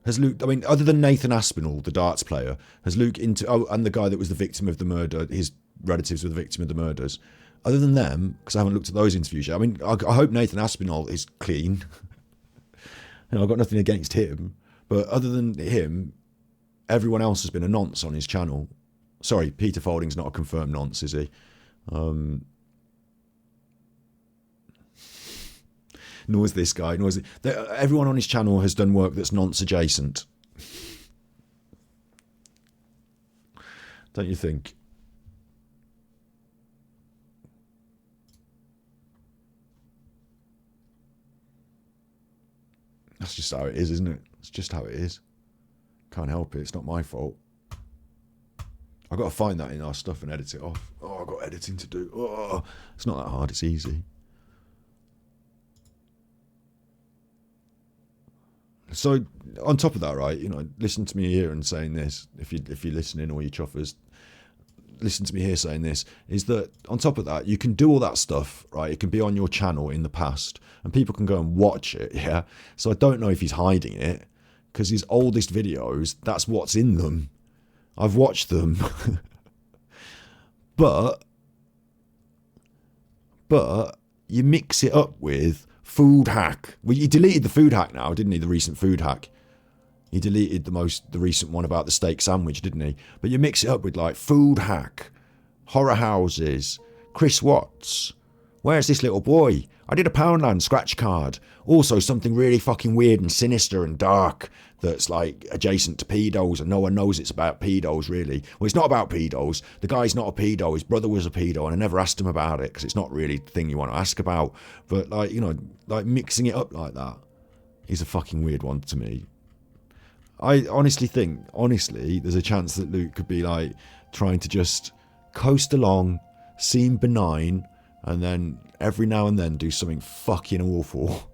Has Luke, I mean, other than Nathan Aspinall, the darts player, has Luke and the guy that was the victim of the murder, his relatives were the victim of the murders. Other than them, because I haven't looked at those interviews yet, I mean, I hope Nathan Aspinall is clean. I've got nothing against him. But other than him, everyone else has been a nonce on his channel. Sorry, Peter Folding's not a confirmed nonce, is he? Nor is this guy. Everyone on his channel has done work that's nonce adjacent. Don't you think? That's just how it is, isn't it? It's just how it is. Can't help it. It's not my fault. I've got to find that in our stuff and edit it off. Oh, I've got editing to do. Oh, it's not that hard. It's easy. So, on top of that, right, you know, listen to me here and saying this, if you're listening, all you chuffers, listen to me here saying this, is that on top of that, you can do all that stuff, right? It can be on your channel in the past, and people can go and watch it, yeah? So I don't know if he's hiding it, because his oldest videos, that's what's in them. I've watched them. But you mix it up with food hack. Well, he deleted the food hack now, didn't he? The recent food hack. He deleted the recent one about the steak sandwich, didn't he? But you mix it up with like food hack, horror houses, Chris Watts. Where's this little boy? I did a Poundland scratch card. Also something really fucking weird and sinister and dark that's like adjacent to pedos, and no one knows it's about pedos really. Well, it's not about pedos. The guy's not a pedo. His brother was a pedo, and I never asked him about it because it's not really the thing you want to ask about. But like, you know, like mixing it up like that is a fucking weird one to me. I honestly think, there's a chance that Luke could be like trying to just coast along, seem benign, and then every now and then do something fucking awful.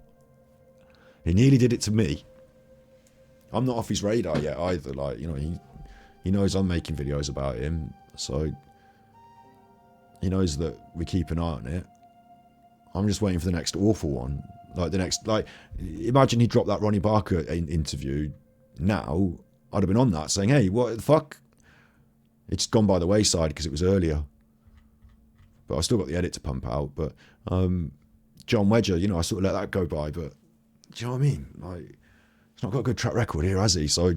He nearly did it to me. I'm not off his radar yet either. Like, you know, he knows I'm making videos about him, so he knows that we keep an eye on it. I'm just waiting for the next awful one. Like, imagine he dropped that Ronnie Barker interview now. I'd have been on that saying, hey, what the fuck? It's gone by the wayside because it was earlier. But I've still got the edit to pump out. But John Wedger, you know, I sort of let that go by. But do you know what I mean? Like, he's not got a good track record here, has he? So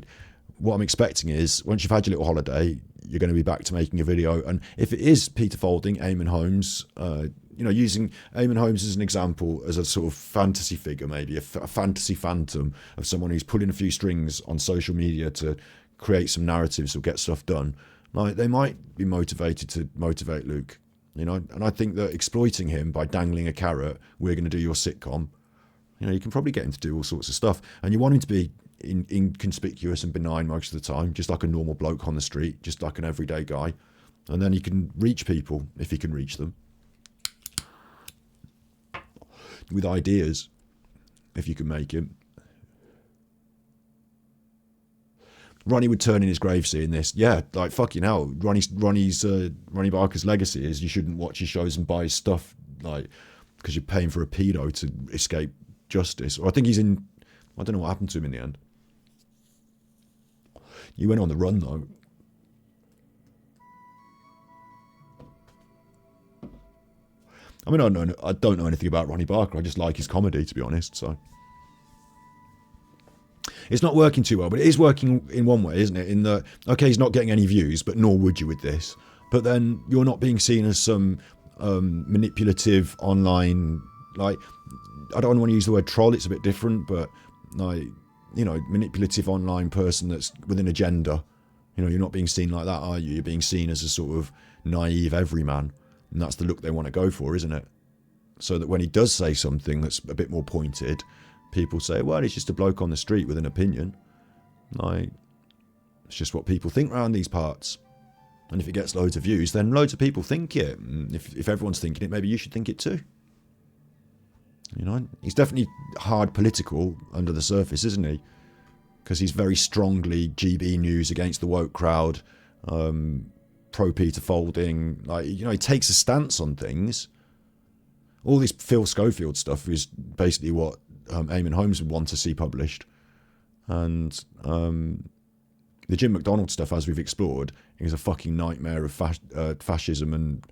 what I'm expecting is, once you've had your little holiday, you're going to be back to making a video. And if it is Peter Folding, Eamon Holmes, you know, using Eamon Holmes as an example, as a sort of fantasy figure, maybe a fantasy phantom of someone who's pulling a few strings on social media to create some narratives or get stuff done, like, they might be motivated to motivate Luke, you know. And I think that exploiting him by dangling a carrot, we're going to do your sitcom, you know, you can probably get him to do all sorts of stuff. And you want him to be inconspicuous and benign most of the time, just like a normal bloke on the street, just like an everyday guy. And then he can reach people, if he can reach them, with ideas, if you can make him. Ronnie would turn in his grave seeing this. Yeah, like, fucking hell. Ronnie Barker's legacy is you shouldn't watch his shows and buy his stuff, like, because you're paying for a pedo to escape justice. Or I think he's in, I don't know what happened to him in the end. He went on the run though. I mean, I don't know anything about Ronnie Barker. I just like his comedy, to be honest. So it's not working too well, but it is working in one way, isn't it? In that, okay, he's not getting any views, but nor would you with this. But then you're not being seen as some manipulative online, like, I don't want to use the word troll, it's a bit different, but like, you know, manipulative online person that's with an agenda. You know, you're not being seen like that, are you? You're being seen as a sort of naive everyman. And that's the look they want to go for, isn't it? So that when he does say something that's a bit more pointed, people say, well, he's just a bloke on the street with an opinion. Like, it's just what people think around these parts. And if it gets loads of views, then loads of people think it. And if everyone's thinking it, maybe you should think it too. You know, he's definitely hard political under the surface, isn't he? Because he's very strongly GB News against the woke crowd, pro Peter Folding. Like, you know, he takes a stance on things. All this Phil Schofield stuff is basically what Eamon Holmes would want to see published. And the Jim McDonald stuff, as we've explored, is a fucking nightmare of fascism and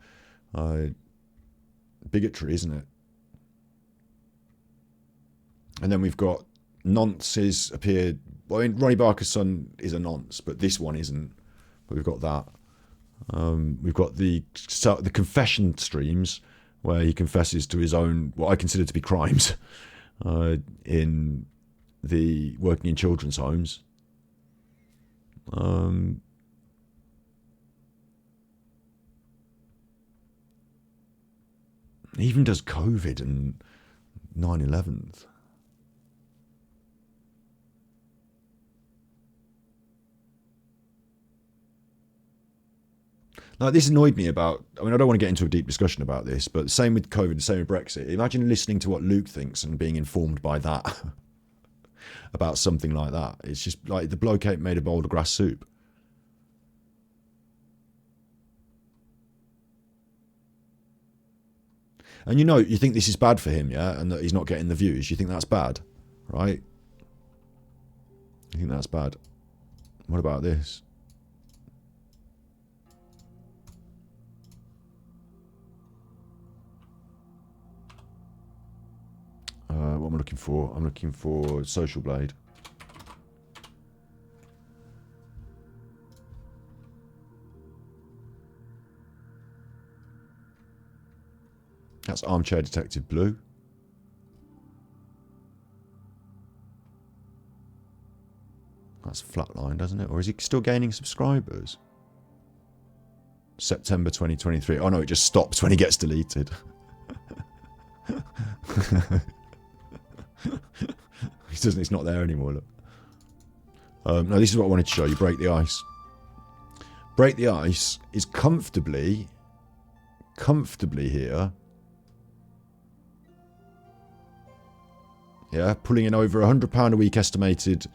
bigotry, isn't it? And then we've got nonces appeared. Well, I mean, Ronnie Barker's son is a nonce, but this one isn't. But we've got that. We've got the confession streams where he confesses to his own, what I consider to be crimes, in the working in children's homes. He even does COVID and 9/11. Like, this annoyed me about, I mean, I don't want to get into a deep discussion about this, but same with COVID, same with Brexit. Imagine listening to what Luke thinks and being informed by that about something like that. It's just like the bloke made a bowl of grass soup. And you think this is bad for him, yeah? And that he's not getting the views. You think that's bad, right? You think that's bad. What about this? What am I looking for? I'm looking for Social Blade. That's Armchair Detective Blue. That's flatlined, doesn't it? Or is he still gaining subscribers? September 2023. Oh no, it just stops when he gets deleted. It's not there anymore, look. No, this is what I wanted to show you. Break the Ice. Break the Ice is comfortably here. Yeah, pulling in over £100 a week estimated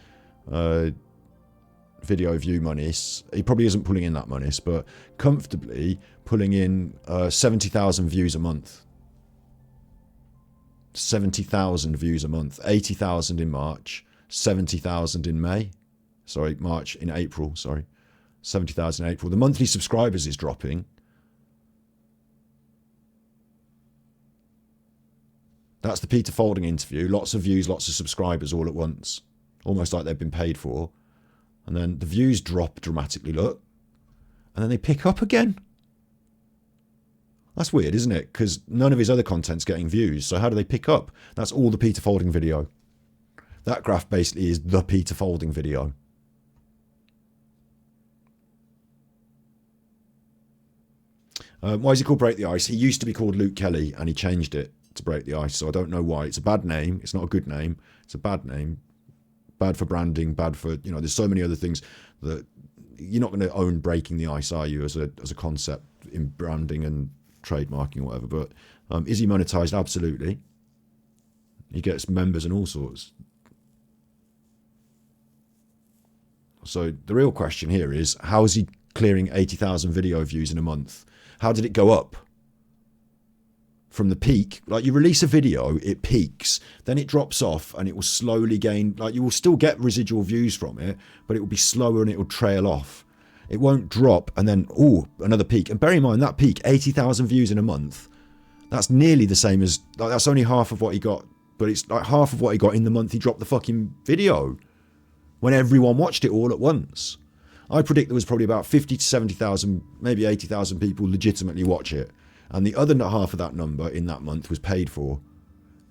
video view monies. He probably isn't pulling in that monies, but comfortably pulling in 70,000 views a month. 70,000 views a month. 80,000 in March, 70,000 in May. Sorry, in April, sorry. 70,000 in April. The monthly subscribers is dropping. That's the Peter Folding interview. Lots of views, lots of subscribers all at once. Almost like they've been paid for. And then the views drop dramatically, look. And then they pick up again. That's weird, isn't it? Because none of his other content's getting views. So how do they pick up? That's all the Peter Folding video. That graph basically is the Peter Folding video. Why is he called Break the Ice? He used to be called Luke Kelly and he changed it to Break the Ice. So I don't know why. It's a bad name. It's not a good name. It's a bad name. Bad for branding, bad for, there's so many other things that you're not going to own Breaking the Ice, are you, as a concept in branding and trademarking or whatever. But is he monetized? Absolutely. He gets members and all sorts. So the real question here is, how is he clearing 80,000 video views in a month? How did it go up? From the peak, like you release a video, it peaks, then it drops off and it will slowly gain, like you will still get residual views from it, but it will be slower and it will trail off. It won't drop and then, another peak. And bear in mind, that peak, 80,000 views in a month, that's nearly the same as, like, that's only half of what he got, but it's like half of what he got in the month he dropped the fucking video, when everyone watched it all at once. I predict there was probably about 50 to 70,000, maybe 80,000 people legitimately watch it. And the other half of that number in that month was paid for.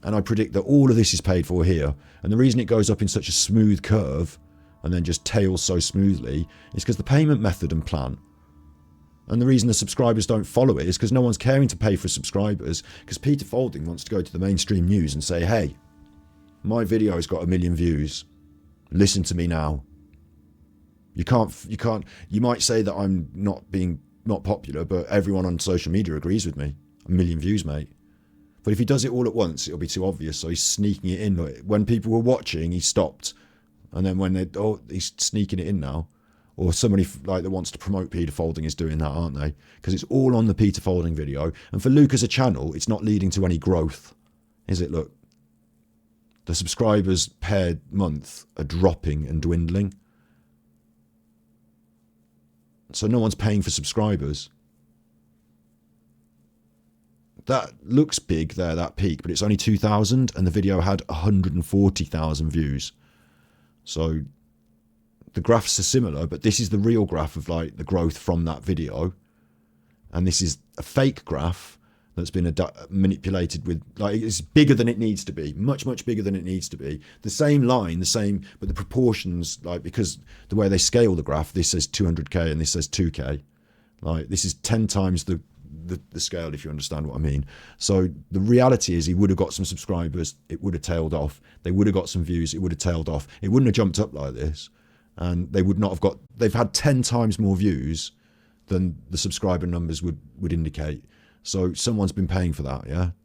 And I predict that all of this is paid for here. And the reason it goes up in such a smooth curve and then just tails so smoothly is because the payment method and plan. And the reason the subscribers don't follow it is because no one's caring to pay for subscribers, because Peter Folding wants to go to the mainstream news and say, hey, my video has got 1 million views. Listen to me now. You might say that I'm not popular, but everyone on social media agrees with me. 1 million views, mate. But if he does it all at once, it'll be too obvious. So he's sneaking it in. When people were watching, he stopped. And then when he's sneaking it in now. Or somebody that wants to promote Peter Folding is doing that, aren't they? Because it's all on the Peter Folding video. And for Luke as a channel, it's not leading to any growth. Is it? Look. The subscribers per month are dropping and dwindling. So no one's paying for subscribers. That looks big there, that peak, but it's only 2,000 and the video had 140,000 views. So the graphs are similar, but this is the real graph of like the growth from that video. And this is a fake graph that's been manipulated with, like, it's bigger than it needs to be, much bigger than it needs to be. The same line, the same, but the proportions, like, because the way they scale the graph, this says 200k and this says 2k. Like, this is 10 times the scale, if you understand what I mean. So the reality is he would have got some subscribers, it would have tailed off. They would have got some views, it would have tailed off. It wouldn't have jumped up like this. And they would not have got, they've had 10 times more views than the subscriber numbers would indicate. So someone's been paying for that, yeah?